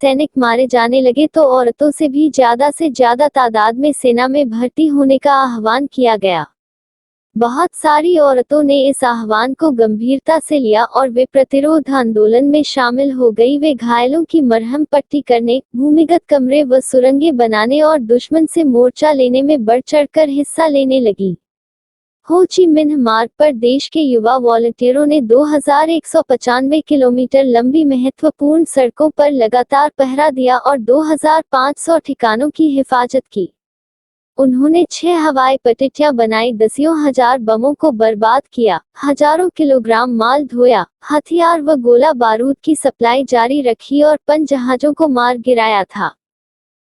सैनिक मारे जाने लगे तो औरतों से भी से ज्यादा तादाद में सेना में भर्ती होने का आह्वान किया गया। बहुत सारी औरतों ने इस आह्वान को गंभीरता से लिया और वे प्रतिरोध आंदोलन में शामिल हो गई। वे घायलों की मरहम पट्टी करने, भूमिगत कमरे व सुरंगें बनाने और दुश्मन से मोर्चा लेने में बढ़ चढ़कर हिस्सा लेने लगी। हो ची मिन्ह मार्ग पर देश के युवा वॉलंटियरों ने 2195 किलोमीटर लंबी महत्वपूर्ण सड़कों पर लगातार पहरा दिया और 2500 ठिकानों की हिफाजत की। उन्होंने 6 हवाई पटटियां बनाई, दसियों हजार बमों को बर्बाद किया, हजारों किलोग्राम माल ढोया, हथियार व गोला बारूद की सप्लाई जारी रखी और 5 जहाजों को मार गिराया था।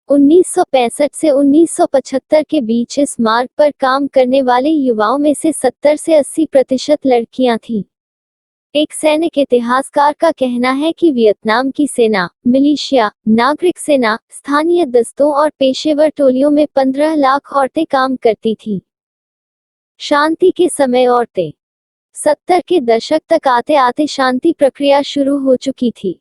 1965 से 1975 के बीच इस मार्ग पर काम करने वाले युवाओं में से 70 से 80% लड़कियां थीं। एक सैनिक इतिहासकार का कहना है कि वियतनाम की सेना, मिलिशिया, नागरिक सेना, स्थानीय दस्तों और पेशेवर टोलियों में 15 लाख औरतें काम करती थीं। शांति के समय औरतें 70 के दशक तक आते आते शांति प्रक्रिया शुरू हो चुकी थी।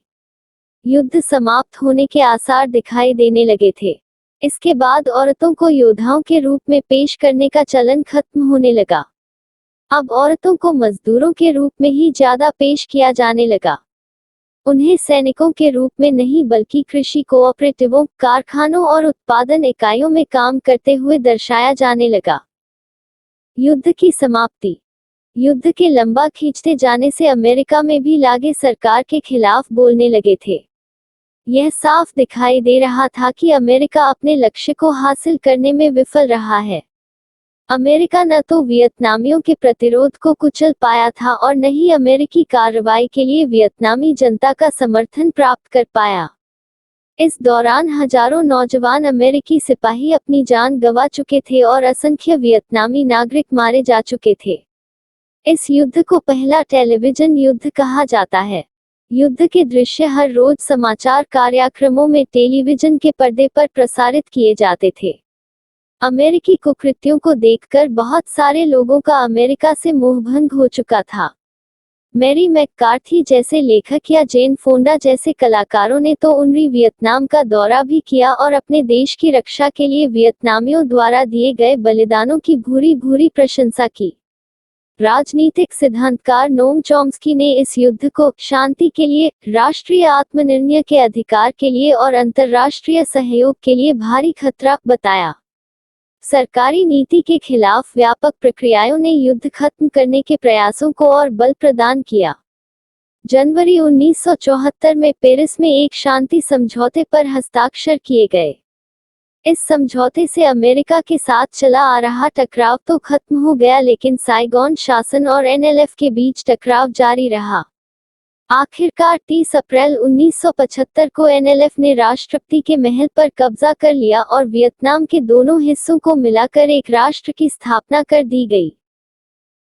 युद्ध समाप्त होने के आसार दिखाई देने लगे थे। इसके बाद औरतों को योद्धाओं के रूप में पेश करने का चलन खत्म होने लगा। अब औरतों को मजदूरों के रूप में ही ज्यादा पेश किया जाने लगा। उन्हें सैनिकों के रूप में नहीं बल्कि कृषि कोऑपरेटिवों, कारखानों और उत्पादन इकाइयों में काम करते हुए दर्शाया जाने लगा। युद्ध की समाप्ति। युद्ध के लंबा खींचते जाने से अमेरिका में भी लागे सरकार के खिलाफ बोलने लगे थे। यह साफ दिखाई दे रहा था कि अमेरिका अपने लक्ष्य को हासिल करने में विफल रहा है। अमेरिका न तो वियतनामियों के प्रतिरोध को कुचल पाया था और न ही अमेरिकी कार्रवाई के लिए वियतनामी जनता का समर्थन प्राप्त कर पाया। इस दौरान हजारों नौजवान अमेरिकी सिपाही अपनी जान गंवा चुके थे और असंख्य वियतनामी नागरिक मारे जा चुके थे। इस युद्ध को पहला टेलीविजन युद्ध कहा जाता है। युद्ध के दृश्य हर रोज समाचार कार्यक्रमों में टेलीविजन के पर्दे पर प्रसारित किए जाते थे। अमेरिकी कुकृत्यों को देखकर बहुत सारे लोगों का अमेरिका से मोहभंग हो चुका था। मैरी मैककार्थी जैसे लेखक या जेन फोंडा जैसे कलाकारों ने तो उनरी वियतनाम का दौरा भी किया और अपने देश की रक्षा के लिए वियतनामियों द्वारा दिए गए बलिदानों की भूरी भूरी प्रशंसा की। राजनीतिक सिद्धांतकार नोम चॉम्स्की ने इस युद्ध को शांति के लिए, राष्ट्रीय आत्मनिर्णय के अधिकार के लिए और अंतर्राष्ट्रीय सहयोग के लिए भारी खतरा बताया। सरकारी नीति के खिलाफ व्यापक प्रक्रियाओं ने युद्ध खत्म करने के प्रयासों को और बल प्रदान किया। जनवरी 1974 में पेरिस में एक शांति समझौते पर हस्ताक्षर किए गए। इस समझौते से अमेरिका के साथ चला आ रहा टकराव तो खत्म हो गया, लेकिन साइगोन शासन और एनएलएफ के बीच टकराव जारी रहा। आखिरकार 30 अप्रैल 1975 को एनएलएफ ने राष्ट्रपति के महल पर कब्जा कर लिया और वियतनाम के दोनों हिस्सों को मिलाकर एक राष्ट्र की स्थापना कर दी गई।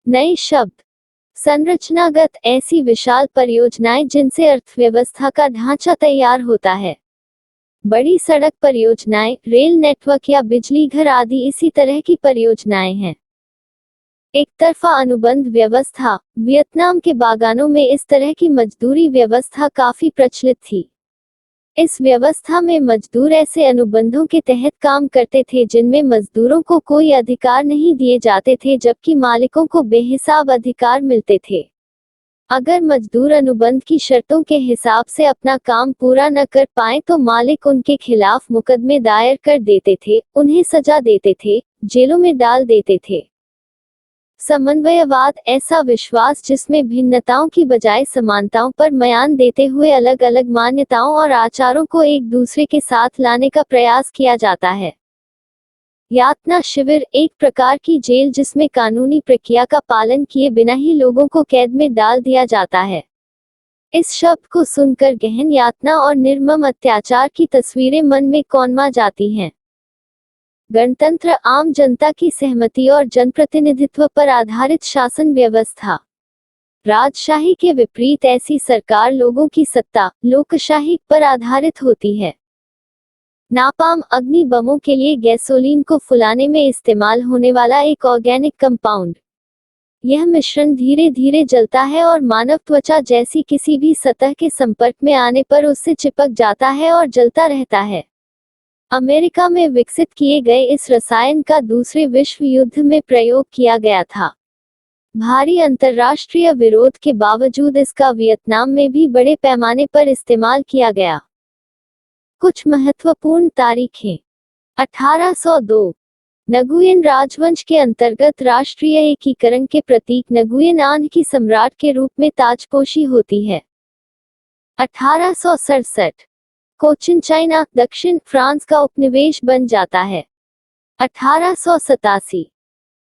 नए शब्द। संरचनागत, ऐसी विशाल परियोजनाएं जिनसे अर्थव्यवस्था का ढांचा तैयार होता है। बड़ी सड़क परियोजनाएं, रेल नेटवर्क या बिजली घर आदि इसी तरह की परियोजनाएं हैं। एक तरफा अनुबंध व्यवस्था। वियतनाम के बागानों में इस तरह की मजदूरी व्यवस्था काफी प्रचलित थी। इस व्यवस्था में मजदूर ऐसे अनुबंधों के तहत काम करते थे जिनमें मजदूरों को कोई अधिकार नहीं दिए जाते थे, जबकि मालिकों को बेहिसाब अधिकार मिलते थे। अगर मजदूर अनुबंध की शर्तों के हिसाब से अपना काम पूरा न कर पाए तो मालिक उनके खिलाफ मुकदमे दायर कर देते थे, उन्हें सजा देते थे, जेलों में डाल देते थे। समन्वयवाद, ऐसा विश्वास जिसमें भिन्नताओं की बजाय समानताओं पर म्यान देते हुए अलग अलग मान्यताओं और आचारों को एक दूसरे के साथ लाने का प्रयास किया जाता है। यातना शिविर, एक प्रकार की जेल जिसमें कानूनी प्रक्रिया का पालन किए बिना ही लोगों को कैद में डाल दिया जाता है। इस शब्द को सुनकर गहन यातना और निर्मम अत्याचार की तस्वीरें मन में कौंधमा जाती हैं। गणतंत्र, आम जनता की सहमति और जनप्रतिनिधित्व पर आधारित शासन व्यवस्था। राजशाही के विपरीत ऐसी सरकार लोगों की सत्ता, लोकशाही पर आधारित होती है। नापाम, अग्नि बमों के लिए गैसोलीन को फुलाने में इस्तेमाल होने वाला एक ऑर्गेनिक कंपाउंड। यह मिश्रण धीरे धीरे जलता है और मानव त्वचा जैसी किसी भी सतह के संपर्क में आने पर उससे चिपक जाता है और जलता रहता है। अमेरिका में विकसित किए गए इस रसायन का दूसरे विश्व युद्ध में प्रयोग किया गया था। भारी अंतर्राष्ट्रीय विरोध के बावजूद इसका वियतनाम में भी बड़े पैमाने पर इस्तेमाल किया गया। कुछ महत्वपूर्ण तारीखें। 1802 नगुयेन राजवंश के अंतर्गत राष्ट्रीय एकीकरण के प्रतीक नगुयेन आंध की सम्राट के रूप में ताजपोशी होती है। 1867 कोचिन चाइना दक्षिण फ्रांस का उपनिवेश बन जाता है। 1887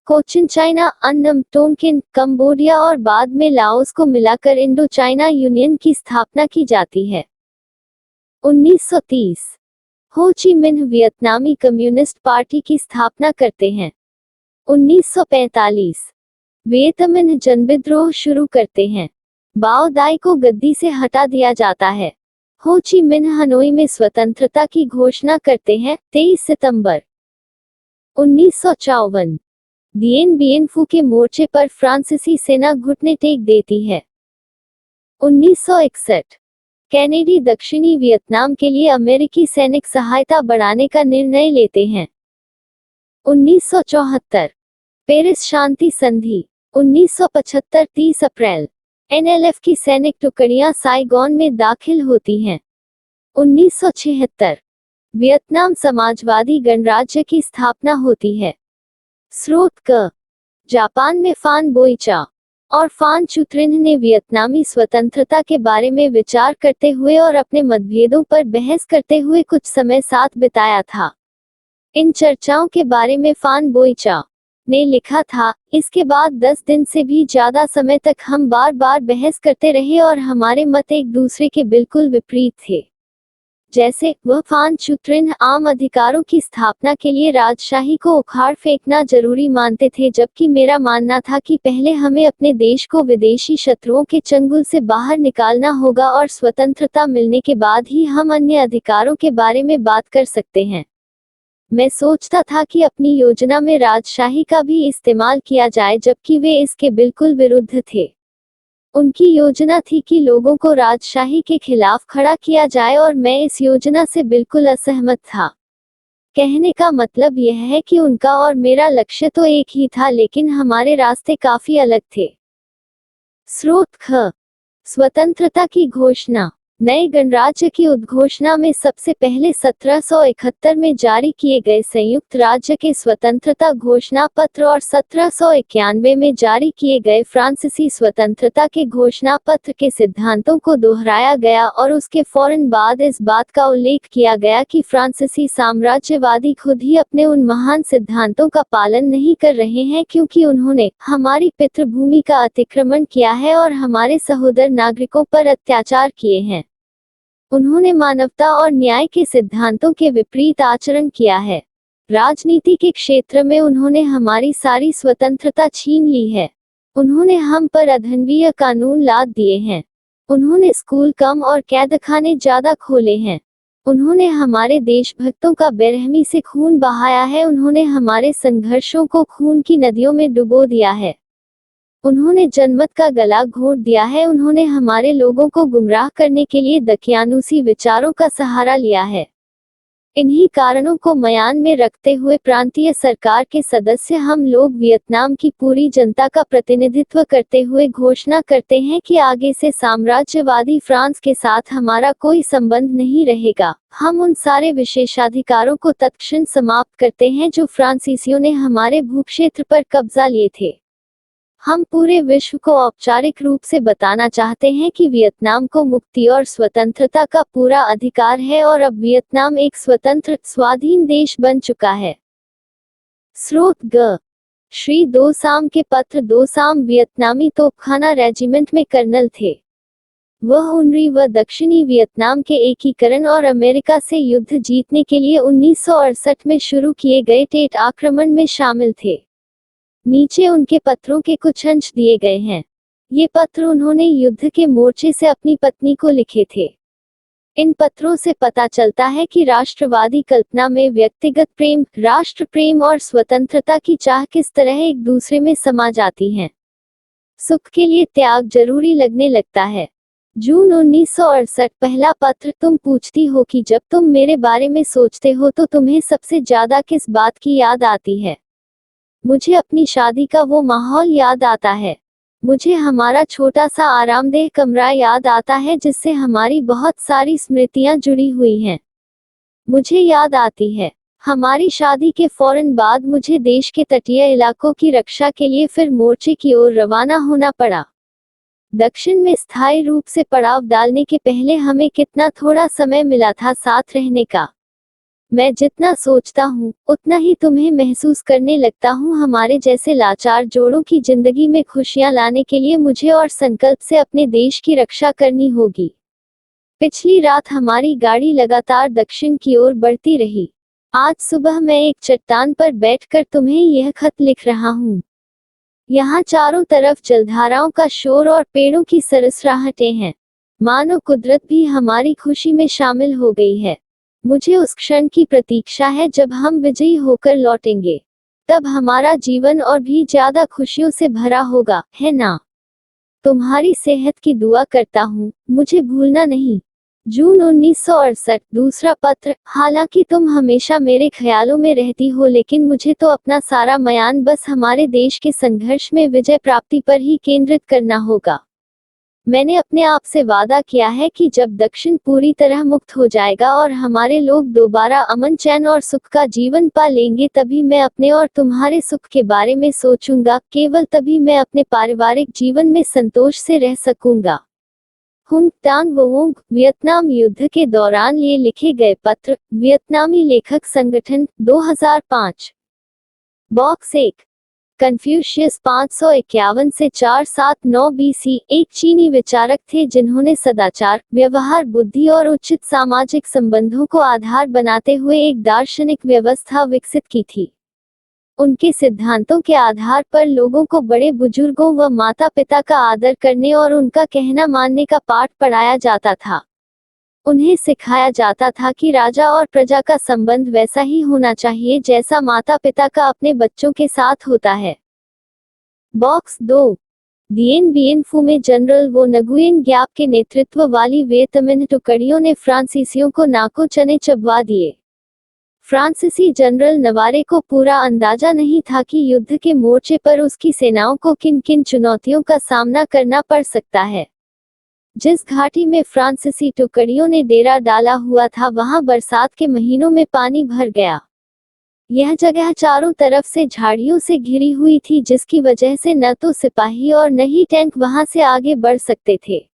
कोचिन चाइना अन्नम टोंकिन कंबोडिया और बाद में लाओस को मिलाकर इंडो चाइना यूनियन की स्थापना की जाती है। 1930 हो ची मिन्ह वियतनामी कम्युनिस्ट पार्टी की स्थापना करते हैं। 1945 वियतमिन्ह जनविद्रोह शुरू करते हैं। बाओ दाई को गद्दी से हटा दिया जाता है। हो ची मिन्ह हनोई में स्वतंत्रता की घोषणा करते हैं 23 सितंबर। 1954 दिएन बिएन फू के मोर्चे पर फ्रांसीसी सेना घुटने टेक देती है। 1961 कैनेडी दक्षिणी वियतनाम के लिए अमेरिकी सैनिक सहायता बढ़ाने का निर्णय लेते हैं। 1974 पेरिस शांति संधि। 1975 30 अप्रैल एनएलएफ की सैनिक टुकड़ियां साइगोन में दाखिल होती हैं। 1976 वियतनाम समाजवादी गणराज्य की स्थापना होती है। स्रोत क जापान में फान बोइचा और फान चुत्रिन ने वियतनामी स्वतंत्रता के बारे में विचार करते हुए और अपने मतभेदों पर बहस करते हुए कुछ समय साथ बिताया था। इन चर्चाओं के बारे में फान बोइचा ने लिखा था, इसके बाद 10 दिन से भी ज्यादा समय तक हम बार बार बहस करते रहे और हमारे मत एक दूसरे के बिल्कुल विपरीत थे। जैसे वह फान चुत्रिन आम अधिकारों की स्थापना के लिए राजशाही को उखाड़ फेंकना जरूरी मानते थे, जबकि मेरा मानना था कि पहले हमें अपने देश को विदेशी शत्रुओं के चंगुल से बाहर निकालना होगा और स्वतंत्रता मिलने के बाद ही हम अन्य अधिकारों के बारे में बात कर सकते हैं। मैं सोचता था कि अपनी योजना में राजशाही का भी इस्तेमाल किया जाए, जबकि वे इसके बिल्कुल विरुद्ध थे। उनकी योजना थी कि लोगों को राजशाही के खिलाफ खड़ा किया जाए और मैं इस योजना से बिल्कुल असहमत था। कहने का मतलब यह है कि उनका और मेरा लक्ष्य तो एक ही था, लेकिन हमारे रास्ते काफी अलग थे। स्रोत ख स्वतंत्रता की घोषणा। नए गणराज्य की उद्घोषणा में सबसे पहले 1771 में जारी किए गए संयुक्त राज्य के स्वतंत्रता घोषणा पत्र और 1791 में जारी किए गए फ्रांसीसी स्वतंत्रता के घोषणा पत्र के सिद्धांतों को दोहराया गया और उसके फौरन बाद इस बात का उल्लेख किया गया कि फ्रांसीसी साम्राज्यवादी खुद ही अपने उन महान सिद्धांतों का पालन नहीं कर रहे हैं, क्योंकि उन्होंने हमारी पितृभूमि का अतिक्रमण किया है और हमारे सहोदर नागरिकों पर अत्याचार किए हैं। उन्होंने मानवता और न्याय के सिद्धांतों के विपरीत आचरण किया है। राजनीति के क्षेत्र में उन्होंने हमारी सारी स्वतंत्रता छीन ली है। उन्होंने हम पर अदंडनीय कानून लाद दिए हैं। उन्होंने स्कूल कम और कैदखाने ज्यादा खोले हैं। उन्होंने हमारे देशभक्तों का बेरहमी से खून बहाया है। उन्होंने हमारे संघर्षों को खून की नदियों में डुबो दिया है। उन्होंने जनमत का गला घोंट दिया है। उन्होंने हमारे लोगों को गुमराह करने के लिए दकियानूसी विचारों का सहारा लिया है। इन्हीं कारणों को म्यान में रखते हुए प्रांतीय सरकार के सदस्य हम लोग वियतनाम की पूरी जनता का प्रतिनिधित्व करते हुए घोषणा करते हैं कि आगे से साम्राज्यवादी फ्रांस के साथ हमारा कोई संबंध नहीं रहेगा। हम उन सारे विशेषाधिकारों को तत्क्षण समाप्त करते हैं जो फ्रांसीसियों ने हमारे भूक्षेत्र पर कब्जा लिए थे। हम पूरे विश्व को औपचारिक रूप से बताना चाहते हैं कि वियतनाम को मुक्ति और स्वतंत्रता का पूरा अधिकार है और अब वियतनाम एक स्वतंत्र स्वाधीन देश बन चुका है। स्रोत ग श्री दो साम के पत्र। दो साम वियतनामी तोपखाना रेजिमेंट में कर्नल थे। वह उनरी व दक्षिणी वियतनाम के एकीकरण और अमेरिका से युद्ध जीतने के लिए 1968 में शुरू किए गए टेट आक्रमण में शामिल थे। नीचे उनके पत्रों के कुछ अंश दिए गए हैं। ये पत्र उन्होंने युद्ध के मोर्चे से अपनी पत्नी को लिखे थे। इन पत्रों से पता चलता है कि राष्ट्रवादी कल्पना में व्यक्तिगत प्रेम, राष्ट्र प्रेम और स्वतंत्रता की चाह किस तरह एक दूसरे में समा जाती हैं। सुख के लिए त्याग जरूरी लगने लगता है। जून 1968। पहला पत्र। तुम पूछती हो कि जब तुम मेरे बारे में सोचते हो तो तुम्हें सबसे ज्यादा किस बात की याद आती है। मुझे अपनी शादी का वो माहौल याद आता है। मुझे हमारा छोटा सा आरामदेह कमरा याद आता है जिससे हमारी बहुत सारी स्मृतियां जुड़ी हुई हैं। मुझे याद आती है हमारी शादी के फौरन बाद मुझे देश के तटीय इलाकों की रक्षा के लिए फिर मोर्चे की ओर रवाना होना पड़ा। दक्षिण में स्थायी रूप से पड़ाव डालने के पहले हमें कितना थोड़ा समय मिला था साथ रहने का। मैं जितना सोचता हूँ उतना ही तुम्हें महसूस करने लगता हूँ। हमारे जैसे लाचार जोड़ों की जिंदगी में खुशियाँ लाने के लिए मुझे और संकल्प से अपने देश की रक्षा करनी होगी। पिछली रात हमारी गाड़ी लगातार दक्षिण की ओर बढ़ती रही। आज सुबह मैं एक चट्टान पर बैठकर तुम्हें यह खत लिख रहा हूँ। यहाँ चारों तरफ जलधाराओं का शोर और पेड़ों की सरसराहटें हैं। मानो कुदरत भी हमारी खुशी में शामिल हो गई है। मुझे उस क्षण की प्रतीक्षा है जब हम विजयी होकर लौटेंगे। तब हमारा जीवन और भी ज्यादा खुशियों से भरा होगा, है ना? तुम्हारी सेहत की दुआ करता हूँ, मुझे भूलना नहीं। जून 1968। दूसरा पत्र। हालांकि तुम हमेशा मेरे ख्यालों में रहती हो लेकिन मुझे तो अपना सारा म्यान बस हमारे देश के संघर्ष में विजय प्राप्ति पर ही केंद्रित करना होगा। मैंने अपने आप से वादा किया है कि जब दक्षिण पूरी तरह मुक्त हो जाएगा और हमारे लोग दोबारा अमन चैन और सुख का जीवन पा लेंगे तभी मैं अपने और तुम्हारे सुख के बारे में सोचूंगा। केवल तभी मैं अपने पारिवारिक जीवन में संतोष से रह सकूंगा। हुंग तांग वोंग। वियतनाम युद्ध के दौरान ये लिखे गए पत्र। वियतनामी लेखक संगठन 2005। बॉक्स 1। कन्फ्यूशियस 551 से 479 बीसी एक चीनी विचारक थे जिन्होंने सदाचार, व्यवहार बुद्धि और उचित सामाजिक संबंधों को आधार बनाते हुए एक दार्शनिक व्यवस्था विकसित की थी। उनके सिद्धांतों के आधार पर लोगों को बड़े बुजुर्गों व माता पिता का आदर करने और उनका कहना मानने का पाठ पढ़ाया जाता था। उन्हें सिखाया जाता था कि राजा और प्रजा का संबंध वैसा ही होना चाहिए जैसा माता पिता का अपने बच्चों के साथ होता है। बॉक्स 2। दिएन बिएन फू में जनरल वो नगुयेन ग्याप के नेतृत्व वाली वियतमिन टुकड़ियों ने फ्रांसीसियों को नाको चने चबवा दिए। फ्रांसीसी जनरल नवारे को पूरा अंदाजा नहीं था कि युद्ध के मोर्चे पर उसकी सेनाओं को किन किन चुनौतियों का सामना करना पड़ सकता है। जिस घाटी में फ्रांसीसी टुकड़ियों ने डेरा डाला हुआ था वहां बरसात के महीनों में पानी भर गया। यह जगह चारों तरफ से झाड़ियों से घिरी हुई थी जिसकी वजह से न तो सिपाही और न ही टैंक वहां से आगे बढ़ सकते थे।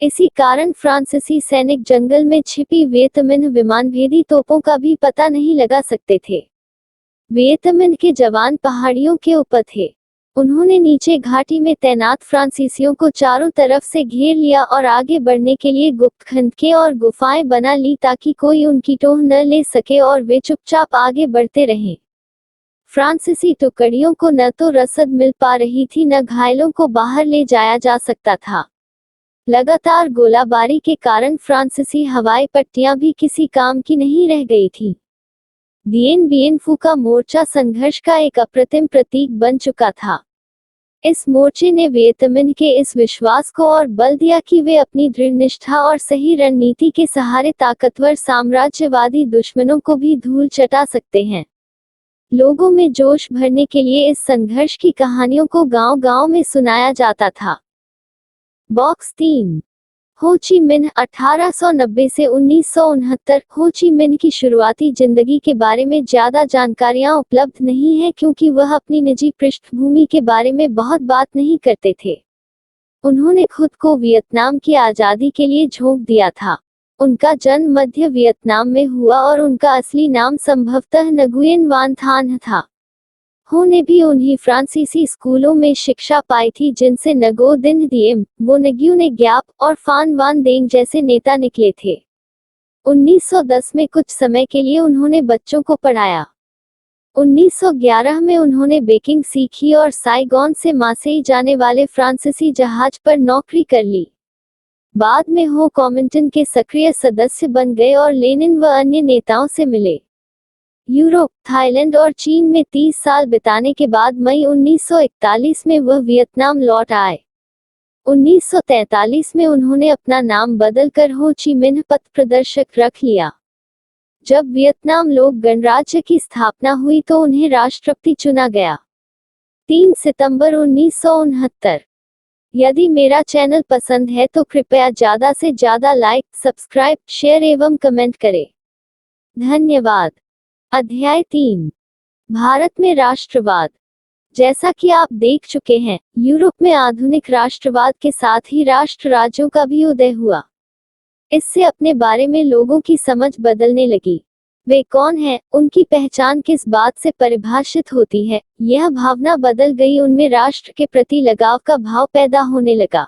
इसी कारण फ्रांसीसी सैनिक जंगल में छिपी वियतमिन विमानभेदी तोपों का भी पता नहीं लगा सकते थे। वियतमिन के जवान पहाड़ियों के ऊपर थे। उन्होंने नीचे घाटी में तैनात फ्रांसीसियों को चारों तरफ से घेर लिया और आगे बढ़ने के लिए गुप्त खंडकें और गुफाएं बना ली ताकि कोई उनकी टोह न ले सके और वे चुपचाप आगे बढ़ते रहें। फ्रांसीसी टुकड़ियों को न तो रसद मिल पा रही थी न घायलों को बाहर ले जाया जा सकता था। लगातार गोलाबारी के कारण फ्रांसीसी हवाई पट्टियां भी किसी काम की नहीं रह गई थी। दिएन बिएन फू का मोर्चा संघर्ष का एक अप्रतिम प्रतीक बन चुका था। इस मोर्चे ने वियतमिन के इस विश्वास को और बल दिया कि वे अपनी दृढ़ निष्ठा और सही रणनीति के सहारे ताकतवर साम्राज्यवादी दुश्मनों को भी धूल चटा सकते हैं। लोगों में जोश भरने के लिए इस संघर्ष की कहानियों को गांव-गांव में सुनाया जाता था। बॉक्स 3। हो ची मिन्ह 1890 से 1969। हो ची मिन्ह की शुरुआती जिंदगी के बारे में ज्यादा जानकारियां उपलब्ध नहीं है क्योंकि वह अपनी निजी पृष्ठभूमि के बारे में बहुत बात नहीं करते थे। उन्होंने खुद को वियतनाम की आजादी के लिए झोंक दिया था। उनका जन्म मध्य वियतनाम में हुआ और उनका असली नाम संभवतः नगुयेन वान थान था। हो ने भी उन्हीं फ्रांसीसी स्कूलों में शिक्षा पाई थी जिनसे नगो दिन दिएम, वो नग्यू ने ग्याप और फान वान देंग जैसे नेता निकले थे। 1910 में कुछ समय के लिए उन्होंने बच्चों को पढ़ाया। 1911 में उन्होंने बेकिंग सीखी और साइगॉन से मासेई जाने वाले फ्रांसीसी जहाज पर नौकरी कर ली। बाद में हो कॉमिंटन के सक्रिय सदस्य बन गए और लेनिन व अन्य नेताओं से मिले। यूरोप, थाईलैंड और चीन में 30 साल बिताने के बाद मई 1941 में वह वियतनाम लौट आए। 1943 में उन्होंने अपना नाम बदलकर हो ची मिन्ह पथ प्रदर्शक रख लिया। जब वियतनाम लोक गणराज्य की स्थापना हुई तो उन्हें राष्ट्रपति चुना गया। 3 सितंबर 1969। यदि मेरा चैनल पसंद है तो कृपया ज़्यादा से ज़्यादा लाइक, सब्सक्राइब, शेयर एवं कमेंट करें। धन्यवाद। अध्याय 3। भारत में राष्ट्रवाद। जैसा कि आप देख चुके हैं, यूरोप में आधुनिक राष्ट्रवाद के साथ ही राष्ट्र राज्यों का भी उदय हुआ। इससे अपने बारे में लोगों की समझ बदलने लगी। वे कौन हैं, उनकी पहचान किस बात से परिभाषित होती है, यह भावना बदल गई। उनमें राष्ट्र के प्रति लगाव का भाव पैदा होने लगा।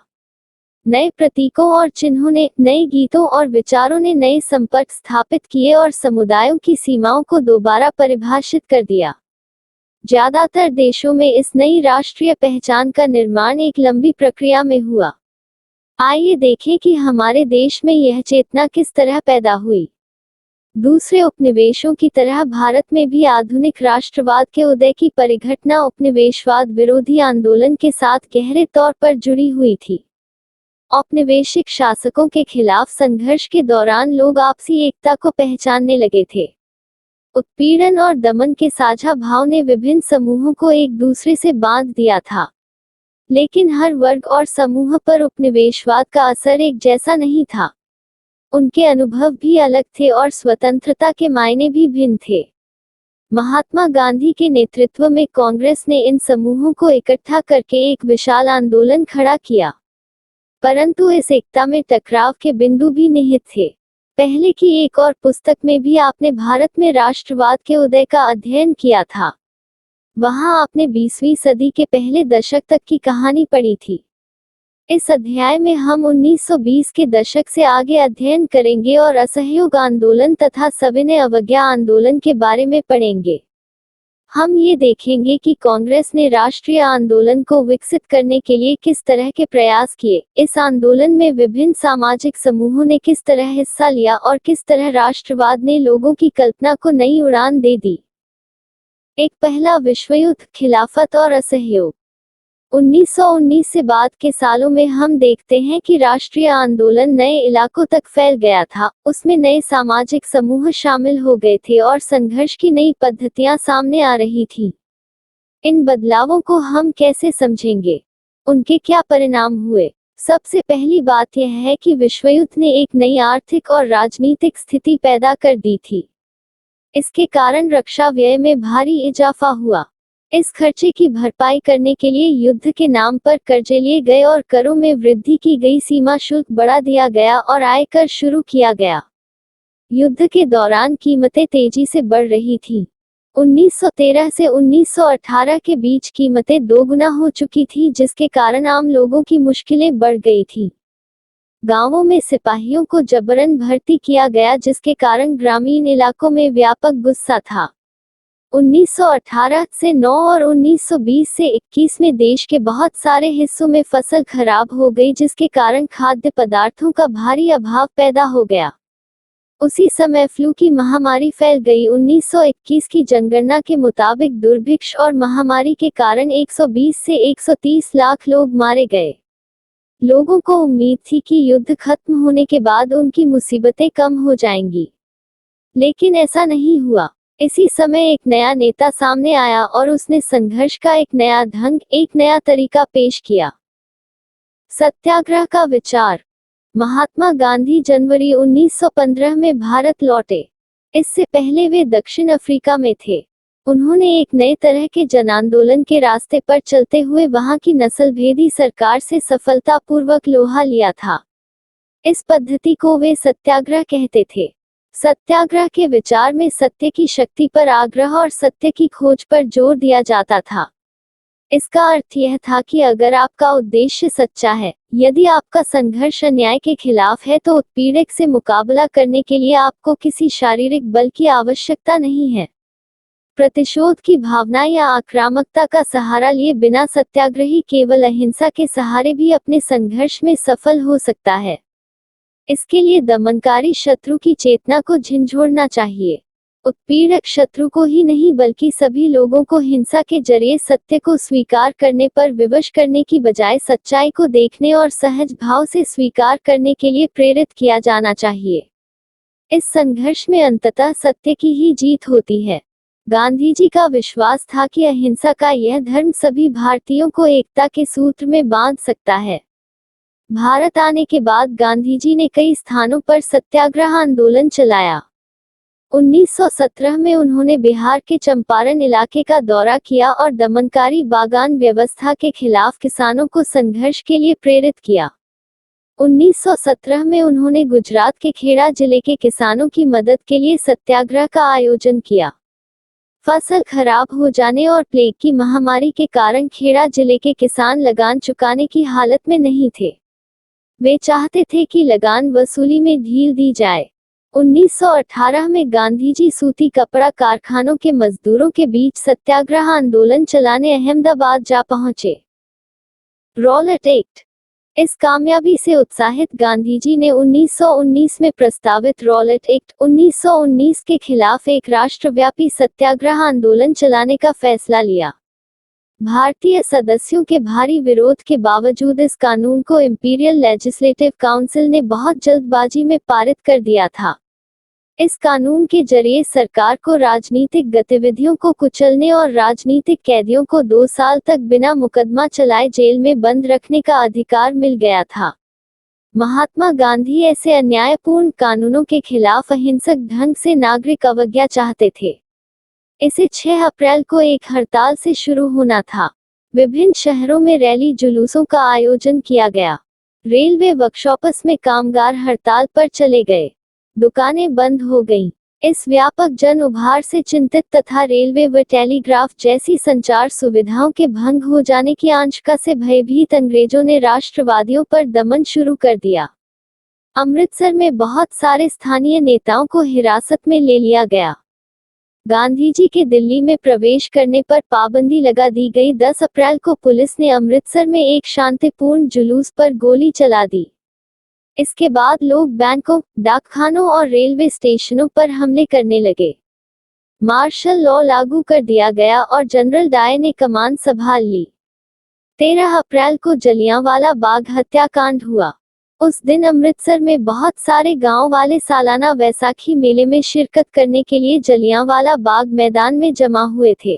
नए प्रतीकों और चिन्हों ने, नए गीतों और विचारों ने नए संपर्क स्थापित किए और समुदायों की सीमाओं को दोबारा परिभाषित कर दिया। ज्यादातर देशों में इस नई राष्ट्रीय पहचान का निर्माण एक लंबी प्रक्रिया में हुआ। आइए देखें कि हमारे देश में यह चेतना किस तरह पैदा हुई। दूसरे उपनिवेशों की तरह भारत में भी आधुनिक राष्ट्रवाद के उदय की परिघटना उपनिवेशवाद विरोधी आंदोलन के साथ गहरे तौर पर जुड़ी हुई थी। औपनिवेशिक शासकों के खिलाफ संघर्ष के दौरान लोग आपसी एकता को पहचानने लगे थे। उत्पीड़न और दमन के साझा भाव ने विभिन्न समूहों को एक दूसरे से बांध दिया था। लेकिन हर वर्ग और समूह पर उपनिवेशवाद का असर एक जैसा नहीं था। उनके अनुभव भी अलग थे और स्वतंत्रता के मायने भी भिन्न थे। महात्मा गांधी के नेतृत्व में कांग्रेस ने इन समूहों को इकट्ठा करके एक विशाल आंदोलन खड़ा किया। परंतु इस एकता में टकराव के बिंदु भी निहित थे। पहले की एक और पुस्तक में भी आपने भारत में राष्ट्रवाद के उदय का अध्ययन किया था। वहां आपने 20वीं सदी के पहले दशक तक की कहानी पढ़ी थी। इस अध्याय में हम 1920 के दशक से आगे अध्ययन करेंगे और असहयोग आंदोलन तथा सविनय अवज्ञा आंदोलन के बारे में पढ़ेंगे। हम ये देखेंगे कि कांग्रेस ने राष्ट्रीय आंदोलन को विकसित करने के लिए किस तरह के प्रयास किए, इस आंदोलन में विभिन्न सामाजिक समूहों ने किस तरह हिस्सा लिया और किस तरह राष्ट्रवाद ने लोगों की कल्पना को नई उड़ान दे दी। एक पहला विश्व युद्ध, खिलाफत और असहयोग। 1919 से बाद के सालों में हम देखते हैं कि राष्ट्रीय आंदोलन नए इलाकों तक फैल गया था। उसमें नए सामाजिक समूह शामिल हो गए थे और संघर्ष की नई पद्धतियां सामने आ रही थी। इन बदलावों को हम कैसे समझेंगे? उनके क्या परिणाम हुए? सबसे पहली बात यह है कि विश्व युद्ध ने एक नई आर्थिक और राजनीतिक स्थिति पैदा कर दी थी। इसके कारण रक्षा व्यय में भारी इजाफा हुआ। इस खर्चे की भरपाई करने के लिए युद्ध के नाम पर कर्जे लिए गए और करों में वृद्धि की गई, सीमा शुल्क बढ़ा दिया गया और आयकर शुरू किया गया। युद्ध के दौरान कीमतें तेजी से बढ़ रही थीं। 1913 से 1918 के बीच कीमतें दोगुना हो चुकी थी, जिसके कारण आम लोगों की मुश्किलें बढ़ गई थीं। गांवों में सिपाहियों को जबरन भर्ती किया गया, जिसके कारण ग्रामीण इलाकों में व्यापक गुस्सा था। 1918 से 9 और 1920 से 21 में देश के बहुत सारे हिस्सों में फसल खराब हो गई, जिसके कारण खाद्य पदार्थों का भारी अभाव पैदा हो गया। उसी समय फ्लू की महामारी फैल गई। 1921 की जनगणना के मुताबिक दुर्भिक्ष और महामारी के कारण 120 से 130 लाख लोग मारे गए। लोगों को उम्मीद थी कि युद्ध खत्म होने के बाद उनकी मुसीबतें कम हो जाएंगी, लेकिन ऐसा नहीं हुआ। इसी समय एक नया नेता सामने आया और उसने संघर्ष का एक नया ढंग, एक नया तरीका पेश किया। सत्याग्रह का विचार। महात्मा गांधी जनवरी 1915 में भारत लौटे। इससे पहले वे दक्षिण अफ्रीका में थे। उन्होंने एक नए तरह के जनांदोलन के रास्ते पर चलते हुए वहां की नस्लभेदी सरकार से सफलतापूर्वक लोहा लिया था। इस पद्धति को वे सत्याग्रह कहते थे। सत्याग्रह के विचार में सत्य की शक्ति पर आग्रह और सत्य की खोज पर जोर दिया जाता था। इसका अर्थ यह था कि अगर आपका उद्देश्य सच्चा है, यदि आपका संघर्ष अन्याय के खिलाफ है, तो उत्पीड़क से मुकाबला करने के लिए आपको किसी शारीरिक बल की आवश्यकता नहीं है। प्रतिशोध की भावना या आक्रामकता का सहारा लिए बिना सत्याग्रही केवल अहिंसा के सहारे भी अपने संघर्ष में सफल हो सकता है। इसके लिए दमनकारी शत्रु की चेतना को झिंझोड़ना चाहिए। उत्पीड़क शत्रु को ही नहीं बल्कि सभी लोगों को हिंसा के जरिए सत्य को स्वीकार करने पर विवश करने की बजाय सच्चाई को देखने और सहज भाव से स्वीकार करने के लिए प्रेरित किया जाना चाहिए। इस संघर्ष में अंततः सत्य की ही जीत होती है। गांधी जी का विश्वास था कि अहिंसा का यह धर्म सभी भारतीयों को एकता के सूत्र में बांध सकता है। भारत आने के बाद गांधी जी ने कई स्थानों पर सत्याग्रह आंदोलन चलाया। 1917 में उन्होंने बिहार के चंपारण इलाके का दौरा किया और दमनकारी बागान व्यवस्था के खिलाफ किसानों को संघर्ष के लिए प्रेरित किया। 1917 में उन्होंने गुजरात के खेड़ा जिले के किसानों की मदद के लिए सत्याग्रह का आयोजन किया। फसल खराब हो जाने और प्लेग की महामारी के कारण खेड़ा जिले के किसान लगान चुकाने की हालत में नहीं थे। वे चाहते थे कि लगान वसूली में ढील दी जाए। 1918 में गांधी जी सूती कपड़ा कारखानों के मजदूरों के बीच सत्याग्रह आंदोलन चलाने अहमदाबाद जा पहुंचे। Rowlatt act. इस कामयाबी से उत्साहित गांधी जी ने 1919 में प्रस्तावित रॉलेट एक्ट 1919 के खिलाफ एक राष्ट्रव्यापी सत्याग्रह आंदोलन चलाने का फैसला लिया। भारतीय सदस्यों के भारी विरोध के बावजूद इस कानून को इंपीरियल लेजिस्लेटिव काउंसिल ने बहुत जल्दबाजी में पारित कर दिया था। इस कानून के जरिए सरकार को राजनीतिक गतिविधियों को कुचलने और राजनीतिक कैदियों को 2 साल तक बिना मुकदमा चलाए जेल में बंद रखने का अधिकार मिल गया था। महात्मा गांधी ऐसे अन्यायपूर्ण कानूनों के खिलाफ अहिंसक ढंग से नागरिक अवज्ञा चाहते थे। इसे 6 अप्रैल को एक हड़ताल से शुरू होना था। विभिन्न शहरों में रैली जुलूसों का आयोजन किया गया। रेलवे वर्कशॉप्स में कामगार हड़ताल पर चले गए। दुकानें बंद हो गईं। इस व्यापक जन उभार से चिंतित तथा रेलवे व टेलीग्राफ जैसी संचार सुविधाओं के भंग हो जाने की आशंका से भयभीत अंग्रेजों ने राष्ट्रवादियों पर दमन शुरू कर दिया। अमृतसर में बहुत सारे स्थानीय नेताओं को हिरासत में ले लिया गया। गांधी जी के दिल्ली में प्रवेश करने पर पाबंदी लगा दी गई। 10 अप्रैल को पुलिस ने अमृतसर में एक शांतिपूर्ण जुलूस पर गोली चला दी। इसके बाद लोग बैंकों, डाकखानों और रेलवे स्टेशनों पर हमले करने लगे। मार्शल लॉ लागू कर दिया गया और जनरल डायर ने कमान संभाल ली। 13 अप्रैल को जलियांवाला बाग हत्याकांड हुआ। उस दिन अमृतसर में बहुत सारे गांव वाले सालाना वैसाखी मेले में शिरकत करने के लिए जलियांवाला बाग मैदान में जमा हुए थे।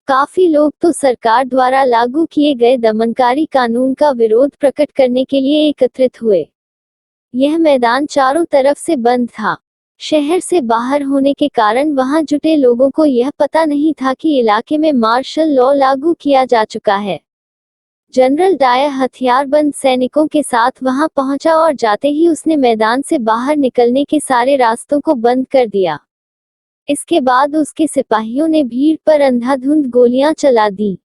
काफी लोग तो सरकार द्वारा लागू किए गए दमनकारी कानून का विरोध प्रकट करने के लिए एकत्रित हुए। यह मैदान चारों तरफ से बंद था। शहर से बाहर होने के कारण वहां जुटे लोगों को यह पता नहीं था कि इलाके में मार्शल लॉ लागू किया जा चुका है। जनरल डायर हथियारबंद सैनिकों के साथ वहां पहुंचा और जाते ही उसने मैदान से बाहर निकलने के सारे रास्तों को बंद कर दिया। इसके बाद उसके सिपाहियों ने भीड़ पर अंधाधुंध गोलियां चला दी।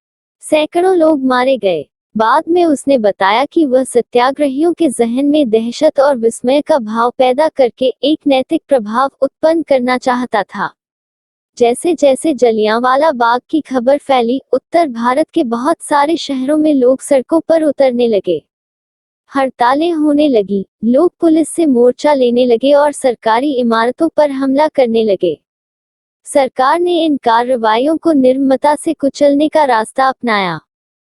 सैकड़ों लोग मारे गए। बाद में उसने बताया कि वह सत्याग्रहियों के जहन में दहशत और विस्मय का भाव पैदा करके एक नैतिक प्रभाव उत्पन्न करना चाहता था। जैसे जैसे जलियांवाला बाग की खबर फैली, उत्तर भारत के बहुत सारे शहरों में लोग सड़कों पर उतरने लगे। हड़तालें होने लगी। लोग पुलिस से मोर्चा लेने लगे और सरकारी इमारतों पर हमला करने लगे। सरकार ने इन कार्रवाइयों को निर्ममता से कुचलने का रास्ता अपनाया।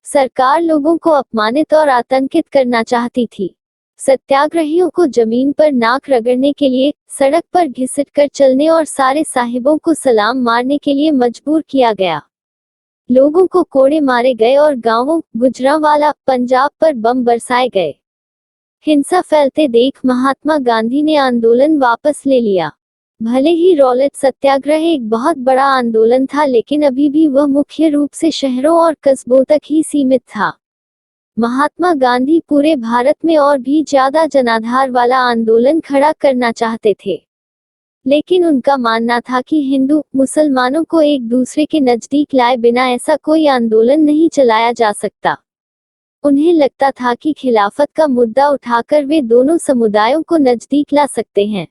सरकार लोगों को अपमानित और आतंकित करना चाहती थी। सत्याग्रहियों को जमीन पर नाक रगड़ने के लिए, सड़क पर घिसट कर चलने और सारे साहिबों को सलाम मारने के लिए मजबूर किया गया। लोगों को कोड़े मारे गए और गांवों, गुजरांवाला, पंजाब पर बम बरसाए गए। हिंसा फैलते देख महात्मा गांधी ने आंदोलन वापस ले लिया। भले ही रॉलेट सत्याग्रह एक बहुत बड़ा आंदोलन था, लेकिन अभी भी वह मुख्य रूप से शहरों और कस्बों तक ही सीमित था। महात्मा गांधी पूरे भारत में और भी ज्यादा जनाधार वाला आंदोलन खड़ा करना चाहते थे, लेकिन उनका मानना था कि हिंदू मुसलमानों को एक दूसरे के नजदीक लाए बिना ऐसा कोई आंदोलन नहीं चलाया जा सकता। उन्हें लगता था कि खिलाफत का मुद्दा उठाकर वे दोनों समुदायों को नजदीक ला सकते हैं।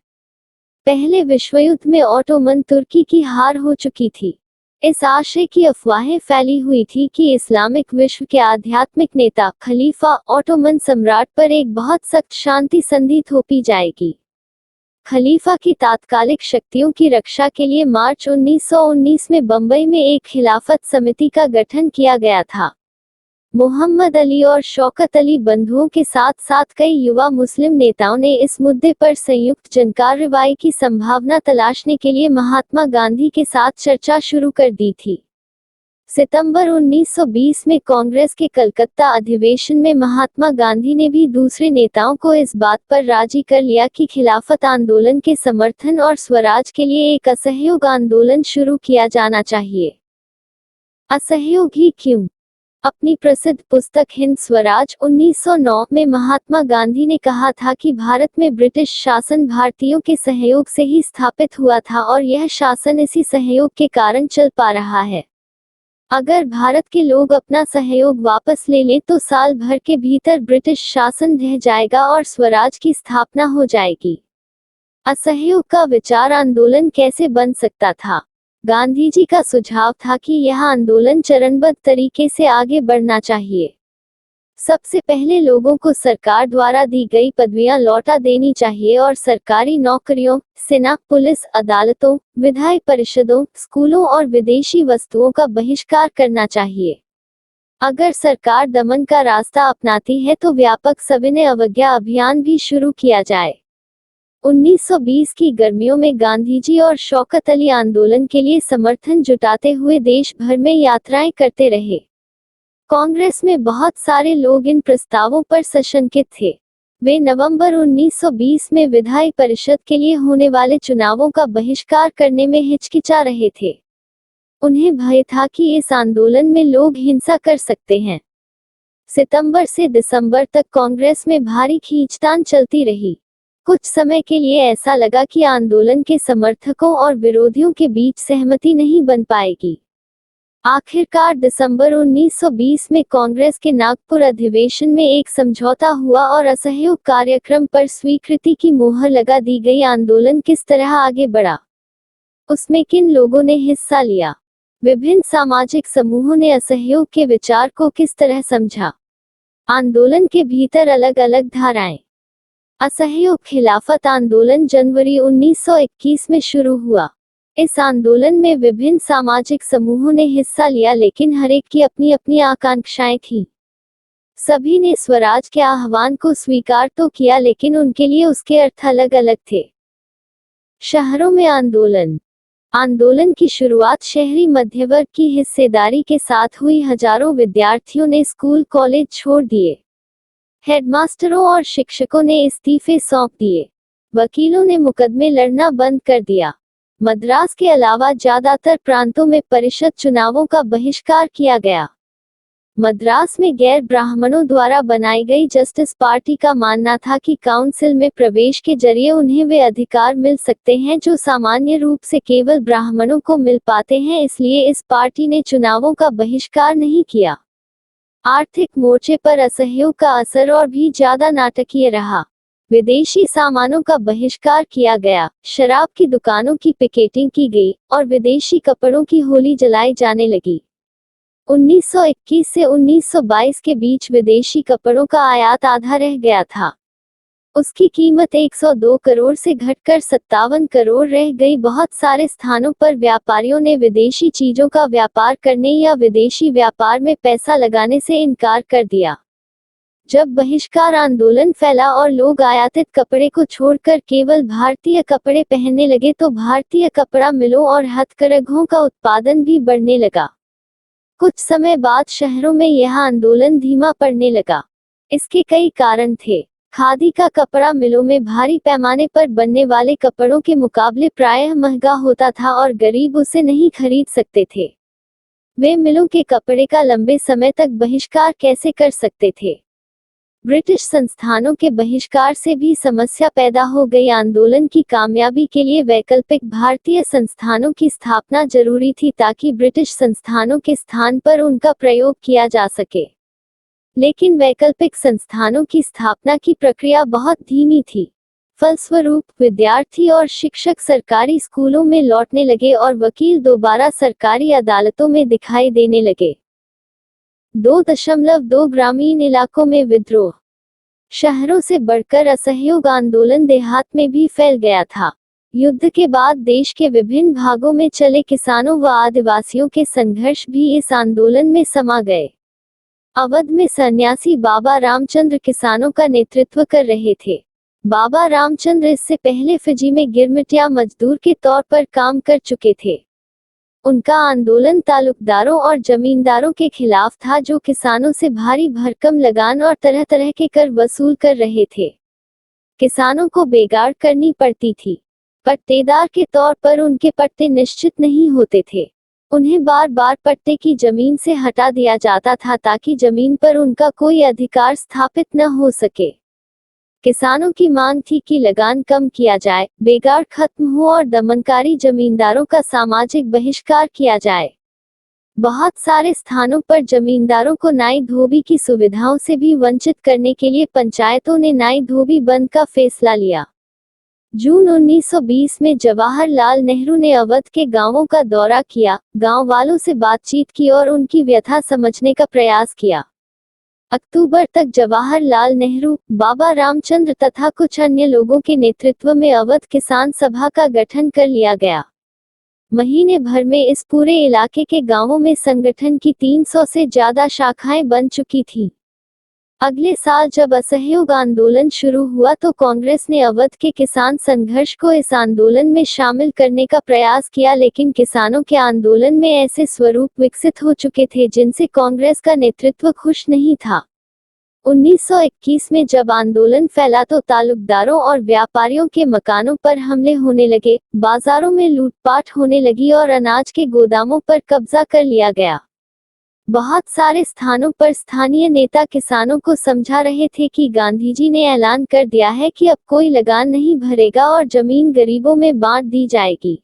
पहले विश्वयुद्ध में ऑटोमन तुर्की की हार हो चुकी थी। इस आशय की अफवाहें फैली हुई थी कि इस्लामिक विश्व के आध्यात्मिक नेता खलीफा ऑटोमन सम्राट पर एक बहुत सख्त शांति संधि थोपी जाएगी। खलीफा की तात्कालिक शक्तियों की रक्षा के लिए मार्च 1919 में बंबई में एक खिलाफत समिति का गठन किया गया था। मोहम्मद अली और शौकत अली बंधुओं के साथ साथ कई युवा मुस्लिम नेताओं ने इस मुद्दे पर संयुक्त जनकार्यवाही की संभावना तलाशने के लिए महात्मा गांधी के साथ चर्चा शुरू कर दी थी। सितंबर 1920 में कांग्रेस के कलकत्ता अधिवेशन में महात्मा गांधी ने भी दूसरे नेताओं को इस बात पर राजी कर लिया कि खिलाफत आंदोलन के समर्थन और स्वराज के लिए एक असहयोग आंदोलन शुरू किया जाना चाहिए। असहयोग ही क्यों? अपनी प्रसिद्ध पुस्तक हिंद स्वराज 1909 में महात्मा गांधी ने कहा था कि भारत में ब्रिटिश शासन भारतीयों के सहयोग से ही स्थापित हुआ था और यह शासन इसी सहयोग के कारण चल पा रहा है। अगर भारत के लोग अपना सहयोग वापस ले लें तो साल भर के भीतर ब्रिटिश शासन ढह जाएगा और स्वराज की स्थापना हो जाएगी। असहयोग का विचार आंदोलन कैसे बन सकता था? गांधी जी का सुझाव था कि यह आंदोलन चरणबद्ध तरीके से आगे बढ़ना चाहिए। सबसे पहले लोगों को सरकार द्वारा दी गई पदवियां लौटा देनी चाहिए और सरकारी नौकरियों, सेना, पुलिस, अदालतों, विधायी परिषदों, स्कूलों और विदेशी वस्तुओं का बहिष्कार करना चाहिए। अगर सरकार दमन का रास्ता अपनाती है तो व्यापक सविनय अवज्ञा अभियान भी शुरू किया जाए। 1920 की गर्मियों में गांधीजी और शौकत अली आंदोलन के लिए समर्थन जुटाते हुए देश भर में यात्राएं करते रहे। कांग्रेस में बहुत सारे लोग इन प्रस्तावों पर सशंकित थे। वे नवंबर 1920 में विधायी परिषद के लिए होने वाले चुनावों का बहिष्कार करने में हिचकिचा रहे थे। उन्हें भय था कि इस आंदोलन में लोग हिंसा कर सकते हैं। सितंबर से दिसंबर तक कांग्रेस में भारी खींचतान चलती रही। कुछ समय के लिए ऐसा लगा कि आंदोलन के समर्थकों और विरोधियों के बीच सहमति नहीं बन पाएगी। आखिरकार दिसंबर 1920 में कांग्रेस के नागपुर अधिवेशन में एक समझौता हुआ और असहयोग कार्यक्रम पर स्वीकृति की मोहर लगा दी गई। आंदोलन किस तरह आगे बढ़ा? उसमें किन लोगों ने हिस्सा लिया? विभिन्न सामाजिक समूहों ने असहयोग के विचार को किस तरह समझा? आंदोलन के भीतर अलग अलग धाराएं। असहयोग खिलाफत आंदोलन जनवरी 1921 में शुरू हुआ। इस आंदोलन में विभिन्न सामाजिक समूहों ने हिस्सा लिया, लेकिन हर एक की अपनी अपनी आकांक्षाएं थीं। सभी ने स्वराज के आह्वान को स्वीकार तो किया, लेकिन उनके लिए उसके अर्थ अलग अलग थे। शहरों में आंदोलन की शुरुआत शहरी मध्यवर्ग की हिस्सेदारी के साथ हुई। हजारों विद्यार्थियों ने स्कूल कॉलेज छोड़ दिए। हेडमास्टरों और शिक्षकों ने इस्तीफे सौंप दिए। वकीलों ने मुकदमे लड़ना बंद कर दिया। मद्रास के अलावा ज्यादातर प्रांतों में परिषद चुनावों का बहिष्कार किया गया। मद्रास में गैर ब्राह्मणों द्वारा बनाई गई जस्टिस पार्टी का मानना था कि काउंसिल में प्रवेश के जरिए उन्हें वे अधिकार मिल सकते हैं जो सामान्य रूप से केवल ब्राह्मणों को मिल पाते हैं, इसलिए इस पार्टी ने चुनावों का बहिष्कार नहीं किया। आर्थिक मोर्चे पर असहयोग का असर और भी ज्यादा नाटकीय रहा। विदेशी सामानों का बहिष्कार किया गया, शराब की दुकानों की पिकेटिंग की गई और विदेशी कपड़ों की होली जलाई जाने लगी। 1921 से 1922 के बीच विदेशी कपड़ों का आयात आधा रह गया था। उसकी कीमत 102 करोड़ से घटकर 57 करोड़ रह गई। बहुत सारे स्थानों पर व्यापारियों ने विदेशी चीजों का व्यापार करने या विदेशी व्यापार में पैसा लगाने से इनकार कर दिया। जब बहिष्कार आंदोलन फैला और लोग आयातित कपड़े को छोड़कर केवल भारतीय कपड़े पहनने लगे तो भारतीय कपड़ा मिलों और हथकरघों का उत्पादन भी बढ़ने लगा। कुछ समय बाद शहरों में यह आंदोलन धीमा पड़ने लगा। इसके कई कारण थे। खादी का कपड़ा मिलों में भारी पैमाने पर बनने वाले कपड़ों के मुकाबले प्रायः महंगा होता था और गरीब उसे नहीं खरीद सकते थे। वे मिलों के कपड़े का लंबे समय तक बहिष्कार कैसे कर सकते थे? ब्रिटिश संस्थानों के बहिष्कार से भी समस्या पैदा हो गई। आंदोलन की कामयाबी के लिए वैकल्पिक भारतीय संस्थानों की स्थापना जरूरी थी ताकि ब्रिटिश संस्थानों के स्थान पर उनका प्रयोग किया जा सके। लेकिन वैकल्पिक संस्थानों की स्थापना की प्रक्रिया बहुत धीमी थी। फलस्वरूप विद्यार्थी और शिक्षक सरकारी स्कूलों में लौटने लगे और वकील दोबारा सरकारी अदालतों में दिखाई देने लगे। 2.2 ग्रामीण इलाकों में विद्रोह। शहरों से बढ़कर असहयोग आंदोलन देहात में भी फैल गया था। युद्ध के बाद देश के विभिन्न भागों में चले किसानों व आदिवासियों के संघर्ष भी इस आंदोलन में समा गए। अवध में सन्यासी बाबा रामचंद्र किसानों का नेतृत्व कर रहे थे। बाबा रामचंद्र इससे पहले फिजी में गिरमिटिया मजदूर के तौर पर काम कर चुके थे। उनका आंदोलन तालुकदारों और जमींदारों के खिलाफ था, जो किसानों से भारी भरकम लगान और तरह तरह के कर वसूल कर रहे थे। किसानों को बेगार करनी पड़ती थी। पट्टेदार के तौर पर उनके पट्टे निश्चित नहीं होते थे। उन्हें बार बार पट्टे की जमीन से हटा दिया जाता था ताकि जमीन पर उनका कोई अधिकार स्थापित न हो सके। किसानों की मांग थी कि लगान कम किया जाए, बेगार खत्म हो और दमनकारी जमींदारों का सामाजिक बहिष्कार किया जाए। बहुत सारे स्थानों पर जमींदारों को नाई धोबी की सुविधाओं से भी वंचित करने के लिए पंचायतों ने नाई धोबी बंद का फैसला लिया। जून 1920 में जवाहरलाल नेहरू ने अवध के गांवों का दौरा किया, गांव वालों से बातचीत की और उनकी व्यथा समझने का प्रयास किया। अक्टूबर तक जवाहरलाल नेहरू, बाबा रामचंद्र तथा कुछ अन्य लोगों के नेतृत्व में अवध किसान सभा का गठन कर लिया गया। महीने भर में इस पूरे इलाके के गांवों में संगठन की 300 से ज्यादा शाखाएं बन चुकी थीं। अगले साल जब असहयोग आंदोलन शुरू हुआ तो कांग्रेस ने अवध के किसान संघर्ष को इस आंदोलन में शामिल करने का प्रयास किया, लेकिन किसानों के आंदोलन में ऐसे स्वरूप विकसित हो चुके थे जिनसे कांग्रेस का नेतृत्व खुश नहीं था। 1921 में जब आंदोलन फैला तो तालुकदारों और व्यापारियों के मकानों पर हमले होने लगे, बाजारों में लूटपाट होने लगी और अनाज के गोदामों पर कब्जा कर लिया गया। बहुत सारे स्थानों पर स्थानीय नेता किसानों को समझा रहे थे कि गांधी जी ने ऐलान कर दिया है कि अब कोई लगान नहीं भरेगा और जमीन गरीबों में बांट दी जाएगी।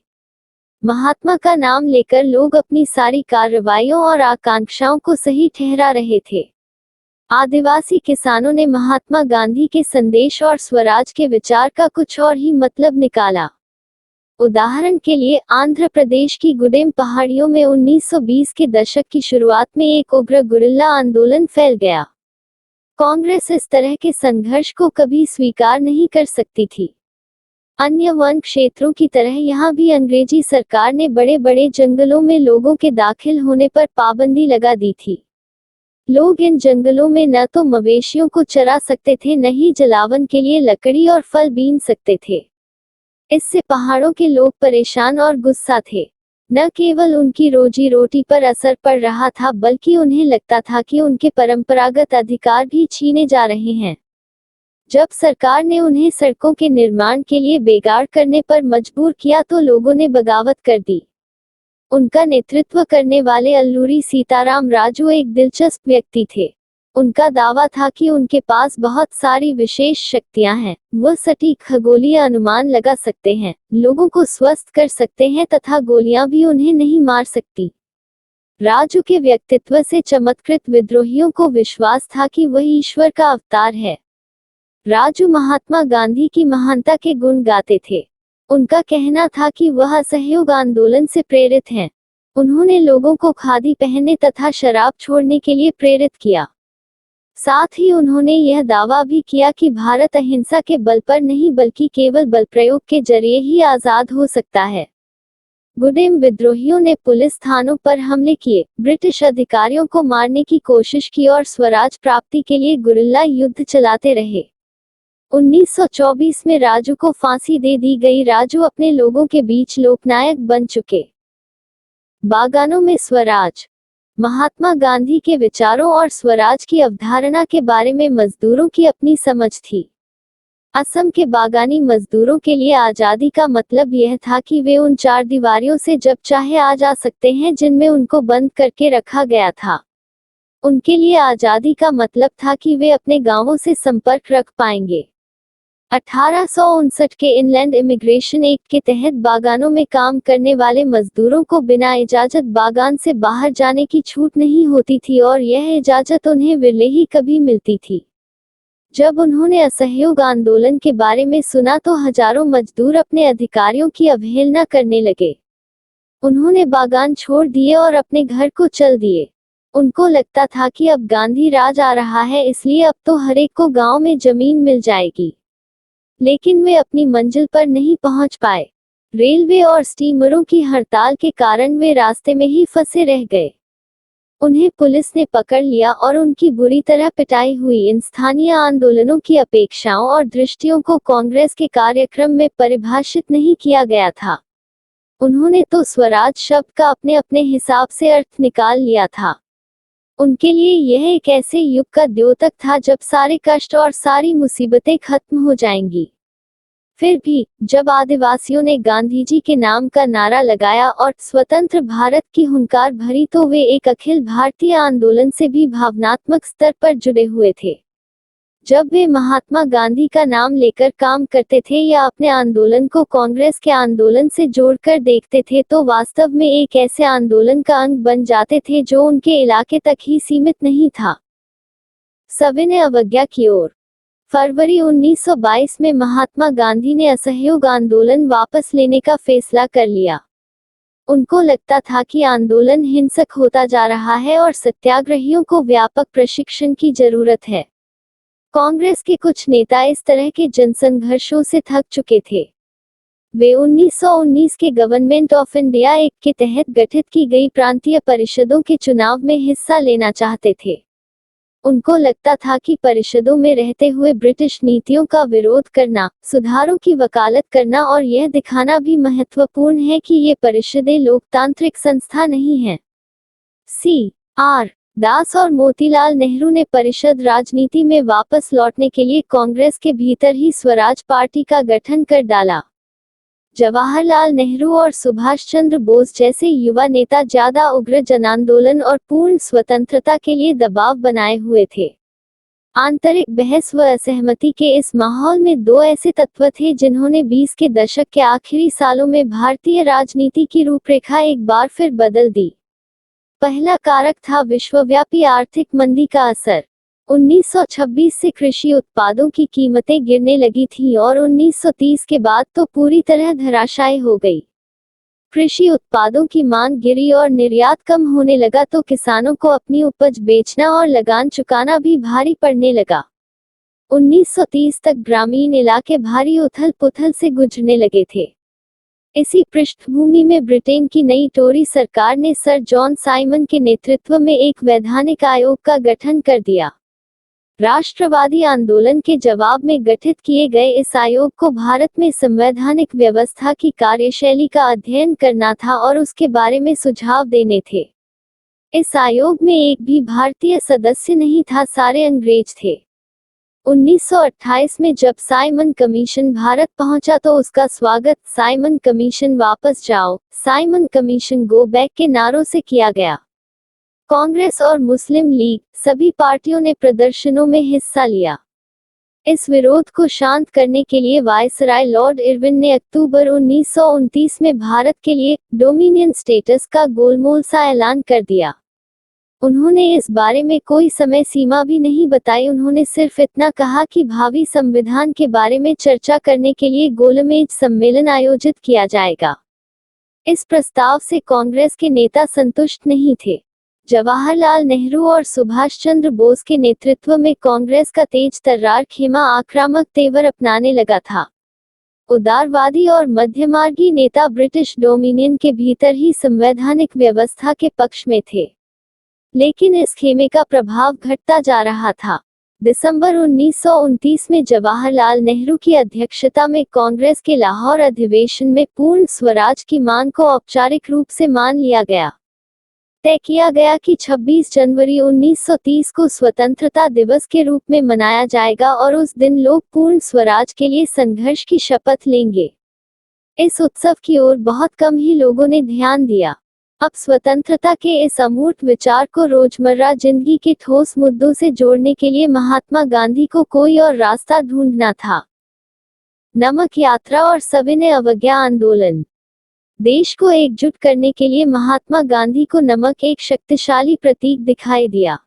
महात्मा का नाम लेकर लोग अपनी सारी कार्रवाइयों और आकांक्षाओं को सही ठहरा रहे थे। आदिवासी किसानों ने महात्मा गांधी के संदेश और स्वराज के विचार का कुछ और ही मतलब निकाला। उदाहरण के लिए आंध्र प्रदेश की गुडेम पहाड़ियों में 1920 के दशक की शुरुआत में एक उग्र गुरिल्ला आंदोलन फैल गया। कांग्रेस इस तरह के संघर्ष को कभी स्वीकार नहीं कर सकती थी। अन्य वन क्षेत्रों की तरह यहाँ भी अंग्रेजी सरकार ने बड़े बड़े जंगलों में लोगों के दाखिल होने पर पाबंदी लगा दी थी। लोग इन जंगलों में न तो मवेशियों को चरा सकते थे, न ही जलावन के लिए लकड़ी और फल बीन सकते थे। इससे पहाड़ों के लोग परेशान और गुस्सा थे। न केवल उनकी रोजी रोटी पर असर पड़ रहा था, बल्कि उन्हें लगता था कि उनके परंपरागत अधिकार भी छीने जा रहे हैं। जब सरकार ने उन्हें सड़कों के निर्माण के लिए बेगार करने पर मजबूर किया तो लोगों ने बगावत कर दी। उनका नेतृत्व करने वाले अल्लूरी सीताराम राजू एक दिलचस्प व्यक्ति थे। उनका दावा था कि उनके पास बहुत सारी विशेष शक्तियां हैं। वह सटीक खगोलीय अनुमान लगा सकते हैं, लोगों को स्वस्थ कर सकते हैं तथा गोलियां भी उन्हें नहीं मार सकती। राजू के व्यक्तित्व से चमत्कृत विद्रोहियों को विश्वास था कि वह ईश्वर का अवतार है। राजू महात्मा गांधी की महानता के गुण गाते थे। उनका कहना था कि वह असहयोग आंदोलन से प्रेरित हैं। उन्होंने लोगों को खादी पहनने तथा शराब छोड़ने के लिए प्रेरित किया। साथ ही उन्होंने यह दावा भी किया कि भारत अहिंसा के बल पर नहीं बल्कि केवल बल प्रयोग के जरिए ही आजाद हो सकता है। गुडेम विद्रोहियों ने पुलिस थानों पर हमले किए, ब्रिटिश अधिकारियों को मारने की कोशिश की और स्वराज प्राप्ति के लिए गुरिल्ला युद्ध चलाते रहे। 1924 में राजू को फांसी दे दी गई। राजू अपने लोगों के बीच लोकनायक बन चुके। बागानों में स्वराज। महात्मा गांधी के विचारों और स्वराज की अवधारणा के बारे में मजदूरों की अपनी समझ थी। असम के बागानी मजदूरों के लिए आजादी का मतलब यह था कि वे उन चार दीवारों से जब चाहे आ जा सकते हैं जिनमें उनको बंद करके रखा गया था। उनके लिए आजादी का मतलब था कि वे अपने गांवों से संपर्क रख पाएंगे। 1859 के इनलैंड इमिग्रेशन एक्ट के तहत बागानों में काम करने वाले मजदूरों को बिना इजाजत बागान से बाहर जाने की छूट नहीं होती थी और यह इजाजत उन्हें विरले ही कभी मिलती थी। जब उन्होंने असहयोग आंदोलन के बारे में सुना तो हजारों मजदूर अपने अधिकारियों की अवहेलना करने लगे। उन्होंने बागान छोड़ दिए और अपने घर को चल दिए। उनको लगता था कि अब गांधी राज आ रहा है, इसलिए अब तो हर एक को गांव में जमीन मिल जाएगी। लेकिन वे अपनी मंजिल पर नहीं पहुंच पाए। रेलवे और स्टीमरों की हड़ताल के कारण वे रास्ते में ही फंसे रह गए। उन्हें पुलिस ने पकड़ लिया और उनकी बुरी तरह पिटाई हुई। इन स्थानीय आंदोलनों की अपेक्षाओं और दृष्टियों को कांग्रेस के कार्यक्रम में परिभाषित नहीं किया गया था। उन्होंने तो स्वराज शब्द का अपने अपने हिसाब से अर्थ निकाल लिया था। उनके लिए यह एक ऐसे युग का द्योतक था जब सारे कष्ट और सारी मुसीबतें खत्म हो जाएंगी। फिर भी जब आदिवासियों ने गांधी जी के नाम का नारा लगाया और स्वतंत्र भारत की हुंकार भरी, तो वे एक अखिल भारतीय आंदोलन से भी भावनात्मक स्तर पर जुड़े हुए थे। जब वे महात्मा गांधी का नाम लेकर काम करते थे या अपने आंदोलन को कांग्रेस के आंदोलन से जोड़कर देखते थे, तो वास्तव में एक ऐसे आंदोलन का अंग बन जाते थे जो उनके इलाके तक ही सीमित नहीं था। सविनय अवज्ञा की ओर। फरवरी 1922 में महात्मा गांधी ने असहयोग आंदोलन वापस लेने का फैसला कर लिया। उनको लगता था कि आंदोलन हिंसक होता जा रहा है और सत्याग्रहियों को व्यापक प्रशिक्षण की जरूरत है। कांग्रेस के कुछ नेता इस तरह के जनसंघर्षों से थक चुके थे। वे 1919 के गवर्नमेंट ऑफ इंडिया एक्ट के तहत गठित की गई प्रांतीय परिषदों के चुनाव में हिस्सा लेना चाहते थे। उनको लगता था कि परिषदों में रहते हुए ब्रिटिश नीतियों का विरोध करना, सुधारों की वकालत करना और यह दिखाना भी महत्वपूर्ण है कि ये परिषदें लोकतांत्रिक संस्था नहीं हैं। C.R. दास और मोतीलाल नेहरू ने परिषद राजनीति में वापस लौटने के लिए कांग्रेस के भीतर ही स्वराज पार्टी का गठन कर डाला। जवाहरलाल नेहरू और सुभाष चंद्र बोस जैसे युवा नेता ज्यादा उग्र जनांदोलन और पूर्ण स्वतंत्रता के लिए दबाव बनाए हुए थे। आंतरिक बहस व असहमति के इस माहौल में दो ऐसे तत्व थे जिन्होंने 20 के दशक के आखिरी सालों में भारतीय राजनीति की रूपरेखा एक बार फिर बदल दी। पहला कारक था विश्वव्यापी आर्थिक मंदी का असर। 1926 से कृषि उत्पादों की कीमतें गिरने लगी थीं और 1930 के बाद तो पूरी तरह धराशायी हो गई। कृषि उत्पादों की मांग गिरी और निर्यात कम होने लगा, तो किसानों को अपनी उपज बेचना और लगान चुकाना भी भारी पड़ने लगा। 1930 तक ग्रामीण इलाके भारी उथल-पुथल से गुजरने लगे थे। इसी पृष्ठभूमि में ब्रिटेन की नई टोरी सरकार ने सर जॉन साइमन के नेतृत्व में एक वैधानिक आयोग का गठन कर दिया। राष्ट्रवादी आंदोलन के जवाब में गठित किए गए इस आयोग को भारत में संवैधानिक व्यवस्था की कार्यशैली का अध्ययन करना था और उसके बारे में सुझाव देने थे। इस आयोग में एक भी भारतीय सदस्य नहीं था, सारे अंग्रेज थे। 1928 में जब साइमन कमीशन भारत पहुंचा तो उसका स्वागत साइमन कमीशन वापस जाओ, साइमन कमीशन गो बैक के नारों से किया गया। कांग्रेस और मुस्लिम लीग सभी पार्टियों ने प्रदर्शनों में हिस्सा लिया। इस विरोध को शांत करने के लिए वायसराय लॉर्ड इरविन ने अक्टूबर 1929 में भारत के लिए डोमिनियन स्टेटस का गोलमोल सा ऐलान कर दिया। उन्होंने इस बारे में कोई समय सीमा भी नहीं बताई। उन्होंने सिर्फ इतना कहा कि भावी संविधान के बारे में चर्चा करने के लिए गोलमेज सम्मेलन आयोजित किया जाएगा। इस प्रस्ताव से कांग्रेस के नेता संतुष्ट नहीं थे। जवाहरलाल नेहरू और सुभाष चंद्र बोस के नेतृत्व में कांग्रेस का तेज तर्रार खेमा आक्रामक तेवर अपनाने लगा था। उदारवादी और मध्यमार्गी नेता ब्रिटिश डोमिनियन के भीतर ही संवैधानिक व्यवस्था के पक्ष में थे, लेकिन इस खेमे का प्रभाव घटता जा रहा था। दिसंबर 1929 में जवाहरलाल नेहरू की अध्यक्षता में कांग्रेस के लाहौर अधिवेशन में पूर्ण स्वराज की मांग को औपचारिक रूप से मान लिया गया। तय किया गया कि 26 जनवरी 1930 को स्वतंत्रता दिवस के रूप में मनाया जाएगा और उस दिन लोग पूर्ण स्वराज के लिए संघर्ष की शपथ लेंगे। इस उत्सव की ओर बहुत कम ही लोगों ने ध्यान दिया। अब स्वतंत्रता के इस अमूर्त विचार को रोजमर्रा जिंदगी के ठोस मुद्दों से जोड़ने के लिए महात्मा गांधी को कोई और रास्ता ढूंढना था। नमक यात्रा और सविनय अवज्ञा आंदोलन। देश को एकजुट करने के लिए महात्मा गांधी को नमक एक शक्तिशाली प्रतीक दिखाई दिया।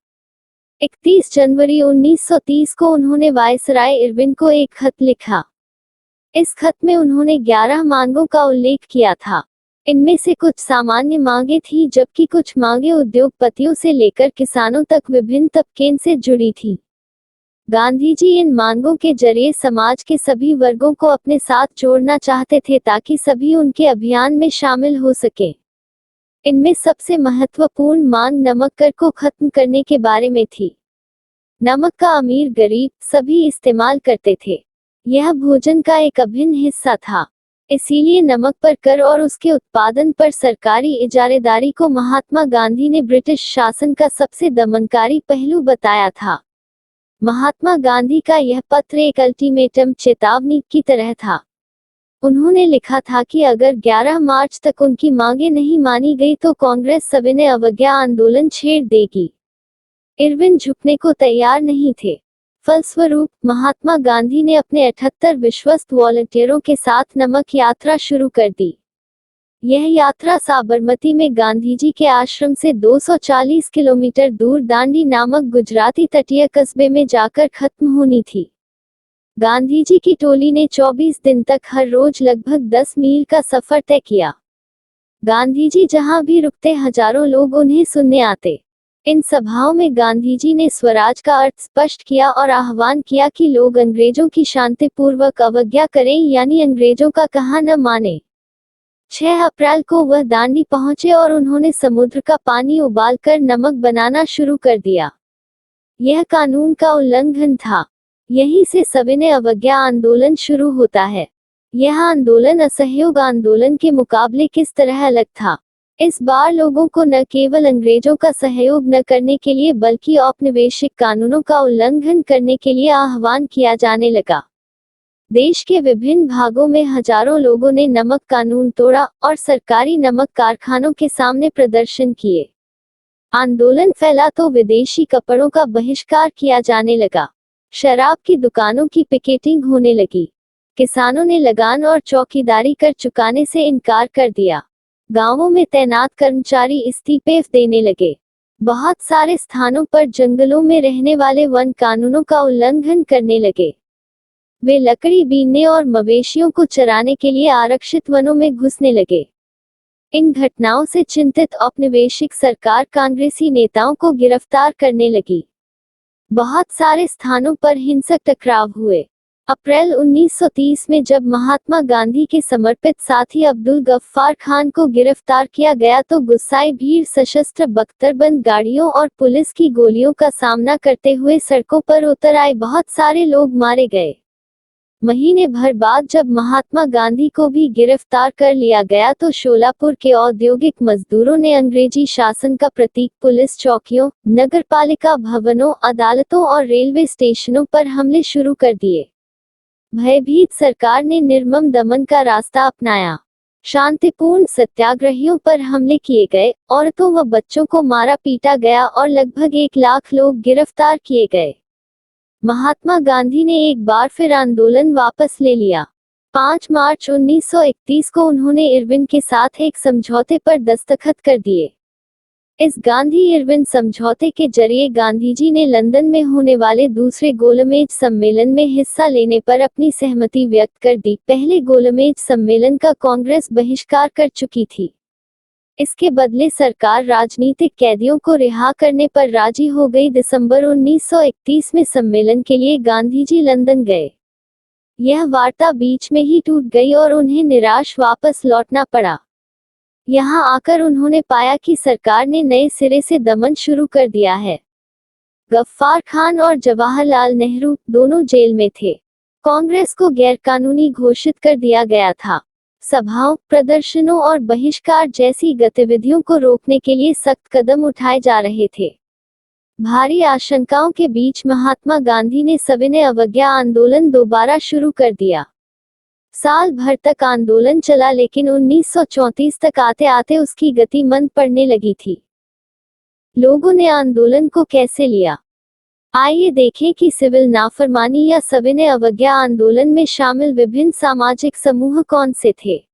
31 जनवरी 1930 को उन्होंने वायसराय इरविन को एक खत लिखा। इस खत में उन्होंने 11 मांगों का उल्लेख किया था। इनमें से कुछ सामान्य मांगें थीं, जबकि कुछ मांगें उद्योगपतियों से लेकर किसानों तक विभिन्न तबके से जुड़ी थीं। गांधी जी इन मांगों के जरिए समाज के सभी वर्गों को अपने साथ जोड़ना चाहते थे ताकि सभी उनके अभियान में शामिल हो सके। इनमें सबसे महत्वपूर्ण मांग नमक कर को खत्म करने के बारे में थी। नमक का अमीर गरीब सभी इस्तेमाल करते थे। यह भोजन का एक अभिन्न हिस्सा था। इसीलिए नमक पर कर और उसके उत्पादन पर सरकारी इजारेदारी को महात्मा गांधी ने ब्रिटिश शासन का सबसे दमनकारी पहलू बताया था। महात्मा गांधी का यह पत्र एक अल्टीमेटम चेतावनी की तरह था। उन्होंने लिखा था कि अगर 11 मार्च तक उनकी मांगें नहीं मानी गई तो कांग्रेस सविनय अवज्ञा आंदोलन छेड़ देगी। इरविन झुकने को तैयार नहीं थे। फलस्वरूप महात्मा गांधी ने अपने 78 विश्वस्त वॉलंटियरों के साथ नमक यात्रा शुरू कर दी। यह यात्रा साबरमती में गांधीजी के आश्रम से 240 किलोमीटर दूर दांडी नामक गुजराती तटीय कस्बे में जाकर खत्म होनी थी। गांधीजी की टोली ने 24 दिन तक हर रोज लगभग 10 मील का सफर तय किया। गांधीजी जहां भी रुकते हजारों लोग उन्हें सुनने आते। इन सभाओं में गांधीजी ने स्वराज का अर्थ स्पष्ट किया और आह्वान किया कि लोग अंग्रेजों की शांतिपूर्वक अवज्ञा करें, यानी अंग्रेजों का कहा न माने। 6 अप्रैल को वह दांडी पहुंचे और उन्होंने समुद्र का पानी उबालकर नमक बनाना शुरू कर दिया। यह कानून का उल्लंघन था। यहीं से सविनय अवज्ञा आंदोलन शुरू होता है। यह आंदोलन असहयोग आंदोलन के मुकाबले किस तरह अलग था? इस बार लोगों को न केवल अंग्रेजों का सहयोग न करने के लिए बल्कि औपनिवेशिक कानूनों का उल्लंघन करने के लिए आह्वान किया जाने लगा। देश के विभिन्न भागों में हजारों लोगों ने नमक कानून तोड़ा और सरकारी नमक कारखानों के सामने प्रदर्शन किए। आंदोलन फैला तो विदेशी कपड़ों का बहिष्कार किया जाने लगा। शराब की दुकानों की पिकेटिंग होने लगी। किसानों ने लगान और चौकीदारी कर चुकाने से इनकार कर दिया। गांवों में तैनात कर्मचारी इस्तीफे देने लगे। बहुत सारे स्थानों पर जंगलों में रहने वाले वन कानूनों का उल्लंघन करने लगे। वे लकड़ी बीनने और मवेशियों को चराने के लिए आरक्षित वनों में घुसने लगे। इन घटनाओं से चिंतित औपनिवेशिक सरकार कांग्रेसी नेताओं को गिरफ्तार करने लगी। बहुत सारे स्थानों पर हिंसक टकराव हुए। अप्रैल 1930 में जब महात्मा गांधी के समर्पित साथी अब्दुल गफ्फार खान को गिरफ्तार किया गया तो गुस्साई भीड़ सशस्त्र बख्तरबंद गाड़ियों और पुलिस की गोलियों का सामना करते हुए सड़कों पर उतर आए। बहुत सारे लोग मारे गए। महीने भर बाद जब महात्मा गांधी को भी गिरफ्तार कर लिया गया तो शोलापुर के औद्योगिक मजदूरों ने अंग्रेजी शासन का प्रतीक पुलिस चौकियों, नगरपालिका भवनों, अदालतों और रेलवे स्टेशनों पर हमले शुरू कर दिए। भयभीत सरकार ने निर्मम दमन का रास्ता अपनाया। शांतिपूर्ण सत्याग्रहियों पर हमले किए गए, औरतों व बच्चों को मारा पीटा गया और लगभग 1 लाख लोग गिरफ्तार किए गए। महात्मा गांधी ने एक बार फिर आंदोलन वापस ले लिया। 5 मार्च 1931 को उन्होंने इरविन के साथ एक समझौते पर दस्तखत कर दिए। इस गांधी-इरविन समझौते के जरिए गांधीजी ने लंदन में होने वाले दूसरे गोलमेज सम्मेलन में हिस्सा लेने पर अपनी सहमति व्यक्त कर दी। पहले गोलमेज सम्मेलन का कांग्रेस बहिष्कार कर चुकी थी। इसके बदले सरकार राजनीतिक कैदियों को रिहा करने पर राजी हो गई। दिसंबर 1931 में सम्मेलन के लिए गांधीजी लंदन गए। यह वार्ता बीच में ही टूट गई और उन्हें निराश वापस लौटना पड़ा। यहाँ आकर उन्होंने पाया कि सरकार ने नए सिरे से दमन शुरू कर दिया है। गफ्फार खान और जवाहरलाल नेहरू दोनों जेल में थे। कांग्रेस को गैरकानूनी घोषित कर दिया गया था। सभाओं, प्रदर्शनों और बहिष्कार जैसी गतिविधियों को रोकने के लिए सख्त कदम उठाए जा रहे थे। भारी आशंकाओं के बीच महात्मा गांधी ने सविनय अवज्ञा आंदोलन दोबारा शुरू कर दिया। साल भर तक आंदोलन चला, लेकिन 1934 तक आते आते उसकी गति मंद पड़ने लगी थी। लोगों ने आंदोलन को कैसे लिया? आइए देखें कि सिविल नाफरमानी या सविनय अवज्ञा आंदोलन में शामिल विभिन्न सामाजिक समूह कौन से थे।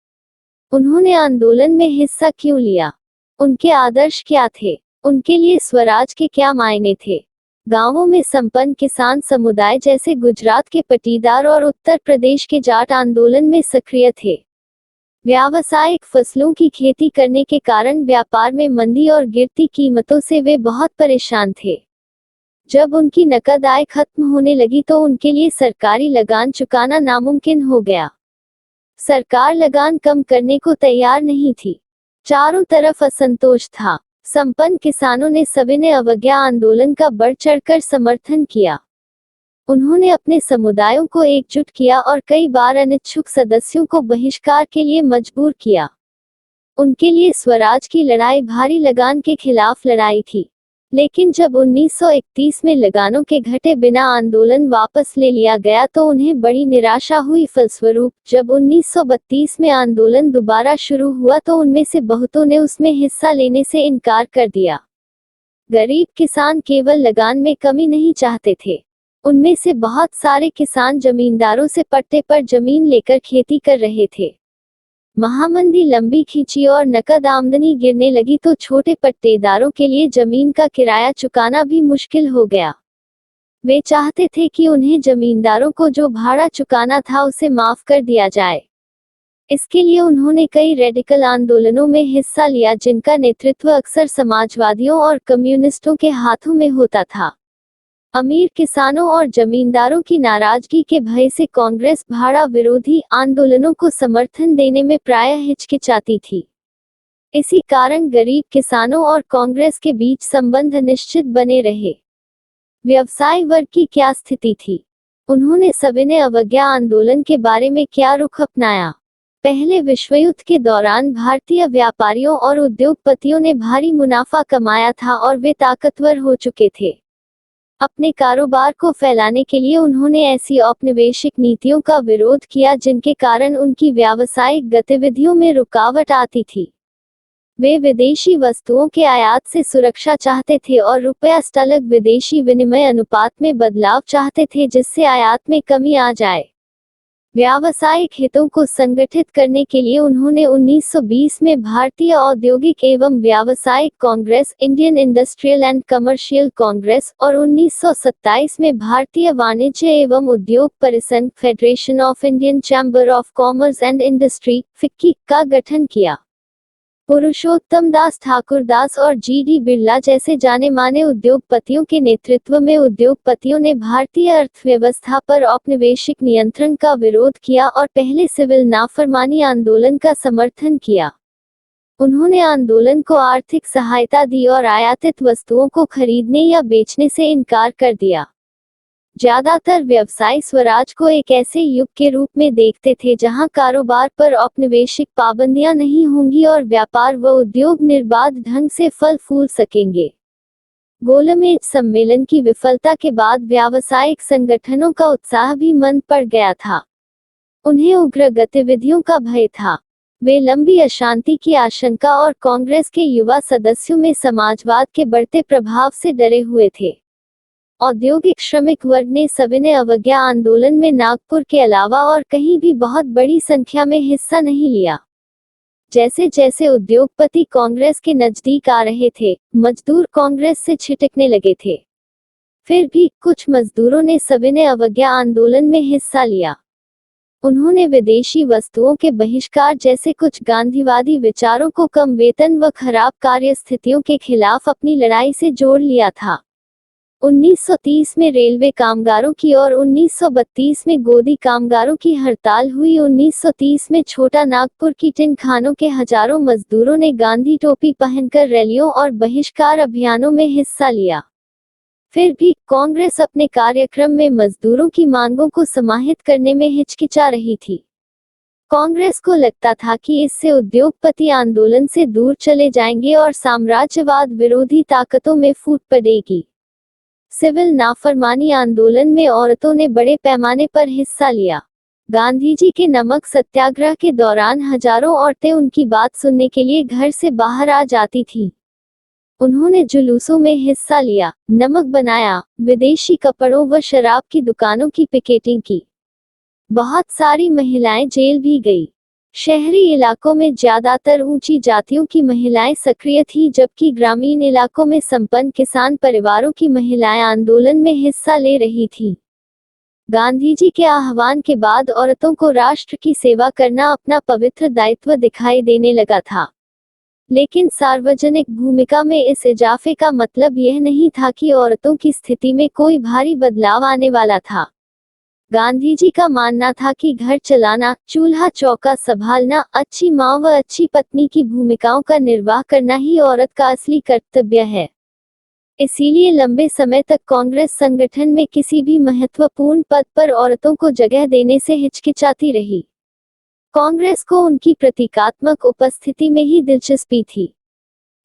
उन्होंने आंदोलन में हिस्सा क्यों लिया? उनके आदर्श क्या थे? उनके लिए स्वराज के क्या मायने थे? गांवों में संपन्न किसान समुदाय जैसे गुजरात के पटीदार और उत्तर प्रदेश के जाट आंदोलन में सक्रिय थे। व्यावसायिक फसलों की खेती करने के कारण व्यापार में मंदी और गिरती कीमतों से वे बहुत परेशान थे। जब उनकी नकद आय खत्म होने लगी तो उनके लिए सरकारी लगान चुकाना नामुमकिन हो गया। सरकार लगान कम करने को तैयार नहीं थी। चारों तरफ असंतोष था। संपन्न किसानों ने सविनय अवज्ञा आंदोलन का बढ़ चढ़कर समर्थन किया। उन्होंने अपने समुदायों को एकजुट किया और कई बार अनिच्छुक सदस्यों को बहिष्कार के लिए मजबूर किया। उनके लिए स्वराज की लड़ाई भारी लगान के खिलाफ लड़ाई थी। लेकिन जब 1931 में लगानों के घटे बिना आंदोलन वापस ले लिया गया तो उन्हें बड़ी निराशा हुई। फलस्वरूप जब 1932 में आंदोलन दोबारा शुरू हुआ तो उनमें से बहुतों ने उसमें हिस्सा लेने से इनकार कर दिया। गरीब किसान केवल लगान में कमी नहीं चाहते थे। उनमें से बहुत सारे किसान जमींदारों से पट्टे पर जमीन लेकर खेती कर रहे थे। महामंदी लंबी खींची और नकद आमदनी गिरने लगी तो छोटे पट्टेदारों के लिए जमीन का किराया चुकाना भी मुश्किल हो गया। वे चाहते थे कि उन्हें जमींदारों को जो भाड़ा चुकाना था उसे माफ कर दिया जाए। इसके लिए उन्होंने कई रेडिकल आंदोलनों में हिस्सा लिया जिनका नेतृत्व अक्सर समाजवादियों और कम्युनिस्टों के हाथों में होता था। अमीर किसानों और जमींदारों की नाराजगी के भय से कांग्रेस भाड़ा विरोधी आंदोलनों को समर्थन देने में प्रायः हिचकिचाती थी। इसी कारण गरीब किसानों और कांग्रेस के बीच संबंध अनिश्चित बने रहे। व्यवसाय वर्ग की क्या स्थिति थी? उन्होंने सविनय अवज्ञा आंदोलन के बारे में क्या रुख अपनाया? पहले विश्व युद्ध के दौरान भारतीय व्यापारियों और उद्योगपतियों ने भारी मुनाफा कमाया था और वे ताकतवर हो चुके थे। अपने कारोबार को फैलाने के लिए उन्होंने ऐसी औपनिवेशिक नीतियों का विरोध किया जिनके कारण उनकी व्यावसायिक गतिविधियों में रुकावट आती थी। वे विदेशी वस्तुओं के आयात से सुरक्षा चाहते थे और रुपया स्टलग विदेशी विनिमय अनुपात में बदलाव चाहते थे जिससे आयात में कमी आ जाए। व्यावसायिक हितों को संगठित करने के लिए उन्होंने 1920 में भारतीय औद्योगिक एवं व्यावसायिक Congress Indian industrial and commercial Congress और 1927 में भारतीय वाणिज्य एवं उद्योग परिसंघ federation of Indian chamber of commerce and industry FICCI का गठन किया। पुरुषोत्तम दास ठाकुरदास और जी.डी. बिरला जैसे जाने माने उद्योगपतियों के नेतृत्व में उद्योगपतियों ने भारतीय अर्थव्यवस्था पर औपनिवेशिक नियंत्रण का विरोध किया और पहले सिविल नाफरमानी आंदोलन का समर्थन किया। उन्होंने आंदोलन को आर्थिक सहायता दी और आयातित वस्तुओं को खरीदने या बेचने से इनकार कर दिया। ज्यादातर व्यवसायी स्वराज को एक ऐसे युग के रूप में देखते थे जहां कारोबार पर औपनिवेशिक पाबंदियां नहीं होंगी और व्यापार व उद्योग निर्बाध ढंग से फल फूल सकेंगे। गोलमेज सम्मेलन की विफलता के बाद व्यावसायिक संगठनों का उत्साह भी मंद पड़ गया था। उन्हें उग्र गतिविधियों का भय था। वे लंबी अशांति की आशंका और कांग्रेस के युवा सदस्यों में समाजवाद के बढ़ते प्रभाव से डरे हुए थे। औद्योगिक श्रमिक वर्ग ने सविनय अवज्ञा आंदोलन में नागपुर के अलावा और कहीं भी बहुत बड़ी संख्या में हिस्सा नहीं लिया। जैसे जैसे उद्योगपति कांग्रेस के नजदीक आ रहे थे, मजदूर कांग्रेस से छिटकने लगे थे। फिर भी कुछ मजदूरों ने सविनय अवज्ञा आंदोलन में हिस्सा लिया। उन्होंने विदेशी वस्तुओं के बहिष्कार जैसे कुछ गांधीवादी विचारों को कम वेतन व खराब कार्य स्थितियों के खिलाफ अपनी लड़ाई से जोड़ लिया था। 1930 में रेलवे कामगारों की और 1932 में गोदी कामगारों की हड़ताल हुई। 1930 में छोटा नागपुर की टिन खानों के हजारों मजदूरों ने गांधी टोपी पहनकर रैलियों और बहिष्कार अभियानों में हिस्सा लिया। फिर भी कांग्रेस अपने कार्यक्रम में मजदूरों की मांगों को समाहित करने में हिचकिचा रही थी। कांग्रेस को लगता था कि इससे उद्योगपति आंदोलन से दूर चले जाएंगे और साम्राज्यवाद विरोधी ताकतों में फूट पड़ेगी। सिविल नाफरमानी आंदोलन में औरतों ने बड़े पैमाने पर हिस्सा लिया। गांधी जी के नमक सत्याग्रह के दौरान हजारों औरतें उनकी बात सुनने के लिए घर से बाहर आ जाती थीं। उन्होंने जुलूसों में हिस्सा लिया, नमक बनाया, विदेशी कपड़ों व शराब की दुकानों की पिकेटिंग की। बहुत सारी महिलाएं जेल भी गई। शहरी इलाकों में ज्यादातर ऊंची जातियों की महिलाएं सक्रिय थीं जबकि ग्रामीण इलाकों में संपन्न किसान परिवारों की महिलाएं आंदोलन में हिस्सा ले रही थीं। गांधी जी के आह्वान के बाद औरतों को राष्ट्र की सेवा करना अपना पवित्र दायित्व दिखाई देने लगा था। लेकिन सार्वजनिक भूमिका में इस इजाफे का मतलब यह नहीं था कि औरतों की स्थिति में कोई भारी बदलाव आने वाला था। गांधी जी का मानना था कि घर चलाना, चूल्हा चौका संभालना, अच्छी माँ व अच्छी पत्नी की भूमिकाओं का निर्वाह करना ही औरत का असली कर्तव्य है। इसीलिए लंबे समय तक कांग्रेस संगठन में किसी भी महत्वपूर्ण पद पर औरतों को जगह देने से हिचकिचाती रही। कांग्रेस को उनकी प्रतीकात्मक उपस्थिति में ही दिलचस्पी थी।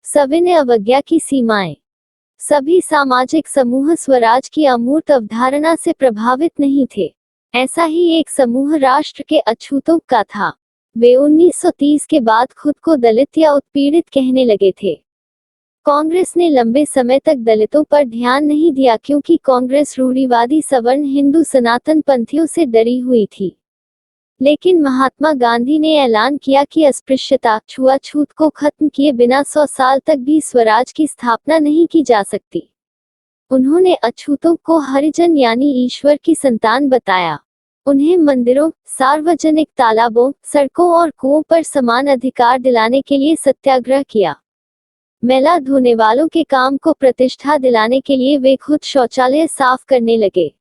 सविनय अवज्ञा की सीमाएं। सभी सामाजिक समूह स्वराज की अमूर्त अवधारणा से प्रभावित नहीं थे। ऐसा ही एक समूह राष्ट्र के अछूतों का था। वे 1930 के बाद खुद को दलित या उत्पीड़ित कहने लगे थे। कांग्रेस ने लंबे समय तक दलितों पर ध्यान नहीं दिया क्योंकि कांग्रेस रूढ़िवादी सवर्ण हिंदू सनातन पंथियों से डरी हुई थी। लेकिन महात्मा गांधी ने ऐलान किया कि अस्पृश्यता, छुआछूत को खत्म किए बिना 100 साल तक भी स्वराज की स्थापना नहीं की जा सकती। उन्होंने अछूतों को हरिजन यानी ईश्वर की संतान बताया। उन्हें मंदिरों, सार्वजनिक तालाबों, सड़कों और कुओं पर समान अधिकार दिलाने के लिए सत्याग्रह किया। मैला धोने वालों के काम को प्रतिष्ठा दिलाने के लिए वे खुद शौचालय साफ करने लगे।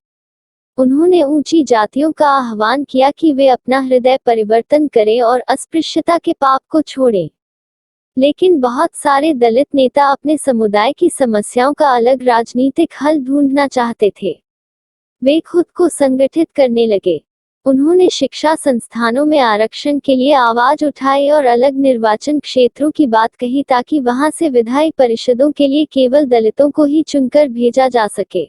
उन्होंने ऊंची जातियों का आह्वान किया कि वे अपना हृदय परिवर्तन करें और अस्पृश्यता के पाप को छोड़ें। लेकिन बहुत सारे दलित नेता अपने समुदाय की समस्याओं का अलग राजनीतिक हल ढूंढना चाहते थे। वे खुद को संगठित करने लगे। उन्होंने शिक्षा संस्थानों में आरक्षण के लिए आवाज उठाई और अलग निर्वाचन क्षेत्रों की बात कही ताकि वहां से विधायी परिषदों के लिए केवल दलितों को ही चुनकर भेजा जा सके।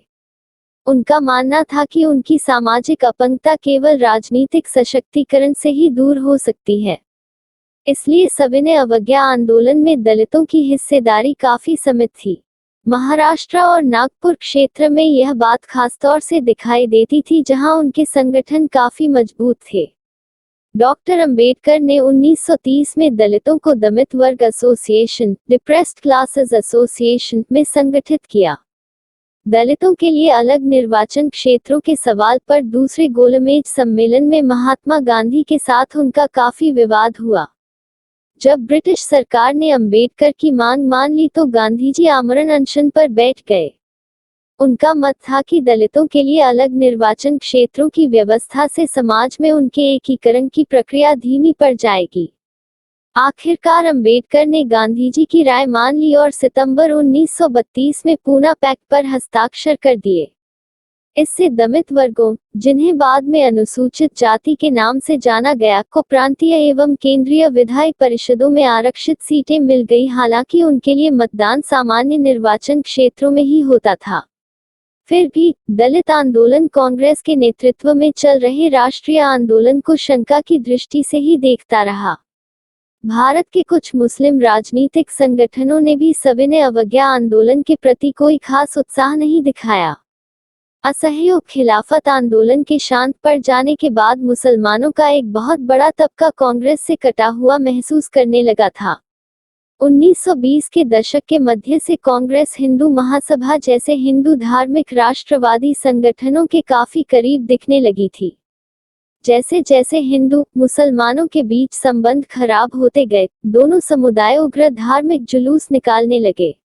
उनका मानना था कि उनकी सामाजिक अपंगता केवल राजनीतिक सशक्तिकरण से ही दूर हो सकती है। इसलिए सविनय अवज्ञा आंदोलन में दलितों की हिस्सेदारी काफी सीमित थी। महाराष्ट्र और नागपुर क्षेत्र में यह बात खासतौर से दिखाई देती थी जहां उनके संगठन काफी मजबूत थे। डॉक्टर अंबेडकर ने 1930 में दलितों को दलित वर्ग एसोसिएशन, डिप्रेस्ड क्लासेस एसोसिएशन में संगठित किया। दलितों के लिए अलग निर्वाचन क्षेत्रों के सवाल पर दूसरे गोलमेज सम्मेलन में महात्मा गांधी के साथ उनका काफी विवाद हुआ। जब ब्रिटिश सरकार ने अंबेडकर की मांग मान ली तो गांधी जी आमरण अनशन पर बैठ गए। उनका मत था कि दलितों के लिए अलग निर्वाचन क्षेत्रों की व्यवस्था से समाज में उनके एकीकरण की प्रक्रिया धीमी पड़ जाएगी। आखिरकार अंबेडकर ने गांधी जी की राय मान ली और सितंबर 1932 में पूना पैक्ट पर हस्ताक्षर कर दिए। इससे दलित वर्गों, जिन्हें बाद में अनुसूचित जाति के नाम से जाना गया, को प्रांतीय एवं केंद्रीय विधायी परिषदों में आरक्षित सीटें मिल गई। हालांकि उनके लिए मतदान सामान्य निर्वाचन क्षेत्रों में ही होता था। फिर भी दलित आंदोलन कांग्रेस के नेतृत्व में चल रहे राष्ट्रीय आंदोलन को शंका की दृष्टि से ही देखता रहा। भारत के कुछ मुस्लिम राजनीतिक संगठनों ने भी सविनय अवज्ञा आंदोलन के प्रति कोई खास उत्साह नहीं दिखाया। असहयोग खिलाफत आंदोलन के शांत पड़ जाने के बाद मुसलमानों का एक बहुत बड़ा तबका कांग्रेस से कटा हुआ महसूस करने लगा था। 1920 के दशक के मध्य से कांग्रेस हिंदू महासभा जैसे हिंदू धार्मिक राष्ट्रवादी संगठनों के काफी करीब दिखने लगी थी। जैसे जैसे हिंदू मुसलमानों के बीच संबंध खराब होते गए, दोनों समुदाय उग्र धार्मिक जुलूस निकालने लगे।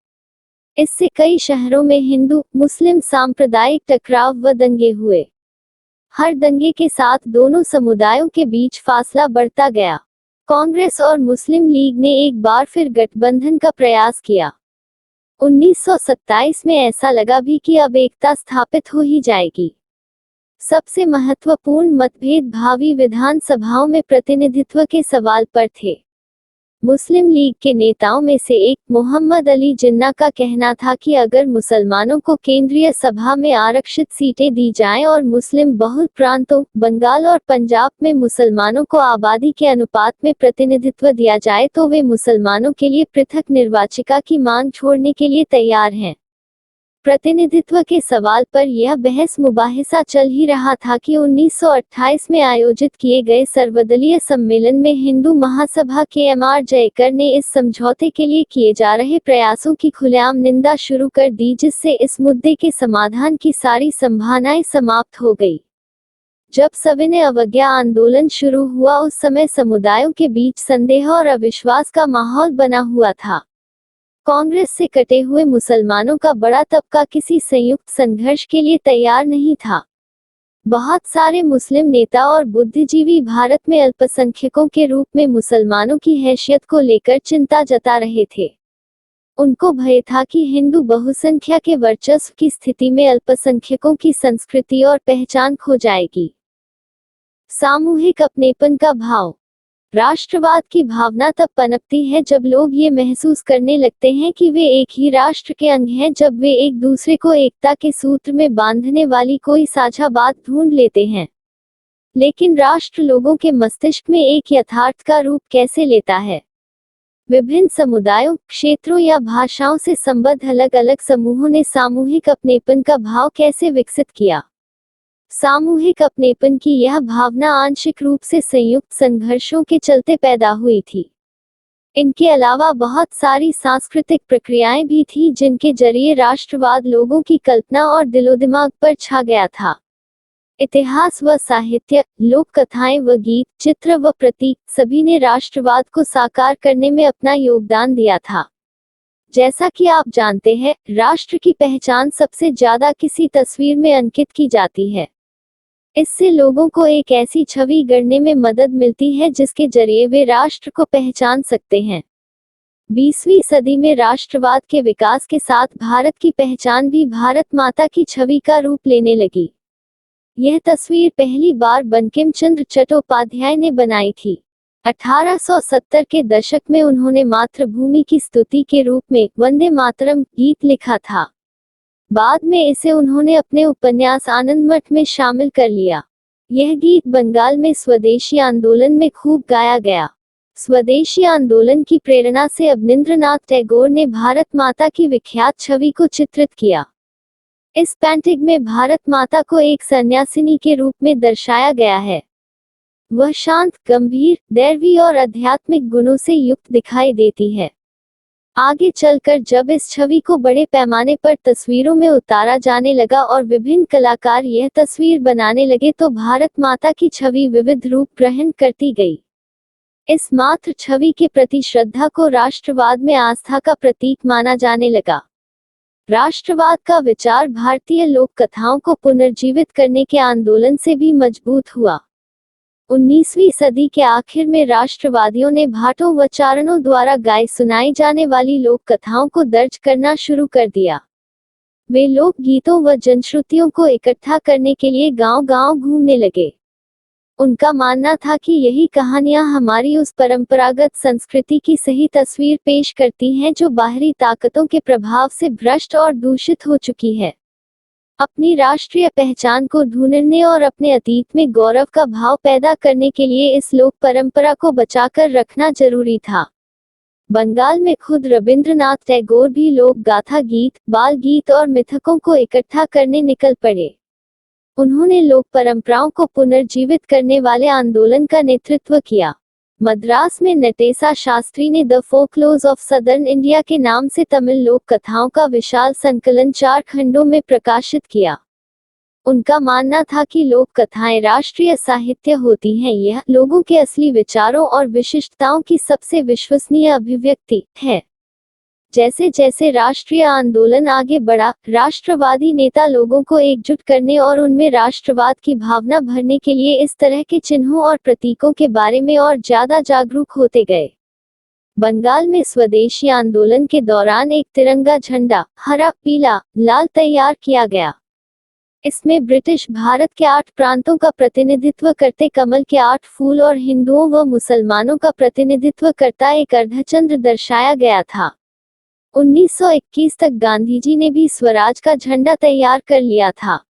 इससे कई शहरों में हिंदू मुस्लिम सांप्रदायिक टकराव व दंगे हुए। हर दंगे के साथ दोनों समुदायों के बीच फासला बढ़ता गया। कांग्रेस और मुस्लिम लीग ने एक बार फिर गठबंधन का प्रयास किया। 1927 में ऐसा लगा भी कि अब एकता स्थापित हो ही जाएगी। सबसे महत्वपूर्ण मतभेद भावी विधानसभाओं में प्रतिनिधित्व के सवाल पर थे। मुस्लिम लीग के नेताओं में से एक मोहम्मद अली जिन्ना का कहना था कि अगर मुसलमानों को केंद्रीय सभा में आरक्षित सीटें दी जाएं और मुस्लिम बहुल प्रांतों बंगाल और पंजाब में मुसलमानों को आबादी के अनुपात में प्रतिनिधित्व दिया जाए तो वे मुसलमानों के लिए पृथक निर्वाचिका की मांग छोड़ने के लिए तैयार हैं। प्रतिनिधित्व के सवाल पर यह बहस मुबाहिसा चल ही रहा था कि 1928 में आयोजित किए गए सर्वदलीय सम्मेलन में हिंदू महासभा के एम.आर. जयकर ने इस समझौते के लिए किए जा रहे प्रयासों की खुलेआम निंदा शुरू कर दी, जिससे इस मुद्दे के समाधान की सारी संभावनाएं समाप्त हो गई। जब सविनय अवज्ञा आंदोलन शुरू हुआ उस समय समुदायों के बीच संदेह और अविश्वास का माहौल बना हुआ था। कांग्रेस से कटे हुए मुसलमानों का बड़ा तबका किसी संयुक्त संघर्ष के लिए तैयार नहीं था। बहुत सारे मुस्लिम नेता और बुद्धिजीवी भारत में अल्पसंख्यकों के रूप में मुसलमानों की हैसियत को लेकर चिंता जता रहे थे। उनको भय था कि हिंदू बहुसंख्या के वर्चस्व की स्थिति में अल्पसंख्यकों की संस्कृति और पहचान खो जाएगी। सामूहिक अपनेपन का भाव। राष्ट्रवाद की भावना तब पनपती है जब लोग ये महसूस करने लगते हैं कि वे एक ही राष्ट्र के अंग हैं, जब वे एक दूसरे को एकता के सूत्र में बांधने वाली कोई साझा बात ढूंढ लेते हैं। लेकिन राष्ट्र लोगों के मस्तिष्क में एक यथार्थ का रूप कैसे लेता है? विभिन्न समुदायों, क्षेत्रों या भाषाओं से संबद्ध अलग अलग समूहों ने सामूहिक अपनेपन का भाव कैसे विकसित किया? सामूहिक अपनेपन की यह भावना आंशिक रूप से संयुक्त संघर्षों के चलते पैदा हुई थी। इनके अलावा बहुत सारी सांस्कृतिक प्रक्रियाएं भी थी जिनके जरिए राष्ट्रवाद लोगों की कल्पना और दिलोदिमाग पर छा गया था। इतिहास व साहित्य, लोक कथाएं व गीत, चित्र व प्रतीक, सभी ने राष्ट्रवाद को साकार करने में अपना योगदान दिया था। जैसा कि आप जानते हैं, राष्ट्र की पहचान सबसे ज्यादा किसी तस्वीर में अंकित की जाती है। इससे लोगों को एक ऐसी छवि गढ़ने में मदद मिलती है जिसके जरिए वे राष्ट्र को पहचान सकते हैं। 20वीं सदी में राष्ट्रवाद के विकास के साथ भारत की पहचान भी भारत माता की छवि का रूप लेने लगी। यह तस्वीर पहली बार बंकिम चंद्र चट्टोपाध्याय ने बनाई थी। 1870 के दशक में उन्होंने मातृभूमि की स्तुति के रूप में वंदे मातरम गीत लिखा था। बाद में इसे उन्होंने अपने उपन्यास आनंदमठ में शामिल कर लिया। यह गीत बंगाल में स्वदेशी आंदोलन में खूब गाया गया। स्वदेशी आंदोलन की प्रेरणा से अवनींद्रनाथ टैगोर ने भारत माता की विख्यात छवि को चित्रित किया। इस पेंटिंग में भारत माता को एक सन्यासिनी के रूप में दर्शाया गया है। वह शांत, गंभीर, दैवी और आध्यात्मिक गुणों से युक्त दिखाई देती है। आगे चलकर जब इस छवि को बड़े पैमाने पर तस्वीरों में उतारा जाने लगा और विभिन्न कलाकार यह तस्वीर बनाने लगे तो भारत माता की छवि विविध रूप ग्रहण करती गई। इस मात्र छवि के प्रति श्रद्धा को राष्ट्रवाद में आस्था का प्रतीक माना जाने लगा। राष्ट्रवाद का विचार भारतीय लोक कथाओं को पुनर्जीवित करने के आंदोलन से भी मजबूत हुआ। 19वीं सदी के आखिर में राष्ट्रवादियों ने भाटों व चारणों द्वारा गाई सुनाई जाने वाली लोक कथाओं को दर्ज करना शुरू कर दिया। वे लोक गीतों व जनश्रुतियों को इकट्ठा करने के लिए गांव-गांव घूमने लगे। उनका मानना था कि यही कहानियां हमारी उस परंपरागत संस्कृति की सही तस्वीर पेश करती हैं जो बाहरी ताकतों के प्रभाव से भ्रष्ट और दूषित हो चुकी है। अपनी राष्ट्रीय पहचान को ढूंढने और अपने अतीत में गौरव का भाव पैदा करने के लिए इस लोक परंपरा को बचाकर रखना जरूरी था। बंगाल में खुद रविंद्रनाथ टैगोर भी लोक गाथा गीत, बाल गीत और मिथकों को इकट्ठा करने निकल पड़े। उन्होंने लोक परंपराओं को पुनर्जीवित करने वाले आंदोलन का नेतृत्व किया। मद्रास में नटेसा शास्त्री ने the folklores of southern India के नाम से तमिल लोक कथाओं का विशाल संकलन 4 खंडों में प्रकाशित किया। उनका मानना था कि लोक कथाएं राष्ट्रीय साहित्य होती हैं, यह लोगों के असली विचारों और विशिष्टताओं की सबसे विश्वसनीय अभिव्यक्ति है। जैसे जैसे राष्ट्रीय आंदोलन आगे बढ़ा, राष्ट्रवादी नेता लोगों को एकजुट करने और उनमें राष्ट्रवाद की भावना भरने के लिए इस तरह के चिन्हों और प्रतीकों के बारे में और ज्यादा जागरूक होते गए। बंगाल में स्वदेशी आंदोलन के दौरान एक तिरंगा झंडा हरा, पीला, लाल तैयार किया गया। इसमें ब्रिटिश भारत के 8 प्रांतों का प्रतिनिधित्व करते कमल के 8 फूल और हिंदुओं व मुसलमानों का प्रतिनिधित्व करता एक अर्धचंद्र दर्शाया गया था। 1921 तक गांधीजी ने भी स्वराज का झंडा तैयार कर लिया था।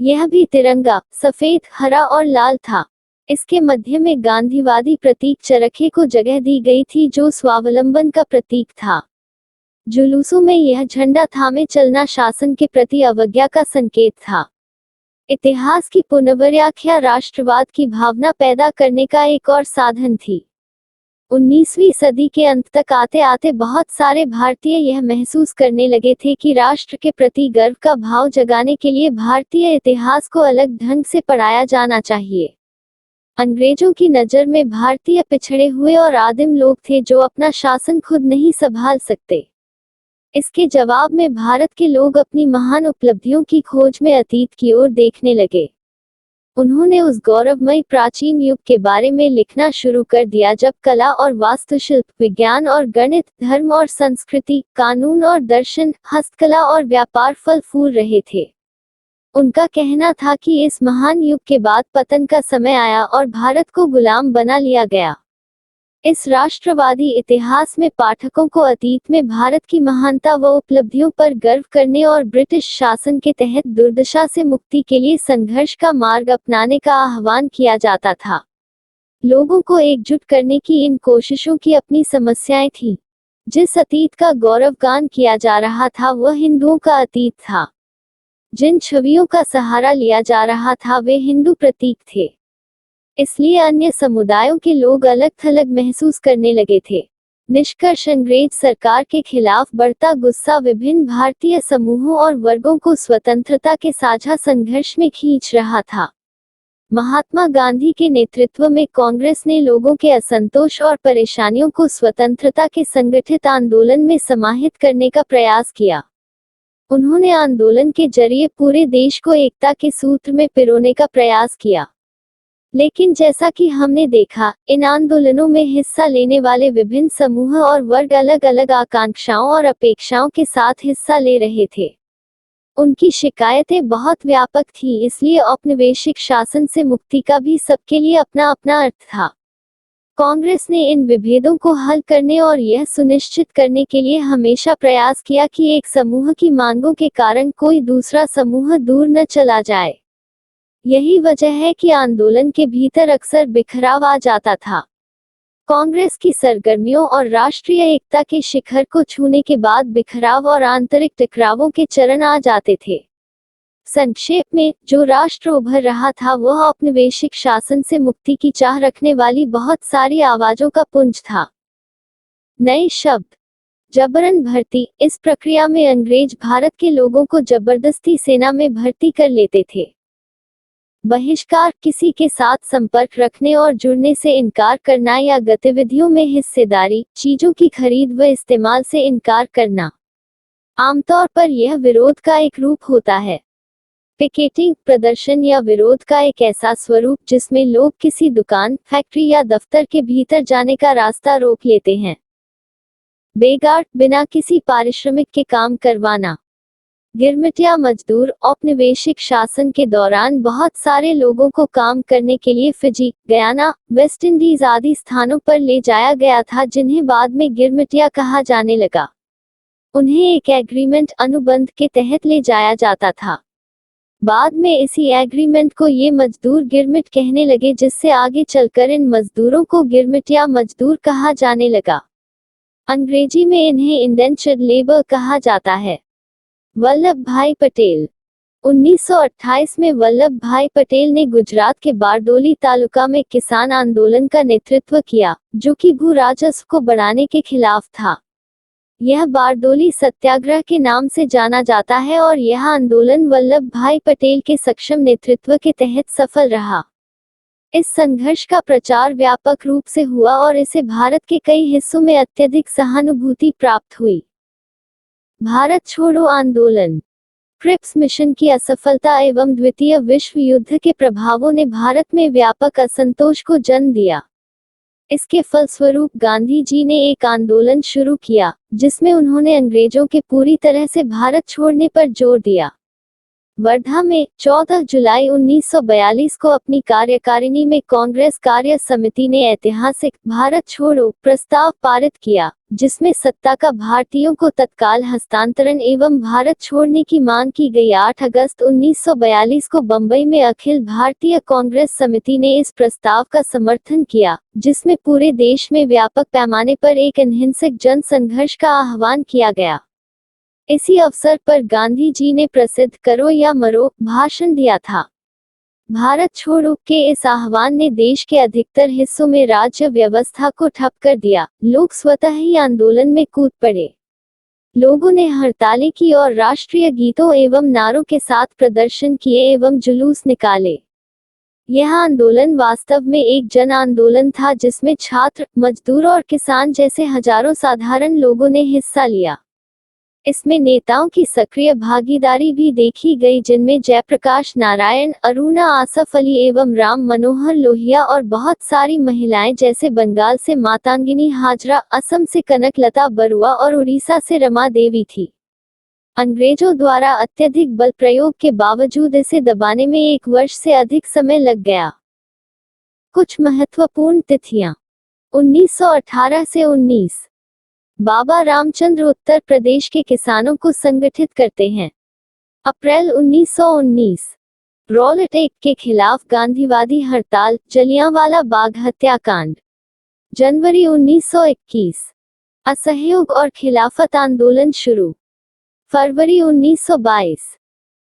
यह भी तिरंगा, सफेद, हरा और लाल था। इसके मध्य में गांधीवादी प्रतीक चरखे को जगह दी गई थी जो स्वावलंबन का प्रतीक था। जुलूसों में यह झंडा थामे चलना शासन के प्रति अवज्ञा का संकेत था। इतिहास की पुनर्व्याख्या राष्ट्रवाद की भावना पैदा करने का एक और साधन थी। 19वीं सदी के अंत तक आते आते बहुत सारे भारतीय यह महसूस करने लगे थे कि राष्ट्र के प्रति गर्व का भाव जगाने के लिए भारतीय इतिहास को अलग ढंग से पढ़ाया जाना चाहिए। अंग्रेजों की नज़र में भारतीय पिछड़े हुए और आदिम लोग थे जो अपना शासन खुद नहीं संभाल सकते। इसके जवाब में भारत के लोग अपनी महान उपलब्धियों की खोज में अतीत की ओर देखने लगे। उन्होंने उस गौरवमयी प्राचीन युग के बारे में लिखना शुरू कर दिया जब कला और वास्तुशिल्प, विज्ञान और गणित, धर्म और संस्कृति, कानून और दर्शन, हस्तकला और व्यापार फल फूल रहे थे। उनका कहना था कि इस महान युग के बाद पतन का समय आया और भारत को गुलाम बना लिया गया। इस राष्ट्रवादी इतिहास में पाठकों को अतीत में भारत की महानता व उपलब्धियों पर गर्व करने और ब्रिटिश शासन के तहत दुर्दशा से मुक्ति के लिए संघर्ष का मार्ग अपनाने का आह्वान किया जाता था। लोगों को एकजुट करने की इन कोशिशों की अपनी समस्याएं थीं। जिस अतीत का गौरवगान किया जा रहा था वह हिंदुओं का अतीत था। जिन छवियों का सहारा लिया जा रहा था वे हिंदू प्रतीक थे। इसलिए अन्य समुदायों के लोग अलग थलग महसूस करने लगे थे। निष्कर्ष, अंग्रेज सरकार के खिलाफ बढ़ता गुस्सा विभिन्न भारतीय समूहों और वर्गों को स्वतंत्रता के साझा संघर्ष में खींच रहा था। महात्मा गांधी के नेतृत्व में कांग्रेस ने लोगों के असंतोष और परेशानियों को स्वतंत्रता के संगठित आंदोलन में समाहित करने का प्रयास किया। उन्होंने आंदोलन के जरिए पूरे देश को एकता के सूत्र में पिरोने का प्रयास किया। लेकिन जैसा कि हमने देखा, इन आंदोलनों में हिस्सा लेने वाले विभिन्न समूह और वर्ग अलग अलग आकांक्षाओं और अपेक्षाओं के साथ हिस्सा ले रहे थे। उनकी शिकायतें बहुत व्यापक थीं, इसलिए औपनिवेशिक शासन से मुक्ति का भी सबके लिए अपना अपना अर्थ था। कांग्रेस ने इन विभेदों को हल करने और यह सुनिश्चित करने के लिए हमेशा प्रयास किया कि एक समूह की मांगों के कारण कोई दूसरा समूह दूर न चला जाए। यही वजह है कि आंदोलन के भीतर अक्सर बिखराव आ जाता था। कांग्रेस की सरगर्मियों और राष्ट्रीय एकता के शिखर को छूने के बाद बिखराव और आंतरिक टकरावों के चरण आ जाते थे। संक्षेप में, जो राष्ट्र उभर रहा था वह औपनिवेशिक शासन से मुक्ति की चाह रखने वाली बहुत सारी आवाजों का पुंज था। नए शब्द, जबरन भर्ती। इस प्रक्रिया में अंग्रेज भारत के लोगों को जबरदस्ती सेना में भर्ती कर लेते थे। बहिष्कार, किसी के साथ संपर्क रखने और जुड़ने से इनकार करना या गतिविधियों में हिस्सेदारी, चीजों की खरीद व इस्तेमाल से इनकार करना। आमतौर पर यह विरोध का एक रूप होता है। पिकेटिंग, प्रदर्शन या विरोध का एक ऐसा स्वरूप जिसमें लोग किसी दुकान, फैक्ट्री या दफ्तर के भीतर जाने का रास्ता रोक लेते हैं। बेगार, बिना किसी पारिश्रमिक के काम करवाना। गिरमिटिया मजदूर, औपनिवेशिक शासन के दौरान बहुत सारे लोगों को काम करने के लिए फिजी, गयाना, वेस्ट इंडीज आदि स्थानों पर ले जाया गया था जिन्हें बाद में गिरमिटिया कहा जाने लगा। उन्हें एक एग्रीमेंट, अनुबंध के तहत ले जाया जाता था। बाद में इसी एग्रीमेंट को ये मजदूर गिरमिट कहने लगे, जिससे आगे चलकर इन मजदूरों को गिरमिटिया मजदूर कहा जाने लगा। अंग्रेजी में इन्हें इंडेंचर्ड लेबर कहा जाता है। वल्लभ भाई पटेल। 1928 में वल्लभ भाई पटेल ने गुजरात के बारडोली तालुका में किसान आंदोलन का नेतृत्व किया, जो कि भू राजस्व को बढ़ाने के खिलाफ था। यह बारडोली सत्याग्रह के नाम से जाना जाता है और यह आंदोलन वल्लभ भाई पटेल के सक्षम नेतृत्व के तहत सफल रहा। इस संघर्ष का प्रचार व्यापक रूप से हुआ और इसे भारत के कई हिस्सों में अत्यधिक सहानुभूति प्राप्त हुई। भारत छोड़ो आंदोलन। क्रिप्स मिशन की असफलता एवं द्वितीय विश्व युद्ध के प्रभावों ने भारत में व्यापक असंतोष को जन्म दिया। इसके फलस्वरूप गांधी जी ने एक आंदोलन शुरू किया, जिसमें उन्होंने अंग्रेजों के पूरी तरह से भारत छोड़ने पर जोर दिया। वर्धा में 14 जुलाई 1942 को अपनी कार्यकारिणी में कांग्रेस कार्य समिति ने ऐतिहासिक भारत छोड़ो प्रस्ताव पारित किया, जिसमें सत्ता का भारतीयों को तत्काल हस्तांतरण एवं भारत छोड़ने की मांग की गई। 8 अगस्त 1942 को बंबई में अखिल भारतीय कांग्रेस समिति ने इस प्रस्ताव का समर्थन किया, जिसमें पूरे देश में व्यापक पैमाने पर एक अहिंसक जन संघर्ष का आह्वान किया गया। इसी अवसर पर गांधी जी ने प्रसिद्ध करो या मरो भाषण दिया था। भारत छोड़ो के इस आह्वान ने देश के अधिकतर हिस्सों में राज्य व्यवस्था को ठप कर दिया। लोग स्वतः ही आंदोलन में कूद पड़े। लोगों ने हड़तालें की और राष्ट्रीय गीतों एवं नारों के साथ प्रदर्शन किए एवं जुलूस निकाले। यह आंदोलन वास्तव में एक जन आंदोलन था जिसमें छात्र, मजदूर और किसान जैसे हजारों साधारण लोगों ने हिस्सा लिया। इसमें नेताओं की सक्रिय भागीदारी भी देखी गई, जिनमें जयप्रकाश नारायण, अरुणा आसफ अली एवं राम मनोहर लोहिया और बहुत सारी महिलाएं जैसे बंगाल से मातंगिनी हाजरा, असम से कनकलता बरुआ और उड़ीसा से रमा देवी थी। अंग्रेजों द्वारा अत्यधिक बल प्रयोग के बावजूद इसे दबाने में 1 वर्ष से अधिक समय लग गया। कुछ महत्वपूर्ण तिथियां: 1918 से 19। बाबा रामचंद्र उत्तर प्रदेश के किसानों को संगठित करते हैं। अप्रैल 1919 रॉलेट एक्ट के खिलाफ गांधीवादी हड़ताल, जलियांवाला बाग हत्याकांड। जनवरी 1921 असहयोग और खिलाफत आंदोलन शुरू। फरवरी 1922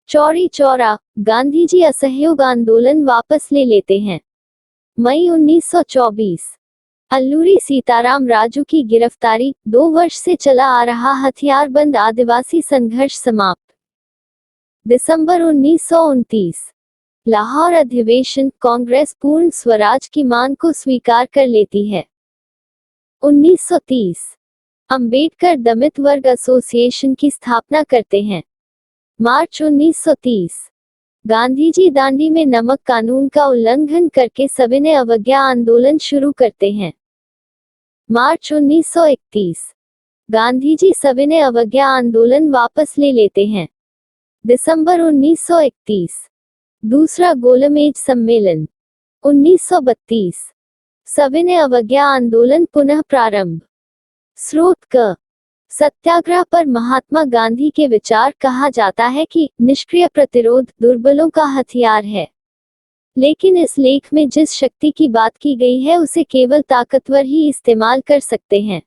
चौरी चौरा, गांधी जी असहयोग आंदोलन वापस ले लेते हैं। मई 1924 अल्लूरी सीताराम राजू की गिरफ्तारी, 2 वर्ष से चला आ रहा हथियारबंद आदिवासी संघर्ष समाप्त। दिसंबर 1929 लाहौर अधिवेशन, कांग्रेस पूर्ण स्वराज की मांग को स्वीकार कर लेती है। 1930 अंबेडकर दलित वर्ग एसोसिएशन की स्थापना करते हैं। मार्च 1930 गांधी जी दांडी में नमक कानून का उल्लंघन करके सविनय अवज्ञा आंदोलन शुरू करते हैं। मार्च 1931 गांधी जी सविनय अवज्ञा आंदोलन वापस ले लेते हैं। दिसंबर 1931 दूसरा गोलमेज सम्मेलन। 1932 सविनय अवज्ञा आंदोलन पुनः प्रारंभ। स्रोत क सत्याग्रह पर महात्मा गांधी के विचार। कहा जाता है कि निष्क्रिय प्रतिरोध दुर्बलों का हथियार है, लेकिन इस लेख में जिस शक्ति की बात की गई है उसे केवल ताकतवर ही इस्तेमाल कर सकते हैं।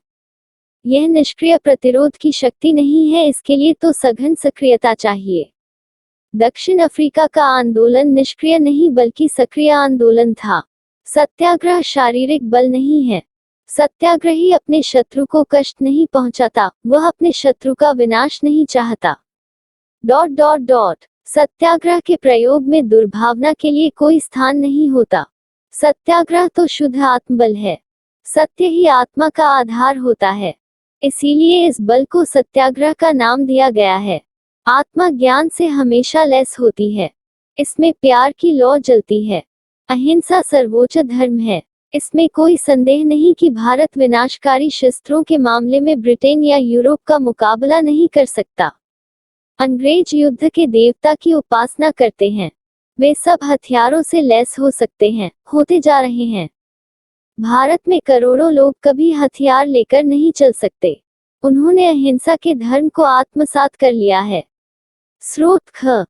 यह निष्क्रिय प्रतिरोध की शक्ति नहीं है, इसके लिए तो सघन सक्रियता चाहिए। दक्षिण अफ्रीका का आंदोलन निष्क्रिय नहीं बल्कि सक्रिय आंदोलन था। सत्याग्रह शारीरिक बल नहीं है। सत्याग्रही अपने शत्रु को कष्ट नहीं पहुंचाता, वह अपने शत्रु का विनाश नहीं चाहता। ... सत्याग्रह के प्रयोग में दुर्भावना के लिए कोई स्थान नहीं होता। सत्याग्रह तो शुद्ध आत्मबल है। सत्य ही आत्मा का आधार होता है, इसीलिए इस बल को सत्याग्रह का नाम दिया गया है। आत्मा ज्ञान से हमेशा लैस होती है। इसमें प्यार की लौ जलती है। अहिंसा सर्वोच्च धर्म है। इसमें कोई संदेह नहीं कि भारत विनाशकारी शस्त्रों के मामले में ब्रिटेन या यूरोप का मुकाबला नहीं कर सकता। अंग्रेज युद्ध के देवता की उपासना करते हैं। वे सब हथियारों से लैस हो सकते हैं, होते जा रहे हैं। भारत में करोड़ों लोग कभी हथियार लेकर नहीं चल सकते। उन्होंने अहिंसा के धर्म को आत्मसात कर लिया है। स्रोत ख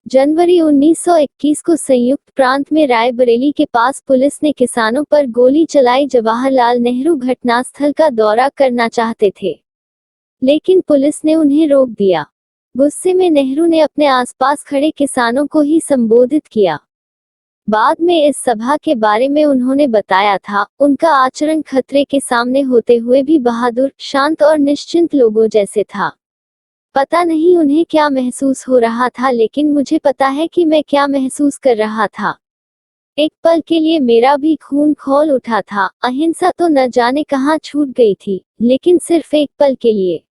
जनवरी 1921 को संयुक्त प्रांत में रायबरेली के पास पुलिस ने किसानों पर गोली चलाई। जवाहरलाल नेहरू घटनास्थल का दौरा करना चाहते थे, लेकिन पुलिस ने उन्हें रोक दिया। गुस्से में नेहरू ने अपने आसपास खड़े किसानों को ही संबोधित किया। बाद में इस सभा के बारे में उन्होंने बताया था, उनका आचरण खतरे के सामने होते हुए भी बहादुर, शांत और निश्चिंत लोगों जैसे था। पता नहीं उन्हें क्या महसूस हो रहा था, लेकिन मुझे पता है कि मैं क्या महसूस कर रहा था। एक पल के लिए मेरा भी खून खौल उठा था। अहिंसा तो न जाने कहां छूट गई थी, लेकिन सिर्फ एक पल के लिए,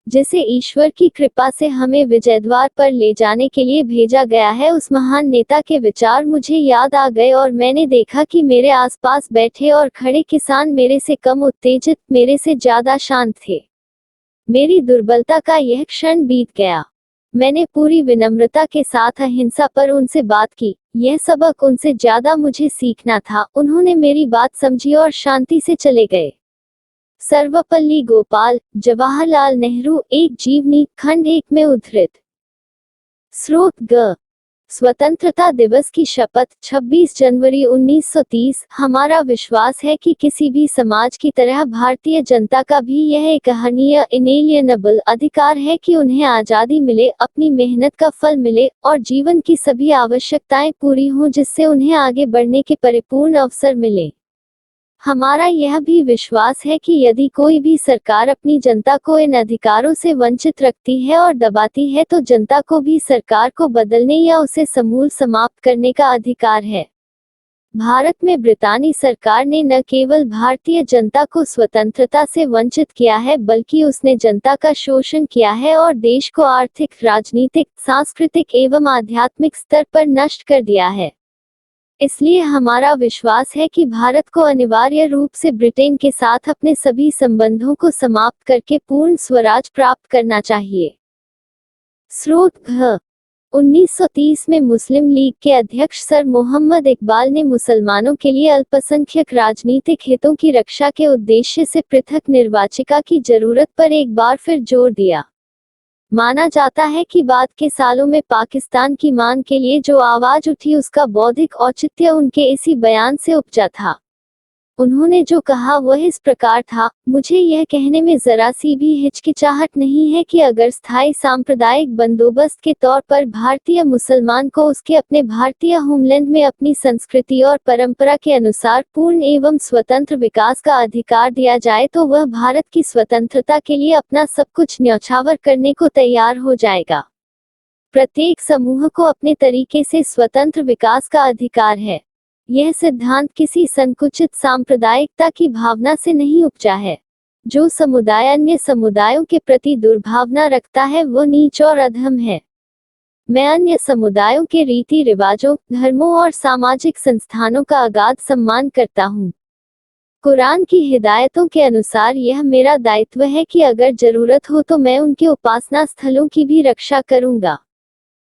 जिसे ईश्वर की कृपा से हमें विजयद्वार पर ले जाने के लिए भेजा गया है, उस महान नेता के विचार मुझे याद आ गए और मैंने देखा कि मेरे आसपास बैठे और खड़े किसान मेरे से कम उत्तेजित, मेरे से ज्यादा शांत थे। मेरी दुर्बलता का यह क्षण बीत गया। मैंने पूरी विनम्रता के साथ अहिंसा पर उनसे बात की। यह सबक उनसे ज्यादा मुझे सीखना था। उन्होंने मेरी बात समझी और शांति से चले गए। सर्वपल्ली गोपाल, जवाहरलाल नेहरू, एक जीवनी, खंड 1 में उद्धृत। स्रोत ग स्वतंत्रता दिवस की शपथ 26 जनवरी 1930। हमारा विश्वास है कि किसी भी समाज की तरह भारतीय जनता का भी यह एक अहर्निय इनएलियनेबल अधिकार है कि उन्हें आज़ादी मिले, अपनी मेहनत का फल मिले और जीवन की सभी आवश्यकताएं पूरी हों जिससे उन्हें आगे बढ़ने के परिपूर्ण अवसर मिले। हमारा यह भी विश्वास है कि यदि कोई भी सरकार अपनी जनता को इन अधिकारों से वंचित रखती है और दबाती है तो जनता को भी सरकार को बदलने या उसे समूल समाप्त करने का अधिकार है। भारत में ब्रितानी सरकार ने न केवल भारतीय जनता को स्वतंत्रता से वंचित किया है बल्कि उसने जनता का शोषण किया है और देश को आर्थिक, राजनीतिक, सांस्कृतिक एवं आध्यात्मिक स्तर पर नष्ट कर दिया है। इसलिए हमारा विश्वास है कि भारत को अनिवार्य रूप से ब्रिटेन के साथ अपने सभी संबंधों को समाप्त करके पूर्ण स्वराज प्राप्त करना चाहिए। स्रोत घ 1930 में मुस्लिम लीग के अध्यक्ष सर मोहम्मद इकबाल ने मुसलमानों के लिए अल्पसंख्यक राजनीतिक हितों की रक्षा के उद्देश्य से पृथक निर्वाचिका की जरूरत पर एक बार फिर जोर दिया। माना जाता है कि बाद के सालों में पाकिस्तान की मांग के लिए जो आवाज उठी उसका बौद्धिक औचित्य उनके इसी बयान से उपजा था। उन्होंने जो कहा वह इस प्रकार था, मुझे यह कहने में जरा सी भी हिचकिचाहट नहीं है कि अगर स्थायी सांप्रदायिक बंदोबस्त के तौर पर भारतीय मुसलमान को उसके अपने भारतीय होमलैंड में अपनी संस्कृति और परंपरा के अनुसार पूर्ण एवं स्वतंत्र विकास का अधिकार दिया जाए तो वह भारत की स्वतंत्रता के लिए अपना सब कुछ न्यौछावर करने को तैयार हो जाएगा। प्रत्येक समूह को अपने तरीके से स्वतंत्र विकास का अधिकार है। यह सिद्धांत किसी संकुचित सांप्रदायिकता की भावना से नहीं उपजा है। जो समुदाय अन्य समुदायों के प्रति दुर्भावना रखता है वो नीच और अधम है। मैं अन्य समुदायों के रीति रिवाजों, धर्मों और सामाजिक संस्थानों का अगाध सम्मान करता हूँ। कुरान की हिदायतों के अनुसार यह मेरा दायित्व है कि अगर जरूरत हो तो मैं उनके उपासना स्थलों की भी रक्षा करूंगा।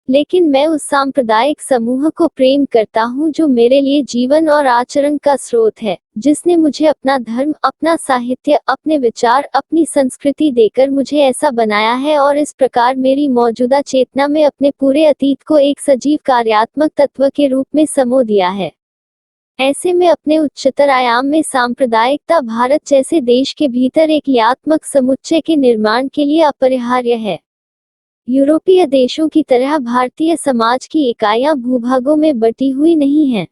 लेकिन मैं उस सांप्रदायिक समूह को प्रेम करता हूँ जो मेरे लिए जीवन और आचरण का स्रोत है, जिसने मुझे अपना धर्म, अपना साहित्य, अपने विचार, अपनी संस्कृति देकर मुझे ऐसा बनाया है और इस प्रकार मेरी मौजूदा चेतना में अपने पूरे अतीत को एक सजीव कार्यात्मक तत्व के रूप में समो दिया है। ऐसे में अपने उच्चतर आयाम में सांप्रदायिकता भारत जैसे देश के भीतर एक क्रियात्मक समुच्चय के निर्माण के लिए अपरिहार्य है। यूरोपीय देशों की तरह भारतीय समाज की इकाइयां भूभागों में बटी हुई नहीं हैं।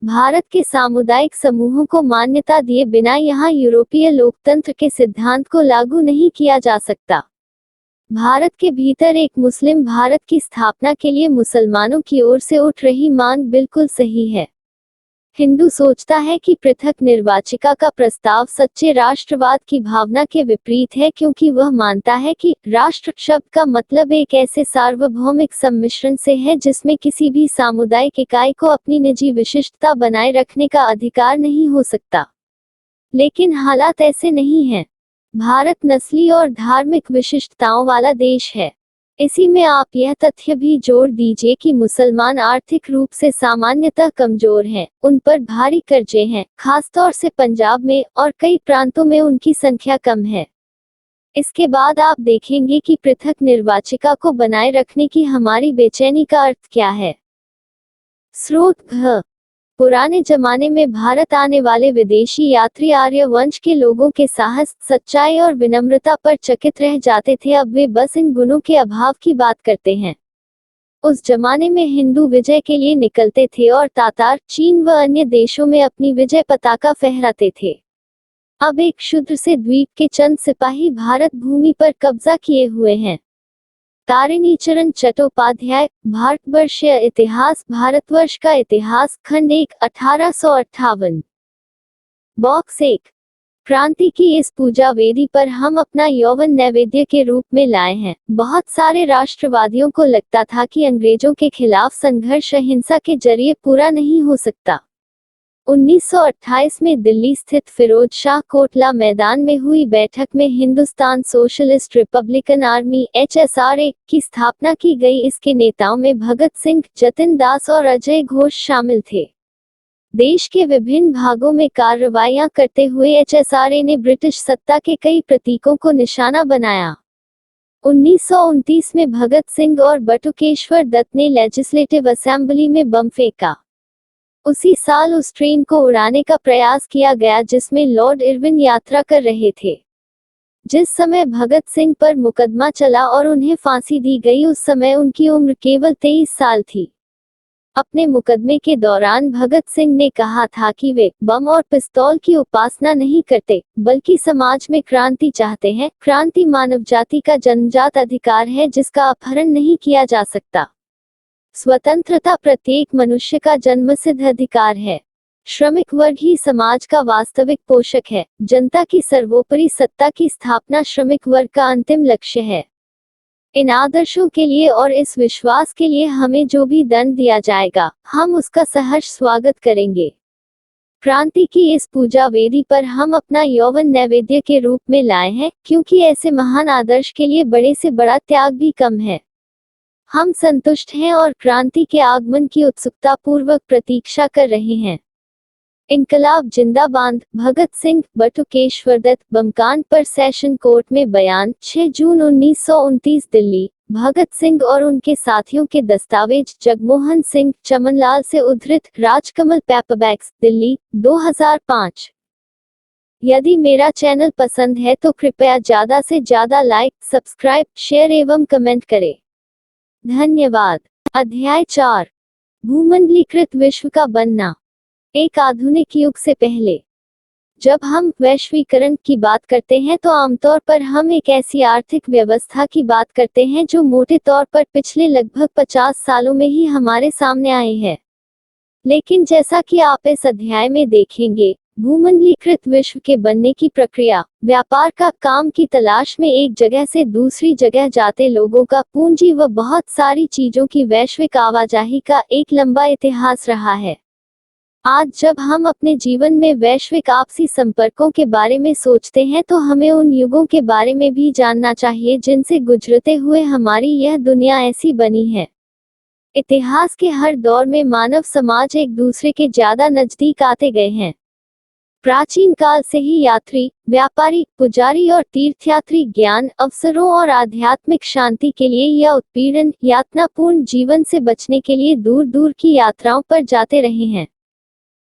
भारत के सामुदायिक समूहों को मान्यता दिए बिना यहाँ यूरोपीय लोकतंत्र के सिद्धांत को लागू नहीं किया जा सकता। भारत के भीतर एक मुस्लिम भारत की स्थापना के लिए मुसलमानों की ओर से उठ रही मांग बिल्कुल सही है। हिंदू सोचता है कि पृथक निर्वाचिका का प्रस्ताव सच्चे राष्ट्रवाद की भावना के विपरीत है क्योंकि वह मानता है कि राष्ट्र शब्द का मतलब एक ऐसे सार्वभौमिक सम्मिश्रण से है जिसमें किसी भी सामुदायिक इकाई को अपनी निजी विशिष्टता बनाए रखने का अधिकार नहीं हो सकता। लेकिन हालात ऐसे नहीं हैं। भारत नस्ली और धार्मिक विशिष्टताओं वाला देश है। इसी में आप यह तथ्य भी जोड़ दीजिए कि मुसलमान आर्थिक रूप से सामान्यतः कमजोर हैं, उन पर भारी कर्जे हैं, खासतौर से पंजाब में, और कई प्रांतों में उनकी संख्या कम है। इसके बाद आप देखेंगे कि पृथक निर्वाचिका को बनाए रखने की हमारी बेचैनी का अर्थ क्या है। स्रोत घ पुराने जमाने में भारत आने वाले विदेशी यात्री आर्य वंश के लोगों के साहस, सच्चाई और विनम्रता पर चकित रह जाते थे। अब वे बस इन गुणों के अभाव की बात करते हैं। उस जमाने में हिंदू विजय के लिए निकलते थे और तातार, चीन व अन्य देशों में अपनी विजय पताका फहराते थे। अब एक शूद्र से द्वीप के चंद सिपाही भारत भूमि पर कब्जा किए हुए हैं। तारिणीचरण चट्टोपाध्याय, भारतवर्षीय इतिहास, भारतवर्ष का इतिहास, खंड 1, 1858। बॉक्स 1। क्रांति की इस पूजा वेदी पर हम अपना यौवन नैवेद्य के रूप में लाए हैं। बहुत सारे राष्ट्रवादियों को लगता था कि अंग्रेजों के खिलाफ संघर्ष अहिंसा के जरिए पूरा नहीं हो सकता। 1928 में दिल्ली स्थित फिरोज शाह कोटला मैदान में हुई बैठक में Hindustan socialist Republican army (HSRA) की स्थापना की गई। इसके नेताओं में भगत सिंह, जतिन दास और अजय घोष शामिल थे। देश के विभिन्न भागों में कार्रवाइयां करते हुए HSRA ने ब्रिटिश सत्ता के कई प्रतीकों को निशाना बनाया। 1929 में भगत सिंह और बटुकेश्वर दत्त ने लेजिस्लेटिव असेंबली में बम फेंका। उसी साल उस ट्रेन को उड़ाने का प्रयास किया गया जिसमें लॉर्ड इरविन यात्रा कर रहे थे। जिस समय भगत सिंह पर मुकदमा चला और उन्हें फांसी दी गई उस समय उनकी उम्र केवल 23 साल थी। अपने मुकदमे के दौरान भगत सिंह ने कहा था कि वे बम और पिस्तौल की उपासना नहीं करते, बल्कि समाज में क्रांति चाहते हैं। क्रांति मानव जाति का जन्मजात अधिकार है जिसका अपहरण नहीं किया जा सकता। स्वतंत्रता प्रत्येक मनुष्य का जन्मसिद्ध अधिकार है। श्रमिक वर्ग ही समाज का वास्तविक पोषक है। जनता की सर्वोपरि सत्ता की स्थापना श्रमिक वर्ग का अंतिम लक्ष्य है। इन आदर्शों के लिए और इस विश्वास के लिए हमें जो भी दंड दिया जाएगा, हम उसका सहर्ष स्वागत करेंगे। क्रांति की इस पूजा वेदी पर हम अपना यौवन नैवेद्य के रूप में लाए हैं, क्योंकि ऐसे महान आदर्श के लिए बड़े से बड़ा त्याग भी कम है। हम संतुष्ट हैं और क्रांति के आगमन की उत्सुकता पूर्वक प्रतीक्षा कर रहे हैं। इनकलाब जिंदाबाद। भगत सिंह, बटुकेश्वर दत्त बमकांड पर सेशन कोर्ट में बयान। 6 जून 1929 दिल्ली। भगत सिंह और उनके साथियों के दस्तावेज। जगमोहन सिंह, चमनलाल से उद्धृत। राजकमल पेपरबैक्स, दिल्ली, 2005। यदि मेरा चैनल पसंद है तो कृपया ज्यादा से ज्यादा लाइक, सब्सक्राइब, शेयर एवं कमेंट करें। धन्यवाद। अध्याय 4। भूमंडलीकृत विश्व का बनना। एक आधुनिक युग से पहले। जब हम वैश्वीकरण की बात करते हैं तो आमतौर पर हम एक ऐसी आर्थिक व्यवस्था की बात करते हैं जो मोटे तौर पर पिछले लगभग 50 सालों में ही हमारे सामने आई है। लेकिन जैसा कि आप इस अध्याय में देखेंगे, भूमंडलीकृत विश्व के बनने की प्रक्रिया, व्यापार का काम की तलाश में एक जगह से दूसरी जगह जाते लोगों का, पूंजी व बहुत सारी चीजों की वैश्विक आवाजाही का एक लंबा इतिहास रहा है। आज जब हम अपने जीवन में वैश्विक आपसी संपर्कों के बारे में सोचते हैं तो हमें उन युगों के बारे में भी जानना चाहिए जिनसे गुजरते हुए हमारी यह दुनिया ऐसी बनी है। इतिहास के हर दौर में मानव समाज एक दूसरे के ज्यादा नजदीक आते गए हैं। प्राचीन काल से ही यात्री, व्यापारी, पुजारी और तीर्थयात्री ज्ञान, अवसरों और आध्यात्मिक शांति के लिए या उत्पीड़न, यातनापूर्ण जीवन से बचने के लिए दूर दूर की यात्राओं पर जाते रहे हैं।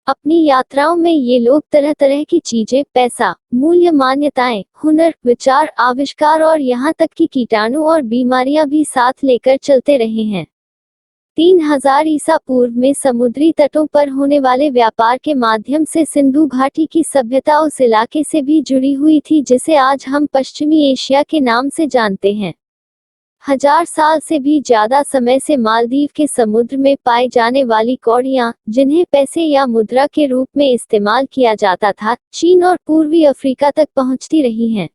अपनी यात्राओं में ये लोग तरह तरह की चीजें, पैसा, मूल्य, मान्यताएं, हुनर, विचार, आविष्कार और यहाँ तक कि कीटाणु और बीमारियां भी साथ लेकर चलते रहे हैं। 3000 ईसा पूर्व में समुद्री तटों पर होने वाले व्यापार के माध्यम से सिंधु घाटी की सभ्यता उस इलाके से भी जुड़ी हुई थी जिसे आज हम पश्चिमी एशिया के नाम से जानते हैं। 1000 साल से भी ज्यादा समय से मालदीव के समुद्र में पाई जाने वाली कौड़ियां, जिन्हें पैसे या मुद्रा के रूप में इस्तेमाल किया जाता था, चीन और पूर्वी अफ्रीका तक पहुंचती रही हैं।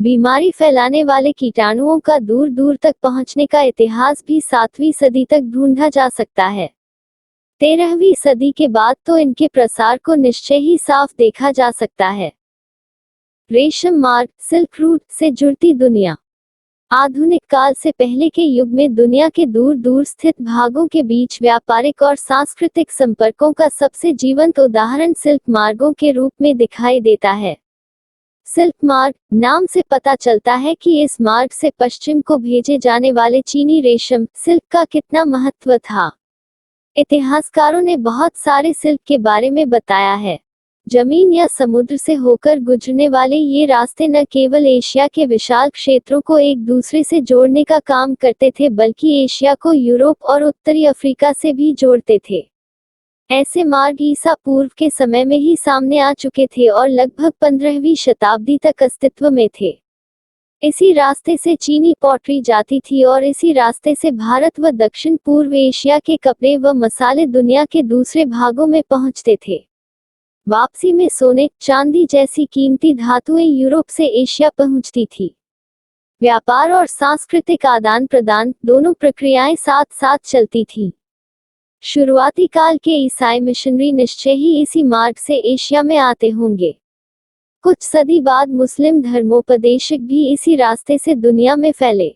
बीमारी फैलाने वाले कीटाणुओं का दूर दूर तक पहुंचने का इतिहास भी 7वीं सदी तक ढूंढा जा सकता है। 13वीं सदी के बाद तो इनके प्रसार को निश्चय ही साफ देखा जा सकता है। रेशम मार्ग, सिल्क रूट से जुड़ती दुनिया। आधुनिक काल से पहले के युग में दुनिया के दूर दूर स्थित भागों के बीच व्यापारिक और सांस्कृतिक संपर्कों का सबसे जीवंत उदाहरण सिल्क मार्गों के रूप में दिखाई देता है। सिल्क मार्ग नाम से पता चलता है कि इस मार्ग से पश्चिम को भेजे जाने वाले चीनी रेशम, सिल्क का कितना महत्व था। इतिहासकारों ने बहुत सारे सिल्क के बारे में बताया है। जमीन या समुद्र से होकर गुजरने वाले ये रास्ते न केवल एशिया के विशाल क्षेत्रों को एक दूसरे से जोड़ने का काम करते थे बल्कि एशिया को यूरोप और उत्तरी अफ्रीका से भी जोड़ते थे। ऐसे मार्ग ईसा पूर्व के समय में ही सामने आ चुके थे और लगभग 15वीं शताब्दी तक अस्तित्व में थे। इसी रास्ते से चीनी पॉटरी जाती थी और इसी रास्ते से भारत व दक्षिण पूर्व एशिया के कपड़े व मसाले दुनिया के दूसरे भागों में पहुंचते थे। वापसी में सोने, चांदी जैसी कीमती धातुएं यूरोप से एशिया पहुंचती थी। व्यापार और सांस्कृतिक आदान प्रदान दोनों प्रक्रियाएं साथ साथ चलती थीं। शुरुआती काल के ईसाई मिशनरी निश्चय ही इसी मार्ग से एशिया में आते होंगे। कुछ सदी बाद मुस्लिम धर्मोपदेशक भी इसी रास्ते से दुनिया में फैले।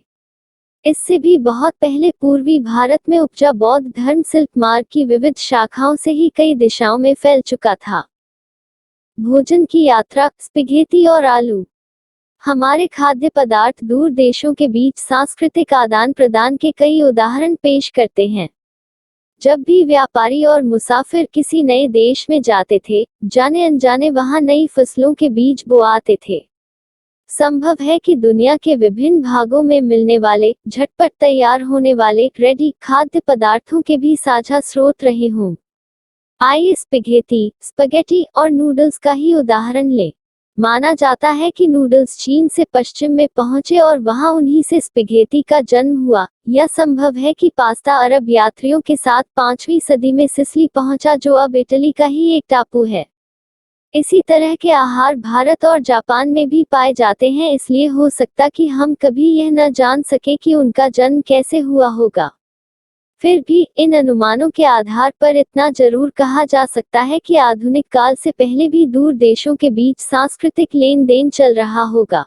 इससे भी बहुत पहले पूर्वी भारत में उपजा बौद्ध धर्म सिल्क मार्ग की विविध शाखाओं से ही कई दिशाओं में फैल चुका था। भोजन की यात्रा, स्पघेटी और आलू। हमारे खाद्य पदार्थ दूर देशों के बीच सांस्कृतिक आदान प्रदान के कई उदाहरण पेश करते हैं। जब भी व्यापारी और मुसाफिर किसी नए देश में जाते थे, जाने अनजाने वहां नई फसलों के बीज बोआते थे। संभव है कि दुनिया के विभिन्न भागों में मिलने वाले, झटपट तैयार होने वाले रेडी खाद्य पदार्थों के भी साझा स्रोत रहे हों। आइए स्पगेटी और नूडल्स का ही उदाहरण लें। माना जाता है कि नूडल्स चीन से पश्चिम में पहुंचे और वहां उन्हीं से स्पगेटी का जन्म हुआ। यह संभव है कि पास्ता अरब यात्रियों के साथ 5वीं सदी में सिसिली पहुंचा, जो अब इटली का ही एक टापू है। इसी तरह के आहार भारत और जापान में भी पाए जाते हैं, इसलिए हो सकता कि हम कभी यह न जान सके कि उनका जन्म कैसे हुआ होगा। फिर भी इन अनुमानों के आधार पर इतना जरूर कहा जा सकता है कि आधुनिक काल से पहले भी दूर देशों के बीच सांस्कृतिक लेन देन चल रहा होगा।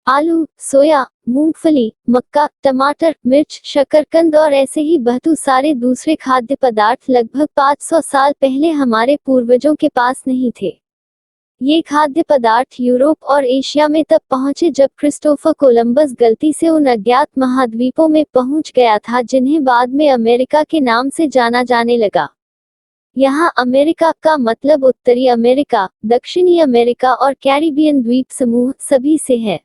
आलू, सोया, मूंगफली, मक्का, टमाटर, मिर्च, शकरकंद और ऐसे ही बहुत सारे दूसरे खाद्य पदार्थ लगभग 500 साल पहले हमारे पूर्वजों के पास नहीं थे। ये खाद्य पदार्थ यूरोप और एशिया में तब पहुंचे जब क्रिस्टोफर कोलंबस गलती से उन अज्ञात महाद्वीपों में पहुंच गया था जिन्हें बाद में अमेरिका के नाम से जाना जाने लगा। यहाँ अमेरिका का मतलब उत्तरी अमेरिका, दक्षिणी अमेरिका और कैरिबियन द्वीप समूह सभी से है।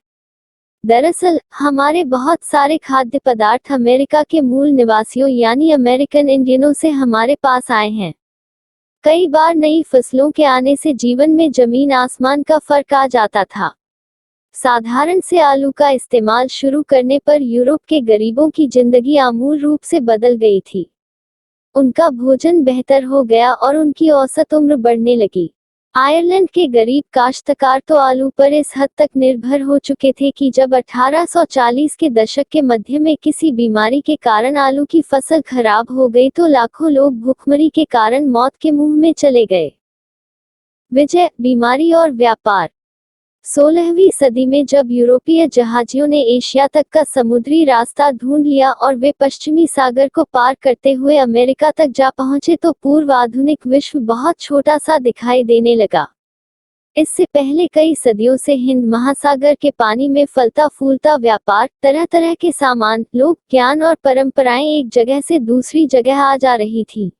दरअसल हमारे बहुत सारे खाद्य पदार्थ अमेरिका के मूल निवासियों यानी अमेरिकन इंडियनों से हमारे पास आए हैं। कई बार नई फसलों के आने से जीवन में जमीन आसमान का फर्क आ जाता था। साधारण से आलू का इस्तेमाल शुरू करने पर यूरोप के गरीबों की जिंदगी आमूल रूप से बदल गई थी। उनका भोजन बेहतर हो गया और उनकी औसत उम्र बढ़ने लगी। आयरलैंड के गरीब काश्तकार तो आलू पर इस हद तक निर्भर हो चुके थे कि जब 1840 के दशक के मध्य में किसी बीमारी के कारण आलू की फसल खराब हो गई तो लाखों लोग भूखमरी के कारण मौत के मुंह में चले गए। विजय, बीमारी और व्यापार। 16वीं सदी में जब यूरोपीय जहाजियों ने एशिया तक का समुद्री रास्ता ढूंढ लिया और वे पश्चिमी सागर को पार करते हुए अमेरिका तक जा पहुंचे तो पूर्व आधुनिक विश्व बहुत छोटा सा दिखाई देने लगा। इससे पहले कई सदियों से हिंद महासागर के पानी में फलता फूलता व्यापार, तरह तरह के सामान, लोग, ज्ञान और परंपराएं एक जगह से दूसरी जगह आ जा रही थी।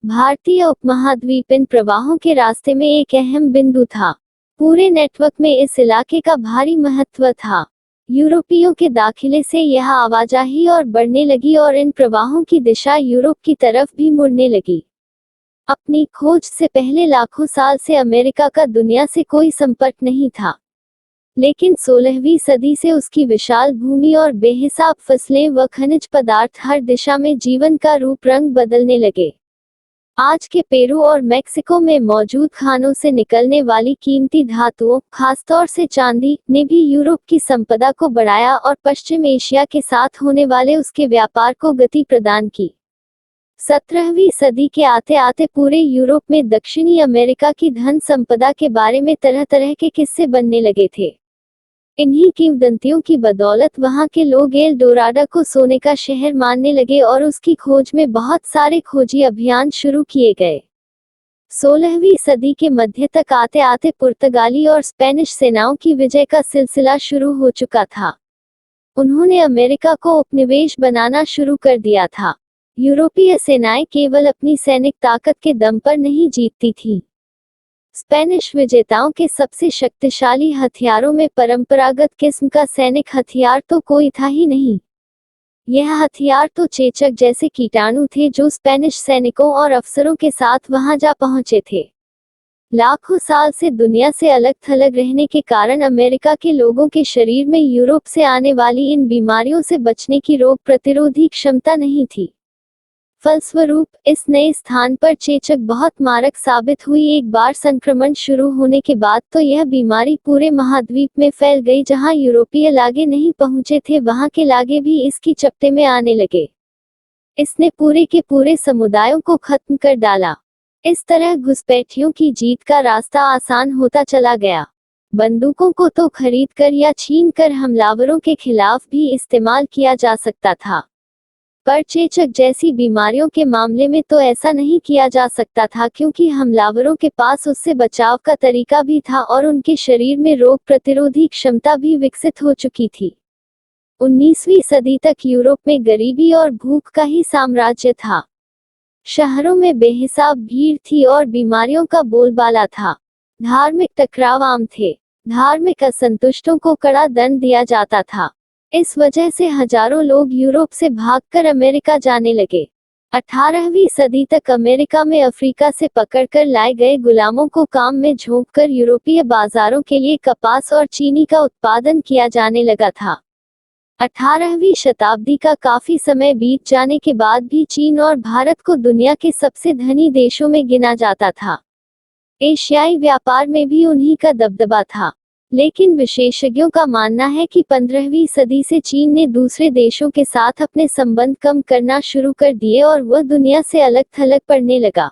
भारतीय उपमहाद्वीप इन प्रवाहों के रास्ते में एक अहम बिंदु था। पूरे नेटवर्क में इस इलाके का भारी महत्व था। यूरोपियों के दाखिले से यह आवाजाही और बढ़ने लगी और इन प्रवाहों की दिशा यूरोप की तरफ भी मुड़ने लगी। अपनी खोज से पहले लाखों साल से अमेरिका का दुनिया से कोई संपर्क नहीं था, लेकिन 16वीं सदी से उसकी विशाल भूमि और बेहिसाब फसलें व खनिज पदार्थ हर दिशा में जीवन का रूप रंग बदलने लगे। आज के पेरू और मेक्सिको में मौजूद खानों से निकलने वाली कीमती धातुओं, खासतौर से चांदी, ने भी यूरोप की संपदा को बढ़ाया और पश्चिम एशिया के साथ होने वाले उसके व्यापार को गति प्रदान की। 17वीं सदी के आते आते पूरे यूरोप में दक्षिणी अमेरिका की धन संपदा के बारे में तरह तरह के किस्से बनने लगे थे। इन्हीं किंवदंतियों की बदौलत वहां के लोग एल डोराडो को सोने का शहर मानने लगे और उसकी खोज में बहुत सारे खोजी अभियान शुरू किए गए। 16वीं सदी के मध्य तक आते आते पुर्तगाली और स्पेनिश सेनाओं की विजय का सिलसिला शुरू हो चुका था। उन्होंने अमेरिका को उपनिवेश बनाना शुरू कर दिया था। यूरोपीय सेनाएं केवल अपनी सैनिक ताकत के दम पर नहीं जीतती थीं। स्पेनिश विजेताओं के सबसे शक्तिशाली हथियारों में परंपरागत किस्म का सैनिक हथियार तो कोई था ही नहीं। यह हथियार तो चेचक जैसे कीटाणु थे जो स्पेनिश सैनिकों और अफसरों के साथ वहां जा पहुंचे थे। लाखों साल से दुनिया से अलग थलग रहने के कारण अमेरिका के लोगों के शरीर में यूरोप से आने वाली इन बीमारियों से बचने की रोग प्रतिरोधी क्षमता नहीं थी। फलस्वरूप इस नए स्थान पर चेचक बहुत मारक साबित हुई। एक बार संक्रमण शुरू होने के बाद तो यह बीमारी पूरे महाद्वीप में फैल गई। जहां यूरोपीय लागे नहीं पहुंचे थे वहां के लागे भी इसकी चपेट में आने लगे। इसने पूरे के पूरे समुदायों को खत्म कर डाला। इस तरह घुसपैठियों की जीत का रास्ता आसान होता चला गया। बंदूकों को तो खरीद कर या छीन कर हमलावरों के खिलाफ भी इस्तेमाल किया जा सकता था। पर चेचक जैसी बीमारियों के मामले में तो ऐसा नहीं किया जा सकता था, क्योंकि हमलावरों के पास उससे बचाव का तरीका भी था और उनके शरीर में रोग प्रतिरोधी क्षमता भी विकसित हो चुकी थी। 19वीं सदी तक यूरोप में गरीबी और भूख का ही साम्राज्य था। शहरों में बेहिसाब भीड़ थी और बीमारियों का बोलबाला था। धार्मिक टकराव आम थे। धार्मिक असंतुष्टों को कड़ा दंड दिया जाता था। इस वजह से हजारों लोग यूरोप से भागकर अमेरिका जाने लगे। 18वीं सदी तक अमेरिका में अफ्रीका से पकड़कर लाए गए गुलामों को काम में झोंककर यूरोपीय बाजारों के लिए कपास और चीनी का उत्पादन किया जाने लगा था। 18वीं शताब्दी का काफी समय बीत जाने के बाद भी चीन और भारत को दुनिया के सबसे धनी देशों में गिना जाता था। एशियाई व्यापार में भी उन्हीं का दबदबा था। लेकिन विशेषज्ञों का मानना है कि 15वीं सदी से चीन ने दूसरे देशों के साथ अपने संबंध कम करना शुरू कर दिए और वह दुनिया से अलग थलग पड़ने लगा।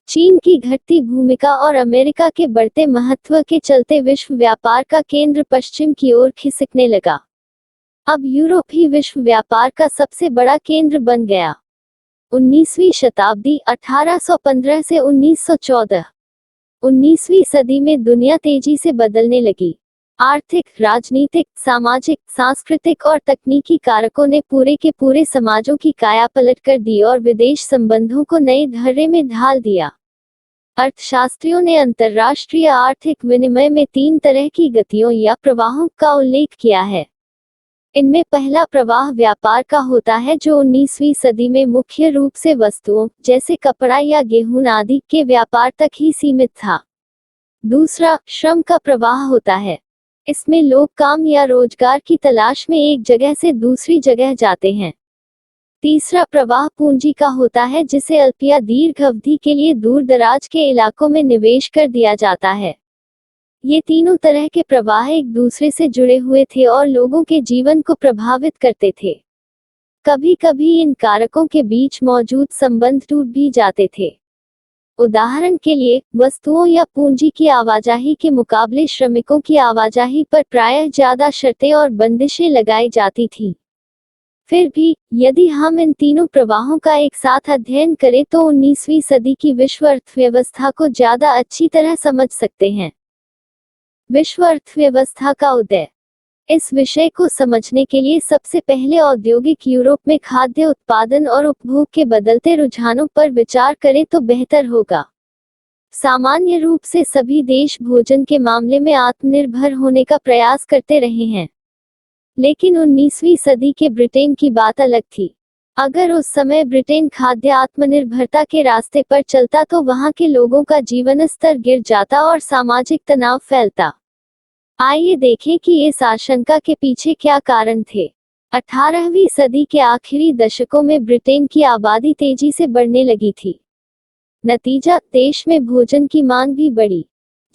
चीन की घटती भूमिका और अमेरिका के बढ़ते महत्व के चलते विश्व व्यापार का केंद्र पश्चिम की ओर खिसकने लगा। अब यूरोप ही विश्व व्यापार का सबसे बड़ा केंद्र बन गया। 19वीं शताब्दी 1815 से 1914। 19वीं सदी में दुनिया तेजी से बदलने लगी। आर्थिक, राजनीतिक, सामाजिक, सांस्कृतिक और तकनीकी कारकों ने पूरे के पूरे समाजों की काया पलट कर दी और विदेश संबंधों को नए धर्रे में ढाल दिया। अर्थशास्त्रियों ने अंतर्राष्ट्रीय आर्थिक विनिमय में 3 तरह की गतियों या प्रवाहों का उल्लेख किया है। इनमें पहला प्रवाह व्यापार का होता है, जो 19वीं सदी में मुख्य रूप से वस्तुओं जैसे कपड़ा या गेहूं आदि के व्यापार तक ही सीमित था। दूसरा श्रम का प्रवाह होता है। इसमें लोग काम या रोजगार की तलाश में एक जगह से दूसरी जगह जाते हैं। तीसरा प्रवाह पूंजी का होता है, जिसे अल्प या दीर्घ अवधि के लिए दूर दराज के इलाकों में निवेश कर दिया जाता है। ये तीनों तरह के प्रवाह एक दूसरे से जुड़े हुए थे और लोगों के जीवन को प्रभावित करते थे। कभी कभी इन कारकों के बीच मौजूद संबंध टूट भी जाते थे। उदाहरण के लिए, वस्तुओं या पूंजी की आवाजाही के मुकाबले श्रमिकों की आवाजाही पर प्रायः ज्यादा शर्तें और बंदिशें लगाई जाती थीं। फिर भी, यदि हम इन तीनों प्रवाहों का एक साथ अध्ययन करें तो 19वीं सदी की विश्व अर्थव्यवस्था को ज्यादा अच्छी तरह समझ सकते हैं। विश्व अर्थव्यवस्था का उदय। इस विषय को समझने के लिए सबसे पहले औद्योगिक यूरोप में खाद्य उत्पादन और उपभोग के बदलते रुझानों पर विचार करें तो बेहतर होगा। सामान्य रूप से सभी देश भोजन के मामले में आत्मनिर्भर होने का प्रयास करते रहे हैं। लेकिन 19वीं सदी के ब्रिटेन की बात अलग थी। अगर उस समय ब्रिटेन खाद्य आत्मनिर्भरता के रास्ते पर चलता तो वहां के लोगों का जीवन स्तर गिर जाता और सामाजिक तनाव फैलता। आइए देखें कि इस आशंका के पीछे क्या कारण थे। 18वीं सदी के आखिरी दशकों में ब्रिटेन की आबादी तेजी से बढ़ने लगी थी। नतीजा, देश में भोजन की मांग भी बढ़ी।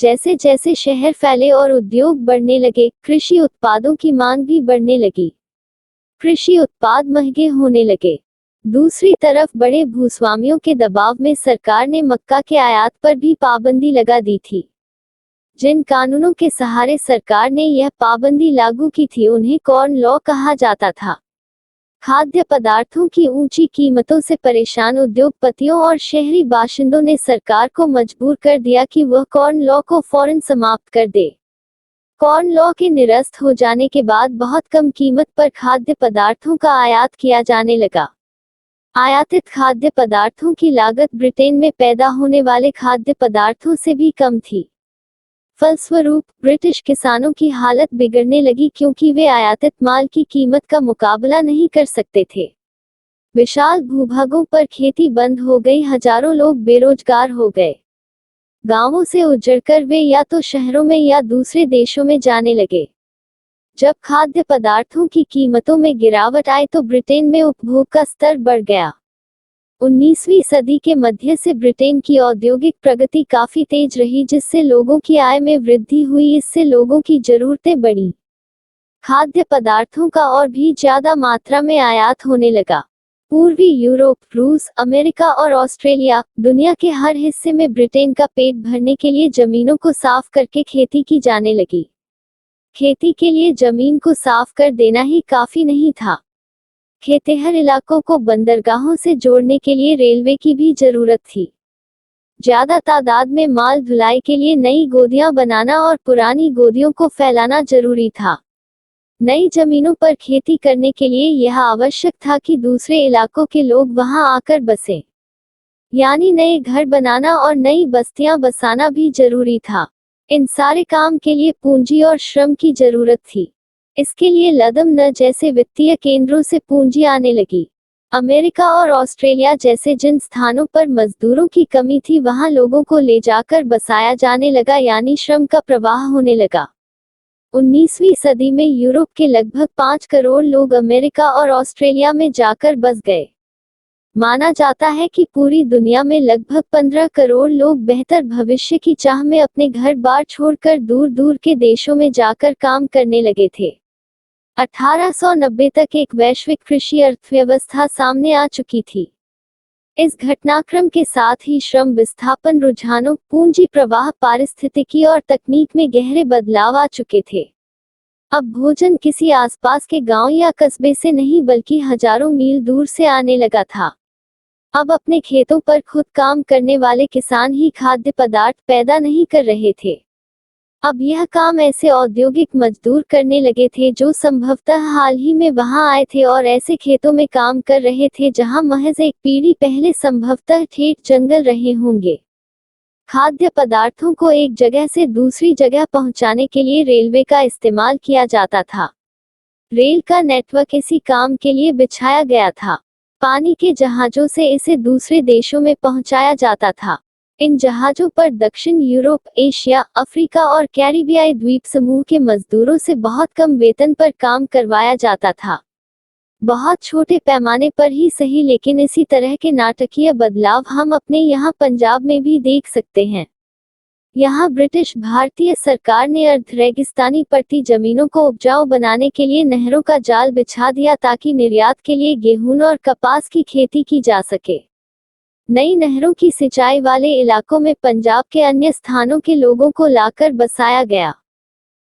जैसे जैसे शहर फैले और उद्योग बढ़ने लगे, कृषि उत्पादों की मांग भी बढ़ने लगी। कृषि उत्पाद महंगे होने लगे। दूसरी तरफ बड़े भूस्वामियों के दबाव में सरकार ने मक्का के आयात पर भी पाबंदी लगा दी थी। जिन कानूनों के सहारे सरकार ने यह पाबंदी लागू की थी उन्हें कॉर्न लॉ कहा जाता था। खाद्य पदार्थों की ऊंची कीमतों से परेशान उद्योगपतियों और शहरी बाशिंदों ने सरकार को मजबूर कर दिया कि वह कॉर्न लॉ को फौरन समाप्त कर दे। कॉर्न लॉ के निरस्त हो जाने के बाद बहुत कम कीमत पर खाद्य पदार्थों का आयात किया जाने लगा। आयातित खाद्य पदार्थों की लागत ब्रिटेन में पैदा होने वाले खाद्य पदार्थों से भी कम थी। फलस्वरूप, ब्रिटिश किसानों की हालत बिगड़ने लगी क्योंकि वे आयातित माल की कीमत का मुकाबला नहीं कर सकते थे। विशाल भूभागों पर खेती बंद हो गई, हजारों लोग बेरोजगार हो गए। गांवों से उजड़कर वे या तो शहरों में या दूसरे देशों में जाने लगे। जब खाद्य पदार्थों की कीमतों में गिरावट आई तो ब्रिटेन में उपभोग का स्तर बढ़ गया। 19वीं सदी के मध्य से ब्रिटेन की औद्योगिक प्रगति काफी तेज रही, जिससे लोगों की आय में वृद्धि हुई। इससे लोगों की जरूरतें बढ़ी। खाद्य पदार्थों का और भी ज्यादा मात्रा में आयात होने लगा। पूर्वी यूरोप, रूस, अमेरिका और ऑस्ट्रेलिया, दुनिया के हर हिस्से में ब्रिटेन का पेट भरने के लिए जमीनों को साफ करके खेती की जाने लगी। खेती के लिए जमीन को साफ कर देना ही काफी नहीं था। खेतिहर इलाकों को बंदरगाहों से जोड़ने के लिए रेलवे की भी जरूरत थी। ज्यादा तादाद में माल ढुलाई के लिए नई गोदियां बनाना और पुरानी गोदियों को फैलाना जरूरी था। नई जमीनों पर खेती करने के लिए यह आवश्यक था कि दूसरे इलाकों के लोग वहां आकर बसें। यानी नए घर बनाना और नई बस्तियां बसाना भी जरूरी था। इन सारे काम के लिए पूंजी और श्रम की जरूरत थी। इसके लिए लदम न जैसे वित्तीय केंद्रों से पूंजी आने लगी। अमेरिका और ऑस्ट्रेलिया जैसे जिन स्थानों पर मजदूरों की कमी थी वहां लोगों को ले जाकर बसाया जाने लगा, यानी श्रम का प्रवाह होने लगा। 19वीं सदी में यूरोप के लगभग 5 करोड़ लोग अमेरिका और ऑस्ट्रेलिया में जाकर बस गए। माना जाता है कि पूरी दुनिया में लगभग 15 करोड़ लोग बेहतर भविष्य की चाह में अपने घर बार छोड़कर दूर दूर के देशों में जाकर काम करने लगे थे। 1890 तक एक वैश्विक कृषि अर्थव्यवस्था सामने आ चुकी थी। इस घटनाक्रम के साथ ही श्रम विस्थापन रुझानों, पूंजी प्रवाह, पारिस्थितिकी और तकनीक में गहरे बदलाव आ चुके थे। अब भोजन किसी आसपास के गांव या कस्बे से नहीं बल्कि हजारों मील दूर से आने लगा था। अब अपने खेतों पर खुद काम करने वाले किसान ही खाद्य पदार्थ पैदा नहीं कर रहे थे। अब यह काम ऐसे औद्योगिक मजदूर करने लगे थे जो संभवतः हाल ही में वहां आए थे और ऐसे खेतों में काम कर रहे थे जहां महज एक पीढ़ी पहले संभवतः ठेठ जंगल रहे होंगे। खाद्य पदार्थों को एक जगह से दूसरी जगह पहुंचाने के लिए रेलवे का इस्तेमाल किया जाता था। रेल का नेटवर्क इसी काम के लिए बिछाया गया था। पानी के जहाजों से इसे दूसरे देशों में पहुंचाया जाता था। इन जहाजों पर दक्षिण यूरोप, एशिया, अफ्रीका और कैरिबियाई द्वीप समूह के मजदूरों से बहुत कम वेतन पर काम करवाया जाता था। बहुत छोटे पैमाने पर ही सही, लेकिन इसी तरह के नाटकीय बदलाव हम अपने यहाँ पंजाब में भी देख सकते हैं। यहाँ ब्रिटिश भारतीय सरकार ने अर्ध रेगिस्तानी पड़ती जमीनों को उपजाऊ बनाने के लिए नहरों का जाल बिछा दिया ताकि निर्यात के लिए गेहूं और कपास की खेती की जा सके। नई नहरों की सिंचाई वाले इलाकों में पंजाब के अन्य स्थानों के लोगों को लाकर बसाया गया।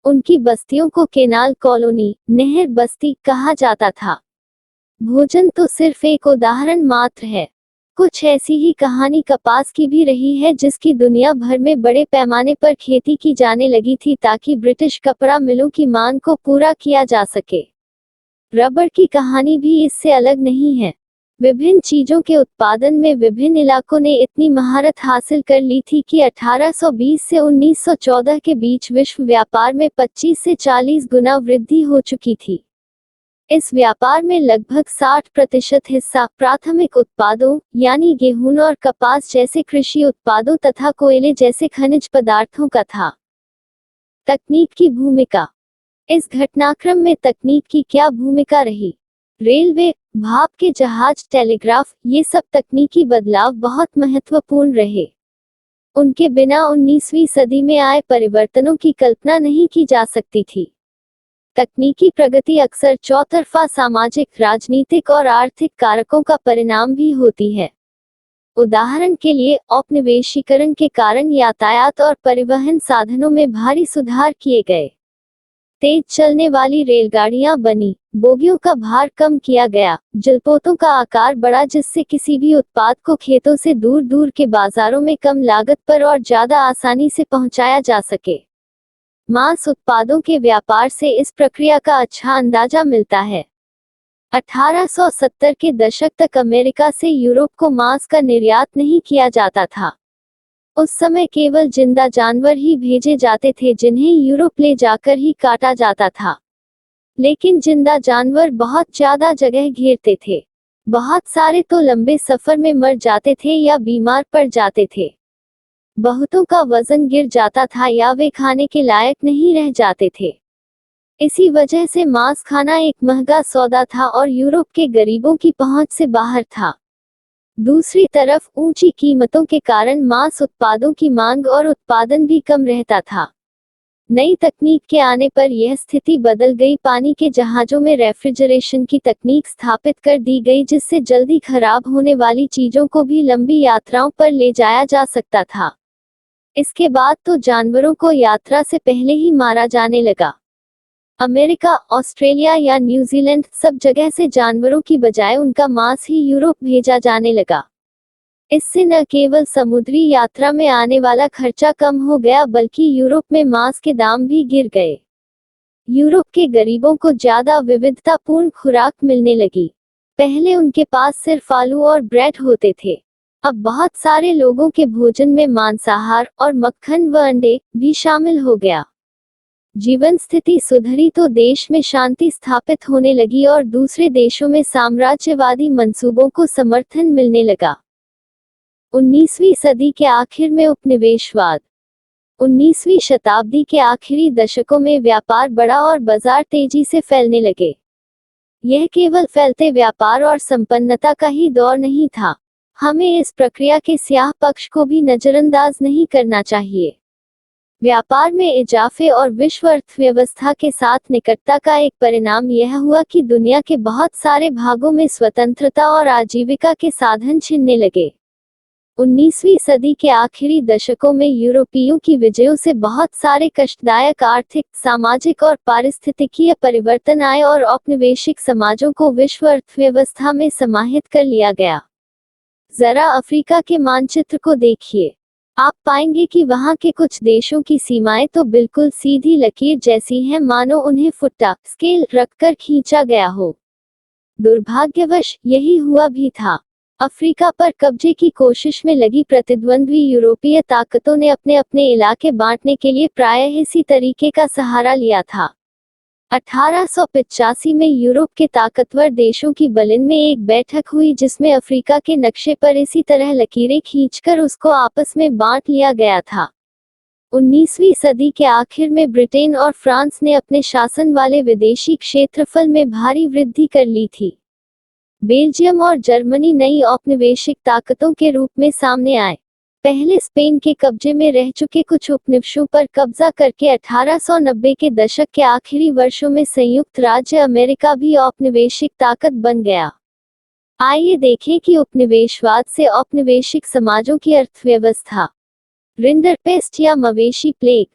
उनकी बस्तियों को केनाल कॉलोनी, नहर बस्ती कहा जाता था। भोजन तो सिर्फ एक उदाहरण मात्र है। कुछ ऐसी ही कहानी कपास की भी रही है, जिसकी दुनिया भर में बड़े पैमाने पर खेती की जाने लगी थी ताकि ब्रिटिश कपड़ा मिलों की मांग को पूरा किया जा सके। रबर की कहानी भी इससे अलग नहीं है। विभिन्न चीजों के उत्पादन में विभिन्न इलाकों ने इतनी महारत हासिल कर ली थी कि 1820 से 1914 के बीच विश्व व्यापार में 25 से 40 गुना वृद्धि हो चुकी थी। इस व्यापार में लगभग 60% हिस्सा प्राथमिक उत्पादों यानी गेहूं और कपास जैसे कृषि उत्पादों तथा कोयले जैसे खनिज पदार्थों का था। तकनीक की भूमिका। इस घटनाक्रम में तकनीक की क्या भूमिका रही? रेलवे, भाप के जहाज, टेलीग्राफ, ये सब तकनीकी बदलाव बहुत महत्वपूर्ण रहे। उनके बिना 19वीं सदी में आए परिवर्तनों की कल्पना नहीं की जा सकती थी। तकनीकी प्रगति अक्सर चौतरफा सामाजिक, राजनीतिक और आर्थिक कारकों का परिणाम भी होती है। उदाहरण के लिए, औपनिवेशीकरण के कारण यातायात और परिवहन साधनों में भारी सुधार किए गए। तेज चलने वाली रेलगाड़ियां बनी, बोगियों का भार कम किया गया, जलपोतों का आकार बढ़ा जिससे किसी भी उत्पाद को खेतों से दूर दूर के बाजारों में कम लागत पर और ज्यादा आसानी से पहुंचाया जा सके। मांस उत्पादों के व्यापार से इस प्रक्रिया का अच्छा अंदाजा मिलता है। 1870 के दशक तक अमेरिका से यूरोप को मांस का निर्यात नहीं किया जाता था। उस समय केवल जिंदा जानवर ही भेजे जाते थे जिन्हें यूरोप ले जाकर ही काटा जाता था। लेकिन जिंदा जानवर बहुत ज्यादा जगह घेरते थे। बहुत सारे तो लंबे सफर में मर जाते थे या बीमार पड़ जाते थे। बहुतों का वजन गिर जाता था या वे खाने के लायक नहीं रह जाते थे। इसी वजह से मांस खाना एक महंगा सौदा था और यूरोप के गरीबों की पहुंच से बाहर था। दूसरी तरफ ऊंची कीमतों के कारण मांस उत्पादों की मांग और उत्पादन भी कम रहता था। नई तकनीक के आने पर यह स्थिति बदल गई। पानी के जहाजों में रेफ्रिजरेशन की तकनीक स्थापित कर दी गई जिससे जल्दी खराब होने वाली चीजों को भी लंबी यात्राओं पर ले जाया जा सकता था। इसके बाद तो जानवरों को यात्रा से पहले ही मारा जाने लगा। अमेरिका, ऑस्ट्रेलिया या न्यूजीलैंड, सब जगह से जानवरों की बजाय उनका मांस ही यूरोप भेजा जाने लगा। इससे न केवल समुद्री यात्रा में आने वाला खर्चा कम हो गया बल्कि यूरोप में मांस के दाम भी गिर गए। यूरोप के गरीबों को ज्यादा विविधतापूर्ण खुराक मिलने लगी। पहले उनके पास सिर्फ आलू और ब्रेड होते थे। अब बहुत सारे लोगों के भोजन में मांसाहार और मक्खन व अंडे भी शामिल हो गया। जीवन स्थिति सुधरी तो देश में शांति स्थापित होने लगी और दूसरे देशों में साम्राज्यवादी मंसूबों को समर्थन मिलने लगा। 19वीं सदी के आखिर में उपनिवेशवाद। 19वीं शताब्दी के आखिरी दशकों में व्यापार बढ़ा और बाजार तेजी से फैलने लगे। यह केवल फैलते व्यापार और संपन्नता का ही दौर नहीं था। हमें इस प्रक्रिया के स्याह पक्ष को भी नजरअंदाज नहीं करना चाहिए। व्यापार में इजाफे और विश्व अर्थव्यवस्था के साथ निकटता का एक परिणाम यह हुआ कि दुनिया के बहुत सारे भागों में स्वतंत्रता और आजीविका के साधन छिनने लगे। 19वीं सदी के आखिरी दशकों में यूरोपियों की विजयों से बहुत सारे कष्टदायक आर्थिक, सामाजिक और पारिस्थितिकीय परिवर्तन आए और औपनिवेशिक समाजों को विश्व अर्थव्यवस्था में समाहित कर लिया गया। जरा अफ्रीका के मानचित्र को देखिए। आप पाएंगे कि वहां के कुछ देशों की सीमाएं तो बिल्कुल सीधी लकीर जैसी हैं, मानो उन्हें फुट्टा स्केल रखकर खींचा गया हो। दुर्भाग्यवश यही हुआ भी था। अफ्रीका पर कब्जे की कोशिश में लगी प्रतिद्वंद्वी यूरोपीय ताकतों ने अपने अपने इलाके बांटने के लिए प्रायः इसी तरीके का सहारा लिया था। 1885 में यूरोप के ताकतवर देशों की बर्लिन में एक बैठक हुई जिसमें अफ्रीका के नक्शे पर इसी तरह लकीरें खींचकर उसको आपस में बांट लिया गया था। 19वीं सदी के आखिर में ब्रिटेन और फ्रांस ने अपने शासन वाले विदेशी क्षेत्रफल में भारी वृद्धि कर ली थी। बेल्जियम और जर्मनी नई औपनिवेशिक ताकतों के रूप में सामने आए। पहले स्पेन के कब्जे में रह चुके कुछ उपनिवेशों पर कब्जा करके 1890 के दशक के आखिरी वर्षों में संयुक्त राज्य अमेरिका भी औपनिवेशिक ताकत बन गया। आइए देखें कि उपनिवेशवाद से औपनिवेशिक समाजों की अर्थव्यवस्था। रिंडरपेस्ट या मवेशी प्लेग।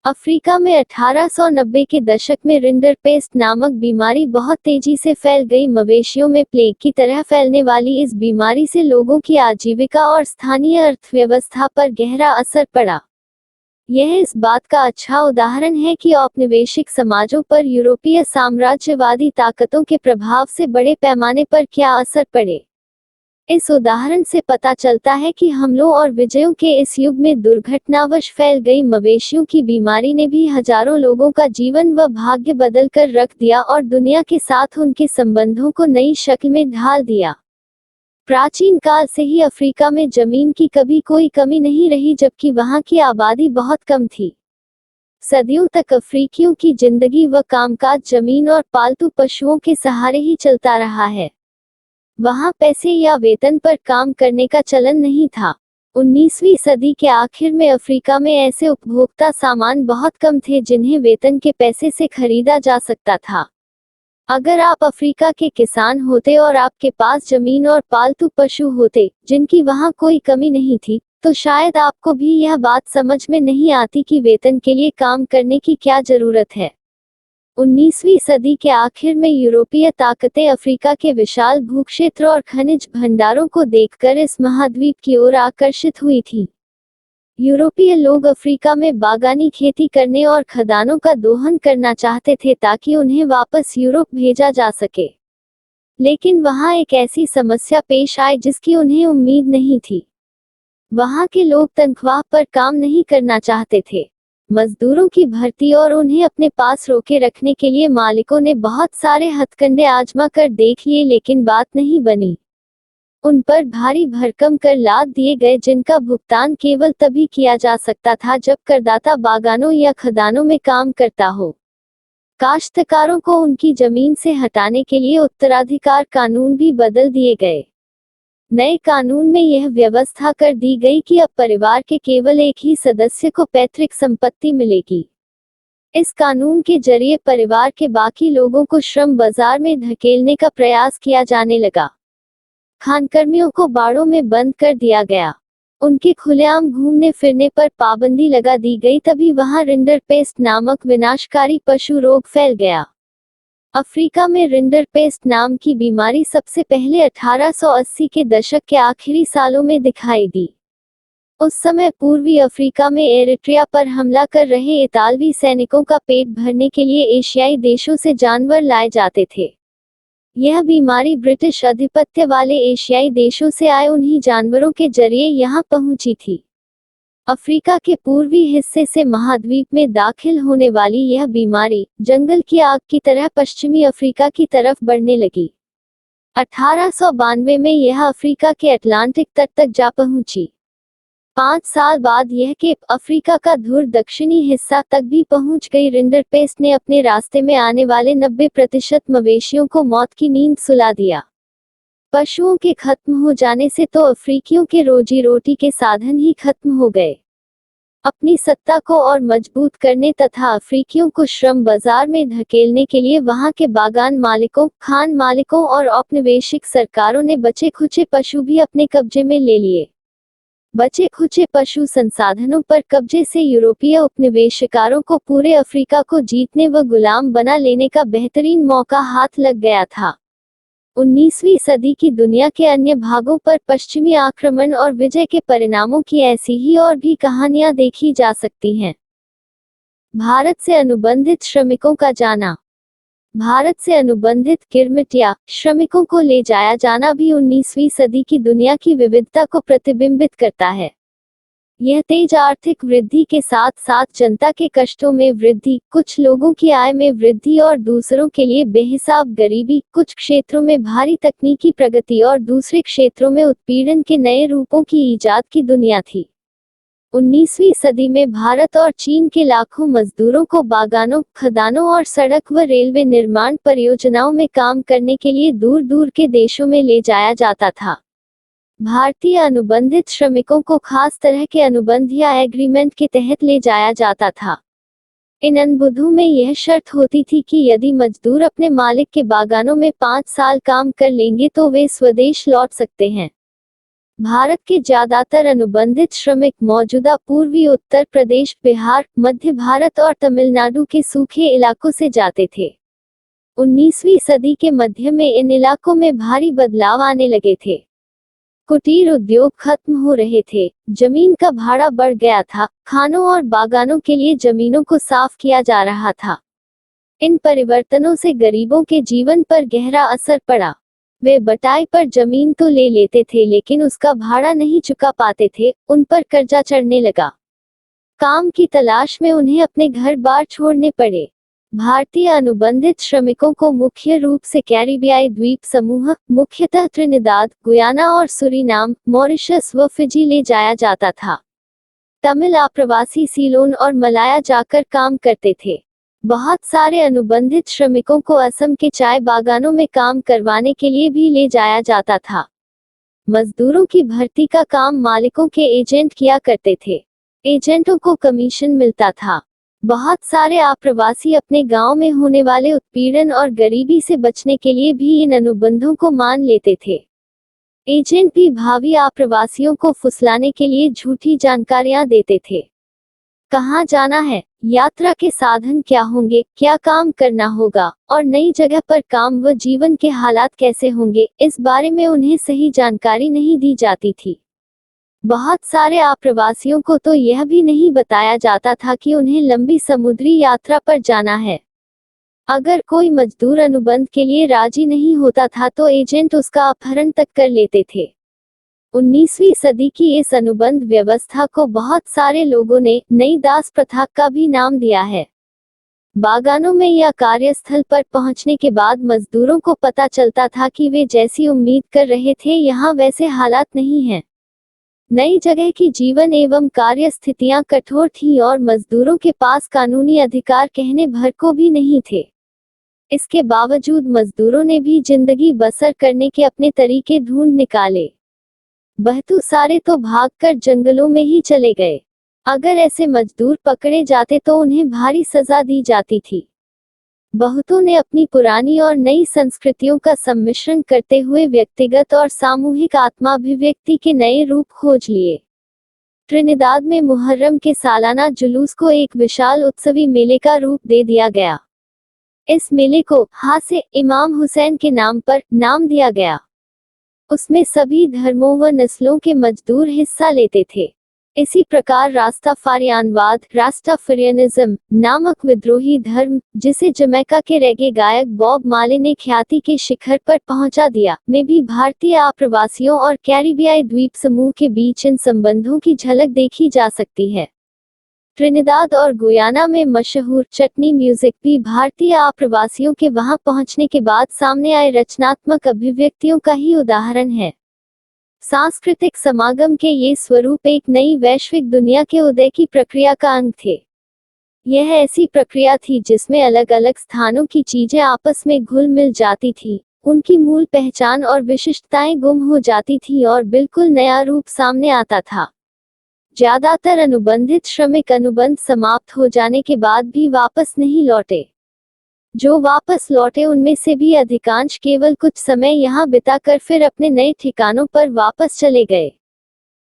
अफ्रीका में 1890 के दशक में रिंडरपेस्ट नामक बीमारी बहुत तेजी से फैल गई। मवेशियों में प्लेग की तरह फैलने वाली इस बीमारी से लोगों की आजीविका और स्थानीय अर्थव्यवस्था पर गहरा असर पड़ा। यह इस बात का अच्छा उदाहरण है कि औपनिवेशिक समाजों पर यूरोपीय साम्राज्यवादी ताकतों के प्रभाव से बड़े पैमाने पर क्या असर पड़े। इस उदाहरण से पता चलता है कि हमलों और विजयों के इस युग में दुर्घटनावश फैल गई मवेशियों की बीमारी ने भी हजारों लोगों का जीवन व भाग्य बदल कर रख दिया और दुनिया के साथ उनके संबंधों को नई शक्ल में ढाल दिया। प्राचीन काल से ही अफ्रीका में जमीन की कभी कोई कमी नहीं रही, जबकि वहां की आबादी बहुत कम थी। सदियों तक अफ्रीकियों की जिंदगी व कामकाज जमीन और पालतू पशुओं के सहारे ही चलता रहा है। वहां पैसे या वेतन पर काम करने का चलन नहीं था। 19वीं सदी के आखिर में अफ्रीका में ऐसे उपभोक्ता सामान बहुत कम थे जिन्हें वेतन के पैसे से खरीदा जा सकता था। अगर आप अफ्रीका के किसान होते और आपके पास जमीन और पालतू पशु होते जिनकी वहां कोई कमी नहीं थी, तो शायद आपको भी यह बात समझ में नहीं आती कि वेतन के लिए काम करने की क्या जरूरत है। 19वीं सदी के आखिर में यूरोपीय ताकतें अफ्रीका के विशाल भूक्षेत्र और खनिज भंडारों को देखकर इस महाद्वीप की ओर आकर्षित हुई थीं। यूरोपीय लोग अफ्रीका में बागानी खेती करने और खदानों का दोहन करना चाहते थे ताकि उन्हें वापस यूरोप भेजा जा सके। लेकिन वहां एक ऐसी समस्या पेश आई जिसकी उन्हें उम्मीद नहीं थी। वहां के लोग तनख्वाह पर काम नहीं करना चाहते थे। मजदूरों की भर्ती और उन्हें अपने पास रोके रखने के लिए मालिकों ने बहुत सारे हथकंडे आजमा कर देख लिए, लेकिन बात नहीं बनी। उन पर भारी भरकम कर लाद दिए गए जिनका भुगतान केवल तभी किया जा सकता था जब करदाता बागानों या खदानों में काम करता हो। काश्तकारों को उनकी जमीन से हटाने के लिए उत्तराधिकार कानून भी बदल दिए गए। नए कानून में यह व्यवस्था कर दी गई कि अब परिवार के केवल एक ही सदस्य को पैतृक संपत्ति मिलेगी। इस कानून के जरिए परिवार के बाकी लोगों को श्रम बाजार में धकेलने का प्रयास किया जाने लगा। खानकर्मियों को बाड़ों में बंद कर दिया गया। उनके खुलेआम घूमने फिरने पर पाबंदी लगा दी गई, तभी वहां रिंडरपेस्ट नामक विनाशकारी पशु रोग फैल गया। अफ्रीका में रिंडरपेस्ट नाम की बीमारी सबसे पहले 1880 के दशक के आखिरी सालों में दिखाई दी। उस समय पूर्वी अफ्रीका में एरिट्रिया पर हमला कर रहे इतालवी सैनिकों का पेट भरने के लिए एशियाई देशों से जानवर लाए जाते थे। यह बीमारी ब्रिटिश आधिपत्य वाले एशियाई देशों से आए उन्हीं जानवरों के जरिए यहाँ पहुंची थी। अफ्रीका के पूर्वी हिस्से से महाद्वीप में दाखिल होने वाली यह बीमारी जंगल की आग की तरह पश्चिमी अफ्रीका की तरफ बढ़ने लगी। 1892 में यह अफ्रीका के अटलांटिक तट तक जा पहुंची। 5 साल बाद यह केप अफ्रीका का धुर दक्षिणी हिस्सा तक भी पहुंच गई। रिंडरपेस्ट ने अपने रास्ते में आने वाले 90% मवेशियों को मौत की नींद सुला दिया। पशुओं के खत्म हो जाने से तो अफ्रीकियों के रोजी रोटी के साधन ही खत्म हो गए। अपनी सत्ता को और मजबूत करने तथा अफ्रीकियों को श्रम बाजार में धकेलने के लिए वहां के बागान मालिकों, खान मालिकों और औपनिवेशिक सरकारों ने बचे खुचे पशु भी अपने कब्जे में ले लिए। बचे खुचे पशु संसाधनों पर कब्जे से यूरोपीय उपनिवेशकारों को पूरे अफ्रीका को जीतने व गुलाम बना लेने का बेहतरीन मौका हाथ लग गया था। 19वीं सदी की दुनिया के अन्य भागों पर पश्चिमी आक्रमण और विजय के परिणामों की ऐसी ही और भी कहानियां देखी जा सकती हैं। भारत से अनुबंधित श्रमिकों का जाना। भारत से अनुबंधित गिरमिटिया श्रमिकों को ले जाया जाना भी 19वीं सदी की दुनिया की विविधता को प्रतिबिंबित करता है। यह तेज आर्थिक वृद्धि के साथ साथ जनता के कष्टों में वृद्धि, कुछ लोगों की आय में वृद्धि और दूसरों के लिए बेहिसाब गरीबी, कुछ क्षेत्रों में भारी तकनीकी प्रगति और दूसरे क्षेत्रों में उत्पीड़न के नए रूपों की ईजाद की दुनिया थी। 19वीं सदी में भारत और चीन के लाखों मजदूरों को बागानों, खदानों और सड़क व रेलवे निर्माण परियोजनाओं में काम करने के लिए दूर दूर के देशों में ले जाया जाता था। भारतीय अनुबंधित श्रमिकों को खास तरह के अनुबंध या एग्रीमेंट के तहत ले जाया जाता था। इन अनुबंधों में यह शर्त होती थी कि यदि मजदूर अपने मालिक के बागानों में 5 साल काम कर लेंगे तो वे स्वदेश लौट सकते हैं। भारत के ज्यादातर अनुबंधित श्रमिक मौजूदा पूर्वी उत्तर प्रदेश, बिहार, मध्य भारत और तमिलनाडु के सूखे इलाकों से जाते थे। 19वीं सदी के मध्य में इन इलाकों में भारी बदलाव आने लगे थे। कुटीर उद्योग खत्म हो रहे थे, जमीन का भाड़ा बढ़ गया था, खानों और बागानों के लिए जमीनों को साफ किया जा रहा था। इन परिवर्तनों से गरीबों के जीवन पर गहरा असर पड़ा। वे बटाई पर जमीन तो ले लेते थे लेकिन उसका भाड़ा नहीं चुका पाते थे, उन पर कर्जा चढ़ने लगा। काम की तलाश में उन्हें अपने घर बार छोड़ने पड़े। भारतीय अनुबंधित श्रमिकों को मुख्य रूप से कैरिबियाई द्वीप समूह, मुख्यतः त्रिनिदाद, गुयाना और सुरीनाम, मॉरिशस व फिजी ले जाया जाता था। तमिल आप्रवासी सीलोन और मलाया जाकर काम करते थे। बहुत सारे अनुबंधित श्रमिकों को असम के चाय बागानों में काम करवाने के लिए भी ले जाया जाता था। मजदूरों की भर्ती का काम मालिकों के एजेंट किया करते थे। एजेंटों को कमीशन मिलता था। बहुत सारे आप्रवासी अपने गांव में होने वाले उत्पीड़न और गरीबी से बचने के लिए भी इन अनुबंधों को मान लेते थे। एजेंट भी भावी आप्रवासियों को फुसलाने के लिए झूठी जानकारियां देते थे। कहाँ जाना है, यात्रा के साधन क्या होंगे, क्या काम करना होगा और नई जगह पर काम व जीवन के हालात कैसे होंगे, इस बारे में उन्हें सही जानकारी नहीं दी जाती थी। बहुत सारे आप्रवासियों को तो यह भी नहीं बताया जाता था कि उन्हें लंबी समुद्री यात्रा पर जाना है। अगर कोई मजदूर अनुबंध के लिए राजी नहीं होता था तो एजेंट उसका अपहरण तक कर लेते थे। 19वीं सदी की इस अनुबंध व्यवस्था को बहुत सारे लोगों ने नई दास प्रथा का भी नाम दिया है। बागानों में या कार्यस्थल पर पहुंचने के बाद मजदूरों को पता चलता था कि वे जैसी उम्मीद कर रहे थे यहाँ वैसे हालात नहीं हैं। नई जगह की जीवन एवं कार्य स्थितियां कठोर थीं और मजदूरों के पास कानूनी अधिकार कहने भर को भी नहीं थे। इसके बावजूद मजदूरों ने भी जिंदगी बसर करने के अपने तरीके ढूंढ निकाले। बहुत सारे तो भागकर जंगलों में ही चले गए। अगर ऐसे मजदूर पकड़े जाते तो उन्हें भारी सजा दी जाती थी। बहुतों ने अपनी पुरानी और नई संस्कृतियों का सम्मिश्रण करते हुए व्यक्तिगत और सामूहिक आत्माभिव्यक्ति के नए रूप खोज लिए। त्रिनिदाद में मुहर्रम के सालाना जुलूस को एक विशाल उत्सवी मेले का रूप दे दिया गया। इस मेले को हा से इमाम हुसैन के नाम पर नाम दिया गया। उसमें सभी धर्मों व नस्लों के मजदूर हिस्सा लेते थे। इसी प्रकार रास्ताफारियानवाद रास्टाफरियनिज्म नामक विद्रोही धर्म, जिसे जमैका के रेगे गायक बॉब मार्ले ने ख्याति के शिखर पर पहुंचा दिया, में भी भारतीय आप्रवासियों और कैरिबियाई द्वीप समूह के बीच इन संबंधों की झलक देखी जा सकती है। ट्रिनिदाद और गुयाना में मशहूर चटनी म्यूजिक भी भारतीय आप्रवासियों के वहां पहुंचने के बाद सामने आए रचनात्मक अभिव्यक्तियों का ही उदाहरण है। सांस्कृतिक समागम के ये स्वरूप एक नई वैश्विक दुनिया के उदय की प्रक्रिया का अंग थे। यह ऐसी प्रक्रिया थी जिसमें अलग अलग स्थानों की चीजें आपस में घुल मिल जाती थी, उनकी मूल पहचान और विशिष्टताएं गुम हो जाती थी और बिल्कुल नया रूप सामने आता था। ज्यादातर अनुबंधित श्रमिक अनुबंध समाप्त हो जाने के बाद भी वापस नहीं लौटे। जो वापस लौटे उनमें से भी अधिकांश केवल कुछ समय यहाँ बिताकर फिर अपने नए ठिकानों पर वापस चले गए।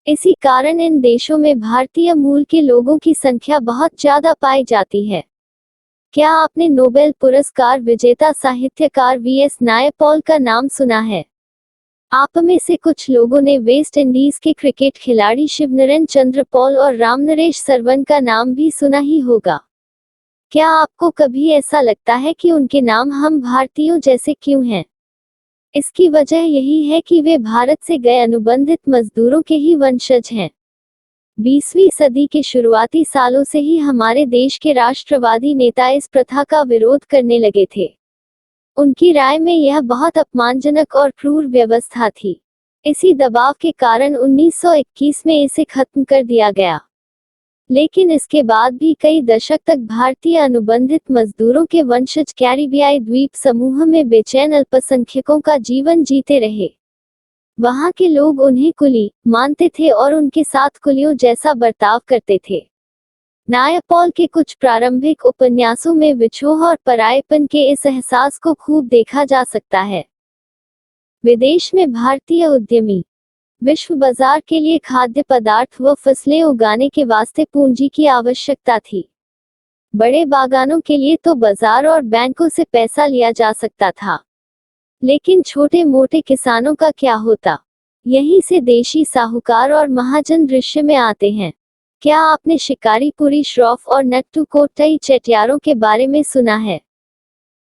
इसी कारण इन देशों में भारतीय मूल के लोगों की संख्या बहुत ज्यादा पाई जाती है। क्या आपने नोबेल पुरस्कार विजेता साहित्यकार वीएस नायपॉल का नाम सुना है? आप में से कुछ लोगों ने वेस्ट इंडीज के क्रिकेट खिलाड़ी शिवनरेन चंद्र पॉल और रामनरेश सरवन का नाम भी सुना ही होगा। क्या आपको कभी ऐसा लगता है कि उनके नाम हम भारतीयों जैसे क्यों हैं? इसकी वजह यही है कि वे भारत से गए अनुबंधित मजदूरों के ही वंशज हैं। 20वीं सदी के शुरुआती सालों से ही हमारे देश के राष्ट्रवादी नेता इस प्रथा का विरोध करने लगे थे। उनकी राय में यह बहुत अपमानजनक और क्रूर व्यवस्था थी। इसी दबाव के कारण 1921 में इसे खत्म कर दिया गया। लेकिन इसके बाद भी कई दशक तक भारतीय अनुबंधित मजदूरों के वंशज कैरिबियाई द्वीप समूह में बेचैन अल्पसंख्यकों का जीवन जीते रहे। वहां के लोग उन्हें कुली मानते थे और उनके साथ कुलियों जैसा बर्ताव करते थे। नायपॉल के कुछ प्रारंभिक उपन्यासों में विछोह और परायेपन के इस एहसास को खूब देखा जा सकता है। विदेश में भारतीय उद्यमी विश्व बाजार के लिए खाद्य पदार्थ व फसलें उगाने के वास्ते पूंजी की आवश्यकता थी। बड़े बागानों के लिए तो बाजार और बैंकों से पैसा लिया जा सकता था, लेकिन छोटे मोटे किसानों का क्या होता? यहीं से देशी साहूकार और महाजन दृश्य में आते हैं। क्या आपने शिकारीपुरी श्रॉफ और नट्टू कोट्टई चेटियारों के बारे में सुना है?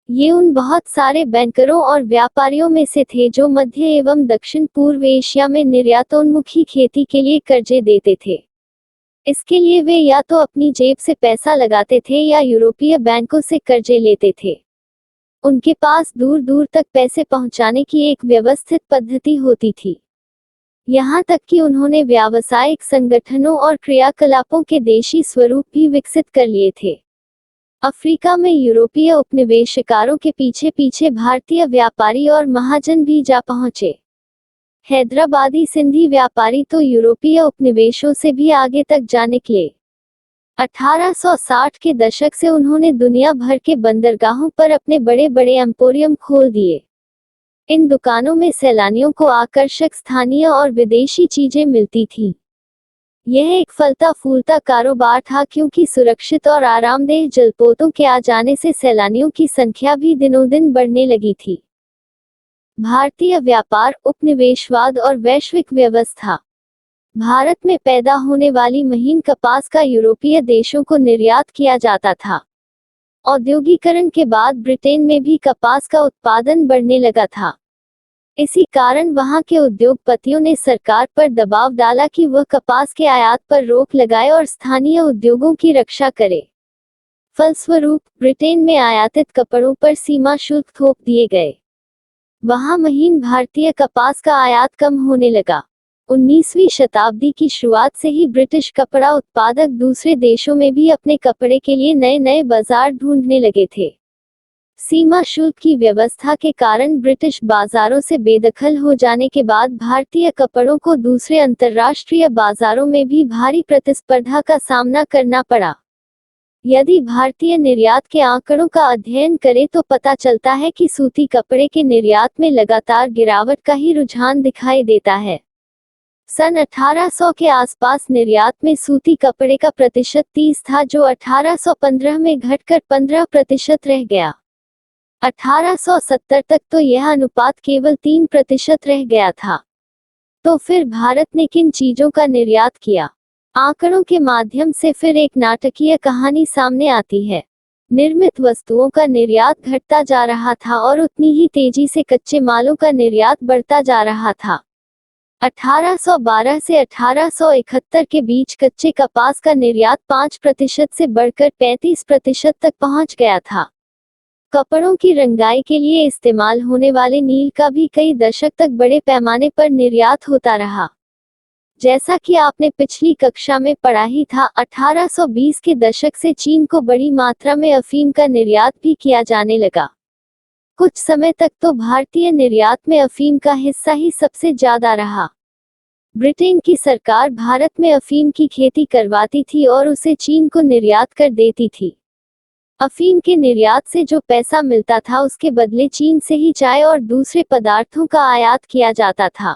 ये उन बहुत सारे बैंकरों और व्यापारियों में से थे जो मध्य एवं दक्षिण पूर्व एशिया में निर्यातोन्मुखी खेती के लिए कर्जे देते थे। इसके लिए वे या तो अपनी जेब से पैसा लगाते थे या यूरोपीय बैंकों से कर्जे लेते थे। उनके पास दूर दूर तक पैसे पहुंचाने की एक व्यवस्थित पद्धति होती थी। यहाँ तक कि उन्होंने व्यावसायिक संगठनों और क्रियाकलापों के देशी स्वरूप भी विकसित कर लिए थे। अफ्रीका में यूरोपीय उपनिवेशकारों के पीछे पीछे भारतीय व्यापारी और महाजन भी जा पहुंचे। हैदराबादी सिंधी व्यापारी तो यूरोपीय उपनिवेशों से भी आगे तक जा निकले। 1860 के दशक से उन्होंने दुनिया भर के बंदरगाहों पर अपने बड़े बड़े एम्पोरियम खोल दिए। इन दुकानों में सैलानियों को आकर्षक स्थानीय और विदेशी चीजें मिलती थीं। यह एक फलता फूलता कारोबार था, क्योंकि सुरक्षित और आरामदेह जलपोतों के आ जाने से सैलानियों की संख्या भी दिनों दिन बढ़ने लगी थी। भारतीय व्यापार, उपनिवेशवाद और वैश्विक व्यवस्था। भारत में पैदा होने वाली महीन कपास का यूरोपीय देशों को निर्यात किया जाता था। औद्योगिकरण के बाद ब्रिटेन में भी कपास का उत्पादन बढ़ने लगा था। इसी कारण वहां के उद्योगपतियों ने सरकार पर दबाव डाला कि वह कपास के आयात पर रोक लगाए और स्थानीय उद्योगों की रक्षा करे। फलस्वरूप ब्रिटेन में आयातित कपड़ों पर सीमा शुल्क थोप दिए गए। वहां महीन भारतीय कपास का आयात कम होने लगा। 19वीं शताब्दी की शुरुआत से ही ब्रिटिश कपड़ा उत्पादक दूसरे देशों में भी अपने कपड़े के लिए नए नए बाजार ढूंढने लगे थे। सीमा शुल्क की व्यवस्था के कारण ब्रिटिश बाजारों से बेदखल हो जाने के बाद भारतीय कपड़ों को दूसरे अंतर्राष्ट्रीय बाजारों में भी भारी प्रतिस्पर्धा का सामना करना पड़ा। यदि भारतीय निर्यात के आंकड़ों का अध्ययन करें तो पता चलता है कि सूती कपड़े के निर्यात में लगातार गिरावट का ही रुझान दिखाई देता है। सन 1800 के आसपास निर्यात में सूती कपड़े का प्रतिशत 30 था, जो 1815 में घटकर 15% रह गया। 1870 तक तो यह अनुपात केवल 3% रह गया था। तो फिर भारत ने किन चीजों का निर्यात किया? आंकड़ों के माध्यम से फिर एक नाटकीय कहानी सामने आती है। निर्मित वस्तुओं का निर्यात घटता जा रहा था और उतनी ही तेजी से कच्चे मालों का निर्यात बढ़ता जा रहा था। 1812 से 1871 के बीच कच्चे कपास का निर्यात 5% से बढ़कर 35% तक पहुंच गया था। कपड़ों की रंगाई के लिए इस्तेमाल होने वाले नील का भी कई दशक तक बड़े पैमाने पर निर्यात होता रहा। जैसा कि आपने पिछली कक्षा में पढ़ा ही था, 1820 के दशक से चीन को बड़ी मात्रा में अफीम का निर्यात भी किया जाने लगा। कुछ समय तक तो भारतीय निर्यात में अफीम का हिस्सा ही सबसे ज्यादा रहा। ब्रिटेन की सरकार भारत में अफीम की खेती करवाती थी और उसे चीन को निर्यात कर देती थी। अफीम के निर्यात से जो पैसा मिलता था उसके बदले चीन से ही चाय और दूसरे पदार्थों का आयात किया जाता था।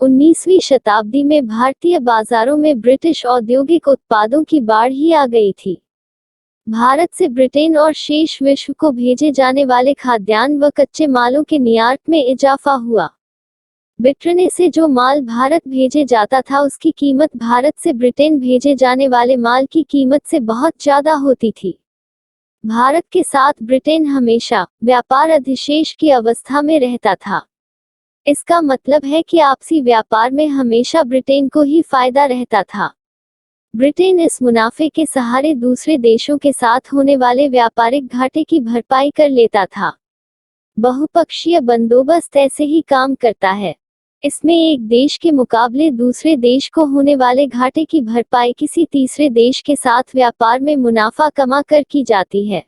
19वीं शताब्दी में भारतीय बाजारों में ब्रिटिश औद्योगिक उत्पादों की बाढ़ ही आ गई थी। भारत से ब्रिटेन और शेष विश्व को भेजे जाने वाले खाद्यान्न व कच्चे मालों के निर्यात में इजाफा हुआ। ब्रिटेन से जो माल भारत भेजे जाता था उसकी कीमत भारत से ब्रिटेन भेजे जाने वाले माल की कीमत से बहुत ज्यादा होती थी। भारत के साथ ब्रिटेन हमेशा व्यापार अधिशेष की अवस्था में रहता था। इसका मतलब है कि आपसी व्यापार में हमेशा ब्रिटेन को ही फायदा रहता था। ब्रिटेन इस मुनाफे के सहारे दूसरे देशों के साथ होने वाले व्यापारिक घाटे की भरपाई कर लेता था। बहुपक्षीय बंदोबस्त ऐसे ही काम करता है। इसमें एक देश के मुकाबले दूसरे देश को होने वाले घाटे की भरपाई किसी तीसरे देश के साथ व्यापार में मुनाफा कमा कर की जाती है।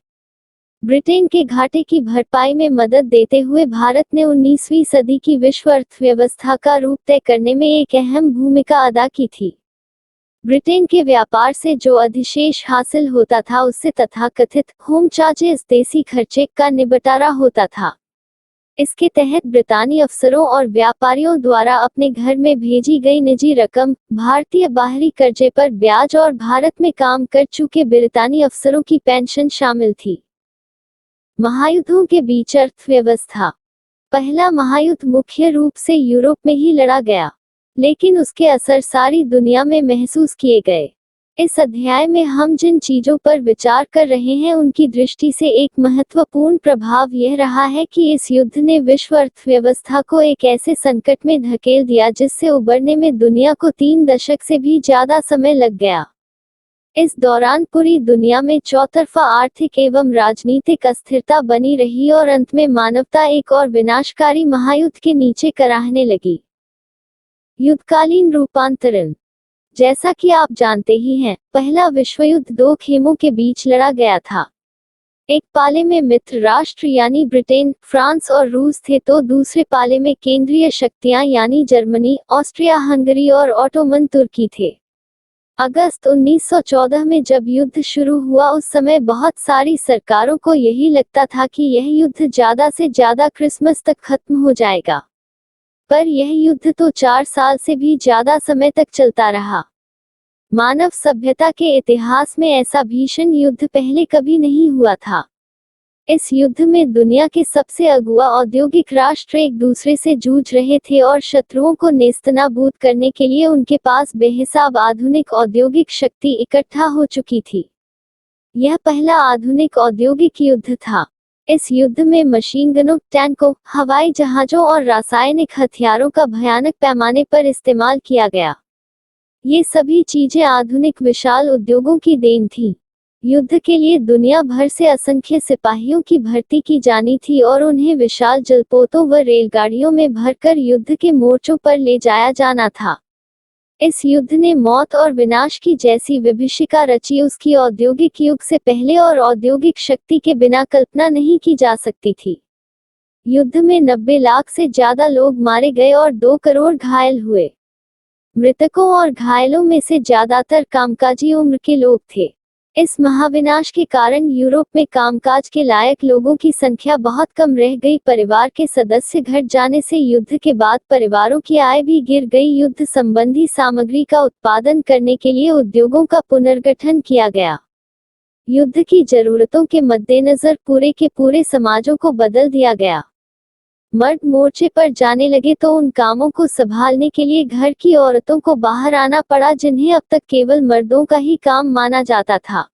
ब्रिटेन के घाटे की भरपाई में मदद देते हुए भारत ने 19वीं सदी की विश्व अर्थव्यवस्था का रूप तय करने में एक अहम भूमिका अदा की थी। ब्रिटेन के व्यापार से जो अधिशेष हासिल होता था उससे तथाकथित होम चार्जेस देसी खर्चे का निबटारा होता था। इसके तहत ब्रितानी अफसरों और व्यापारियों द्वारा अपने घर में भेजी गई निजी रकम, भारतीय बाहरी कर्जे पर ब्याज और भारत में काम कर चुके ब्रितानी अफसरों की पेंशन शामिल थी। महायुद्धों के बीच अर्थव्यवस्था। पहला महायुद्ध मुख्य रूप से यूरोप में ही लड़ा गया, लेकिन उसके असर सारी दुनिया में महसूस किए गए। इस अध्याय में हम जिन चीजों पर विचार कर रहे हैं उनकी दृष्टि से एक महत्वपूर्ण प्रभाव यह रहा है कि इस युद्ध ने विश्व अर्थव्यवस्था को एक ऐसे संकट में धकेल दिया जिससे उबरने में दुनिया को 3 दशक से भी ज्यादा समय लग गया। इस दौरान पूरी दुनिया में चौतरफा आर्थिक एवं राजनीतिक अस्थिरता बनी रही और अंत में मानवता एक और विनाशकारी महायुद्ध के नीचे कराहने लगी। युद्धकालीन रूपांतरण। जैसा कि आप जानते ही हैं, पहला विश्व युद्ध 2 खेमों के बीच लड़ा गया था। एक पाले में मित्र राष्ट्र यानी ब्रिटेन, फ्रांस और रूस थे, तो दूसरे पाले में केंद्रीय शक्तियां यानी जर्मनी, ऑस्ट्रिया हंगरी और ऑटोमन तुर्की थे। अगस्त 1914 में जब युद्ध शुरू हुआ उस समय बहुत सारी सरकारों को यही लगता था कि यह युद्ध ज्यादा से ज्यादा क्रिसमस तक खत्म हो जाएगा, पर यह युद्ध तो 4 साल से भी ज्यादा समय तक चलता रहा। मानव सभ्यता के इतिहास में ऐसा भीषण युद्ध पहले कभी नहीं हुआ था। इस युद्ध में दुनिया के सबसे अगुआ औद्योगिक राष्ट्र एक दूसरे से जूझ रहे थे और शत्रुओं को नेस्तनाबूद करने के लिए उनके पास बेहिसाब आधुनिक औद्योगिक शक्ति इकट्ठा हो चुकी थी। यह पहला आधुनिक औद्योगिक युद्ध था। इस युद्ध में मशीन गनों, टैंकों, हवाई जहाजों और रासायनिक हथियारों का भयानक पैमाने पर इस्तेमाल किया गया। ये सभी चीजें आधुनिक विशाल उद्योगों की देन थी। युद्ध के लिए दुनिया भर से असंख्य सिपाहियों की भर्ती की जानी थी और उन्हें विशाल जलपोतों व रेलगाड़ियों में भरकर युद्ध के मोर्चों पर ले जाया जाना था। इस युद्ध ने मौत और विनाश की जैसी विभीषिका रची उसकी औद्योगिक युग से पहले और औद्योगिक शक्ति के बिना कल्पना नहीं की जा सकती थी। युद्ध में 90 लाख से ज्यादा लोग मारे गए और 2 करोड़ घायल हुए। मृतकों और घायलों में से ज्यादातर कामकाजी उम्र के लोग थे। इस महाविनाश के कारण यूरोप में कामकाज के लायक लोगों की संख्या बहुत कम रह गई। परिवार के सदस्य घट जाने से युद्ध के बाद परिवारों की आय भी गिर गई। युद्ध संबंधी सामग्री का उत्पादन करने के लिए उद्योगों का पुनर्गठन किया गया। युद्ध की जरूरतों के मद्देनजर पूरे के पूरे समाजों को बदल दिया गया। मर्द मोर्चे पर जाने लगे तो उन कामों को संभालने के लिए घर की औरतों को बाहर आना पड़ा, जिन्हें अब तक केवल मर्दों का ही काम माना जाता था।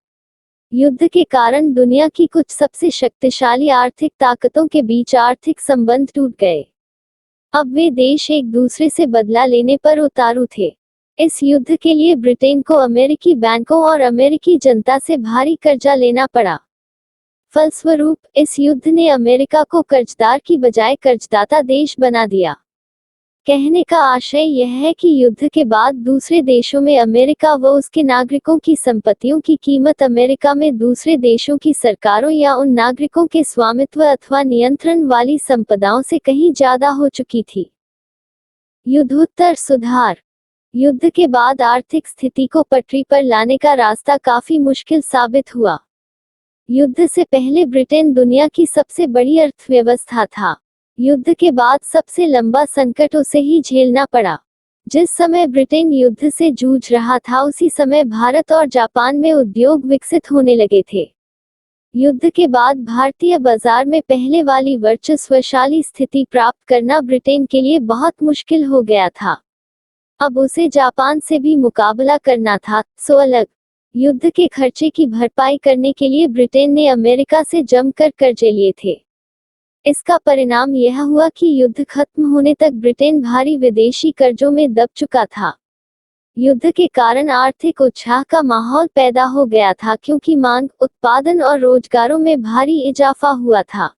युद्ध के कारण दुनिया की कुछ सबसे शक्तिशाली आर्थिक ताकतों के बीच आर्थिक संबंध टूट गए। अब वे देश एक दूसरे से बदला लेने पर उतारू थे। इस युद्ध के लिए ब्रिटेन को अमेरिकी बैंकों और अमेरिकी जनता से भारी कर्जा लेना पड़ा। फलस्वरूप इस युद्ध ने अमेरिका को कर्जदार की बजाय कर्जदाता देश बना दिया। कहने का आशय यह है कि युद्ध के बाद दूसरे देशों में अमेरिका व उसके नागरिकों की संपत्तियों की कीमत अमेरिका में दूसरे देशों की सरकारों या उन नागरिकों के स्वामित्व अथवा नियंत्रण वाली संपदाओं से कहीं ज्यादा हो चुकी थी। युद्धोत्तर सुधार। युद्ध के बाद आर्थिक स्थिति को पटरी पर लाने का रास्ता काफी मुश्किल साबित हुआ। युद्ध से पहले ब्रिटेन दुनिया की सबसे बड़ी अर्थव्यवस्था था। युद्ध के बाद सबसे लंबा संकट उसे ही झेलना पड़ा। जिस समय ब्रिटेन युद्ध से जूझ रहा था उसी समय भारत और जापान में उद्योग विकसित होने लगे थे। युद्ध के बाद भारतीय बाजार में पहले वाली वर्चस्वशाली स्थिति प्राप्त करना ब्रिटेन के लिए बहुत मुश्किल हो गया था। अब उसे जापान से भी मुकाबला करना था, सो अलग। युद्ध के खर्चे की भरपाई करने के लिए ब्रिटेन ने अमेरिका से जमकर कर्जे लिए थे। इसका परिणाम यह हुआ कि युद्ध खत्म होने तक ब्रिटेन भारी विदेशी कर्जों में दब चुका था। युद्ध के कारण आर्थिक उत्साह का माहौल पैदा हो गया था, क्योंकि मांग, उत्पादन और रोजगारों में भारी इजाफा हुआ था।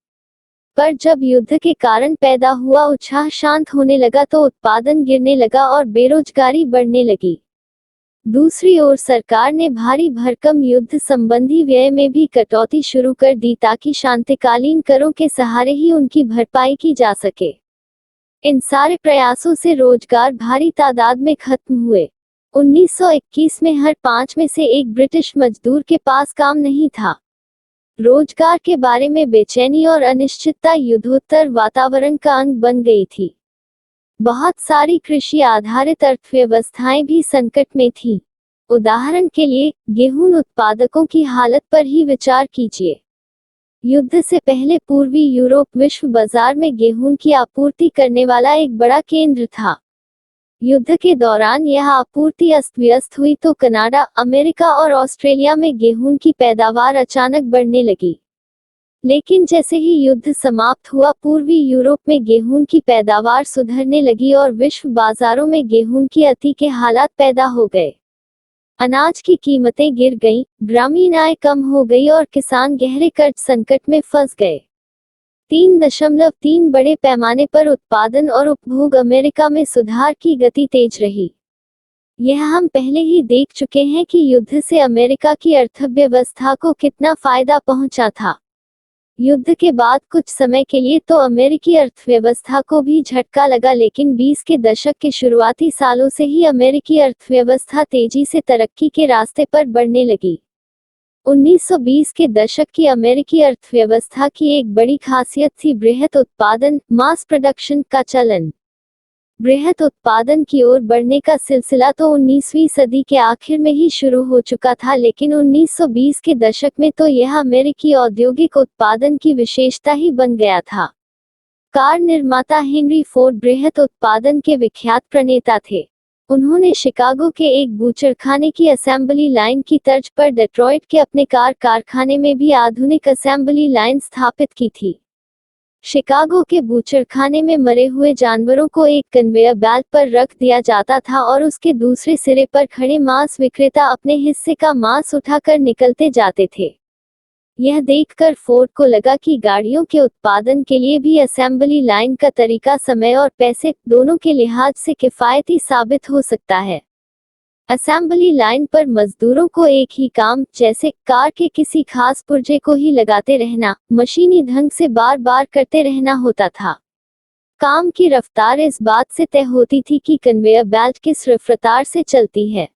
पर जब युद्ध के कारण पैदा हुआ उत्साह शांत होने लगा तो उत्पादन गिरने लगा और बेरोजगारी बढ़ने लगी। दूसरी ओर सरकार ने भारी भरकम युद्ध संबंधी व्यय में भी कटौती शुरू कर दी ताकि शांतिकालीन करों के सहारे ही उनकी भरपाई की जा सके। इन सारे प्रयासों से रोजगार भारी तादाद में खत्म हुए। 1921 में हर 5 में से एक ब्रिटिश मजदूर के पास काम नहीं था। रोजगार के बारे में बेचैनी और अनिश्चितता युद्धोत्तर वातावरण का अंग बन गई थी। बहुत सारी कृषि आधारित अर्थव्यवस्थाएं भी संकट में थीं। उदाहरण के लिए, गेहूं उत्पादकों की हालत पर ही विचार कीजिए। युद्ध से पहले पूर्वी यूरोप विश्व बाजार में गेहूं की आपूर्ति करने वाला एक बड़ा केंद्र था। युद्ध के दौरान यह आपूर्ति अस्त व्यस्त हुई तो कनाडा, अमेरिका और ऑस्ट्रेलिया में गेहूं की पैदावार अचानक बढ़ने लगी। लेकिन जैसे ही युद्ध समाप्त हुआ पूर्वी यूरोप में गेहूं की पैदावार सुधरने लगी और विश्व बाजारों में गेहूं की अति के हालात पैदा हो गए। अनाज की कीमतें गिर गईं, ग्रामीण आय कम हो गई और किसान गहरे कर्ज संकट में फंस गए। 3.3 बड़े पैमाने पर उत्पादन और उपभोग अमेरिका में सुधार की गति तेज रही। यह हम पहले ही देख चुके हैं कि युद्ध से अमेरिका की अर्थव्यवस्था को कितना फायदा पहुंचा था। युद्ध के बाद कुछ समय के लिए तो अमेरिकी अर्थव्यवस्था को भी झटका लगा, लेकिन 20 के दशक के शुरुआती सालों से ही अमेरिकी अर्थव्यवस्था तेजी से तरक्की के रास्ते पर बढ़ने लगी। 1920 के दशक की अमेरिकी अर्थव्यवस्था की एक बड़ी खासियत थी बृहत उत्पादन, मास प्रोडक्शन का चलन। बृहत उत्पादन की ओर बढ़ने का सिलसिला तो 19वीं सदी के आखिर में ही शुरू हो चुका था, लेकिन 1920 के दशक में तो यह अमेरिकी औद्योगिक उत्पादन की विशेषता ही बन गया था। कार निर्माता हेनरी फोर्ड बृहत उत्पादन के विख्यात प्रणेता थे। उन्होंने शिकागो के एक बूचड़खाने की असेंबली लाइन की तर्ज पर डेट्रॉइट के अपने कार कारखाने में भी आधुनिक असेंबली लाइन स्थापित की थी। शिकागो के बूचड़खाने में मरे हुए जानवरों को एक कन्वेयर बेल्ट पर रख दिया जाता था और उसके दूसरे सिरे पर खड़े मांस विक्रेता अपने हिस्से का मांस उठाकर निकलते जाते थे। यह देखकर फोर्ड को लगा कि गाड़ियों के उत्पादन के लिए भी असेंबली लाइन का तरीका समय और पैसे दोनों के लिहाज से किफायती साबित हो सकता है। असेंबली लाइन पर मजदूरों को एक ही काम, जैसे कार के किसी खास पुर्जे को ही लगाते रहना, मशीनी ढंग से बार बार करते रहना होता था। काम की रफ्तार इस बात से तय होती थी कि कन्वेयर बेल्ट किस रफ्तार से चलती है।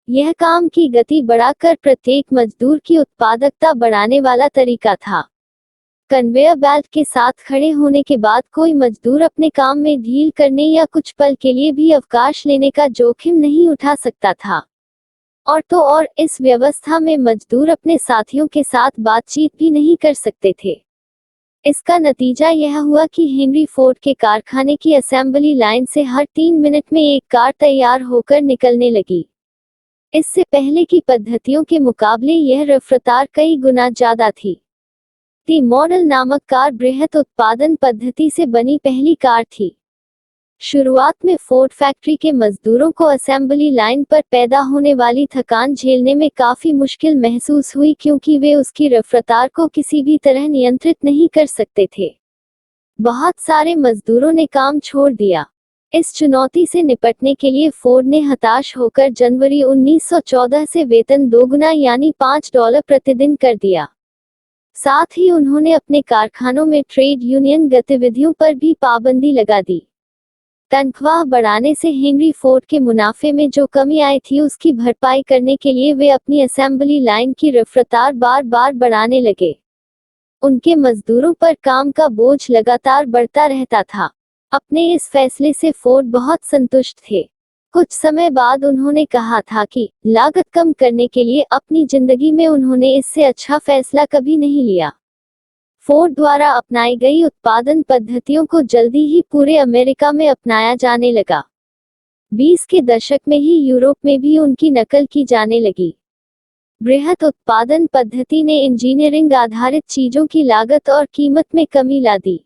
यह काम की गति बढ़ाकर प्रत्येक मजदूर की उत्पादकता बढ़ाने वाला तरीका था। कन्वेयर बेल्ट के साथ खड़े होने के बाद कोई मजदूर अपने काम में ढील करने या कुछ पल के लिए भी अवकाश लेने का जोखिम नहीं उठा सकता था। और तो और इस व्यवस्था में मजदूर अपने साथियों के साथ बातचीत भी नहीं कर सकते थे। इसका नतीजा यह हुआ कि हेनरी फोर्ड के कारखाने की असेंबली लाइन से हर 3 मिनट में एक कार तैयार होकर निकलने लगी। इससे पहले की पद्धतियों के मुकाबले यह रफ्तार कई गुना ज्यादा थी। टी मॉडल नामक कार बृहत उत्पादन पद्धति से बनी पहली कार थी। शुरुआत में फोर्ड फैक्ट्री के मजदूरों को असेंबली लाइन पर पैदा होने वाली थकान झेलने में काफी मुश्किल महसूस हुई, क्योंकि वे उसकी रफ्तार को किसी भी तरह नियंत्रित नहीं कर सकते थे। बहुत सारे मजदूरों ने काम छोड़ दिया। इस चुनौती से निपटने के लिए फोर्ड ने हताश होकर जनवरी 1914 से वेतन दोगुना यानी $5 प्रतिदिन कर दिया। साथ ही उन्होंने अपने कारखानों में ट्रेड यूनियन गतिविधियों पर भी पाबंदी लगा दी। तनख्वाह बढ़ाने से हेनरी फोर्ड के मुनाफे में जो कमी आई थी उसकी भरपाई करने के लिए वे अपनी असेंबली लाइन की रफ्तार बार बार बढ़ाने लगे। उनके मजदूरों पर काम का बोझ लगातार बढ़ता रहता था। अपने इस फैसले से फोर्ड बहुत संतुष्ट थे। कुछ समय बाद उन्होंने कहा था कि लागत कम करने के लिए अपनी जिंदगी में उन्होंने इससे अच्छा फैसला कभी नहीं लिया। फोर्ड द्वारा अपनाई गई उत्पादन पद्धतियों को जल्दी ही पूरे अमेरिका में अपनाया जाने लगा। 20 के दशक में ही यूरोप में भी उनकी नकल की जाने लगी। बृहत उत्पादन पद्धति ने इंजीनियरिंग आधारित चीजों की लागत और कीमत में कमी ला दी।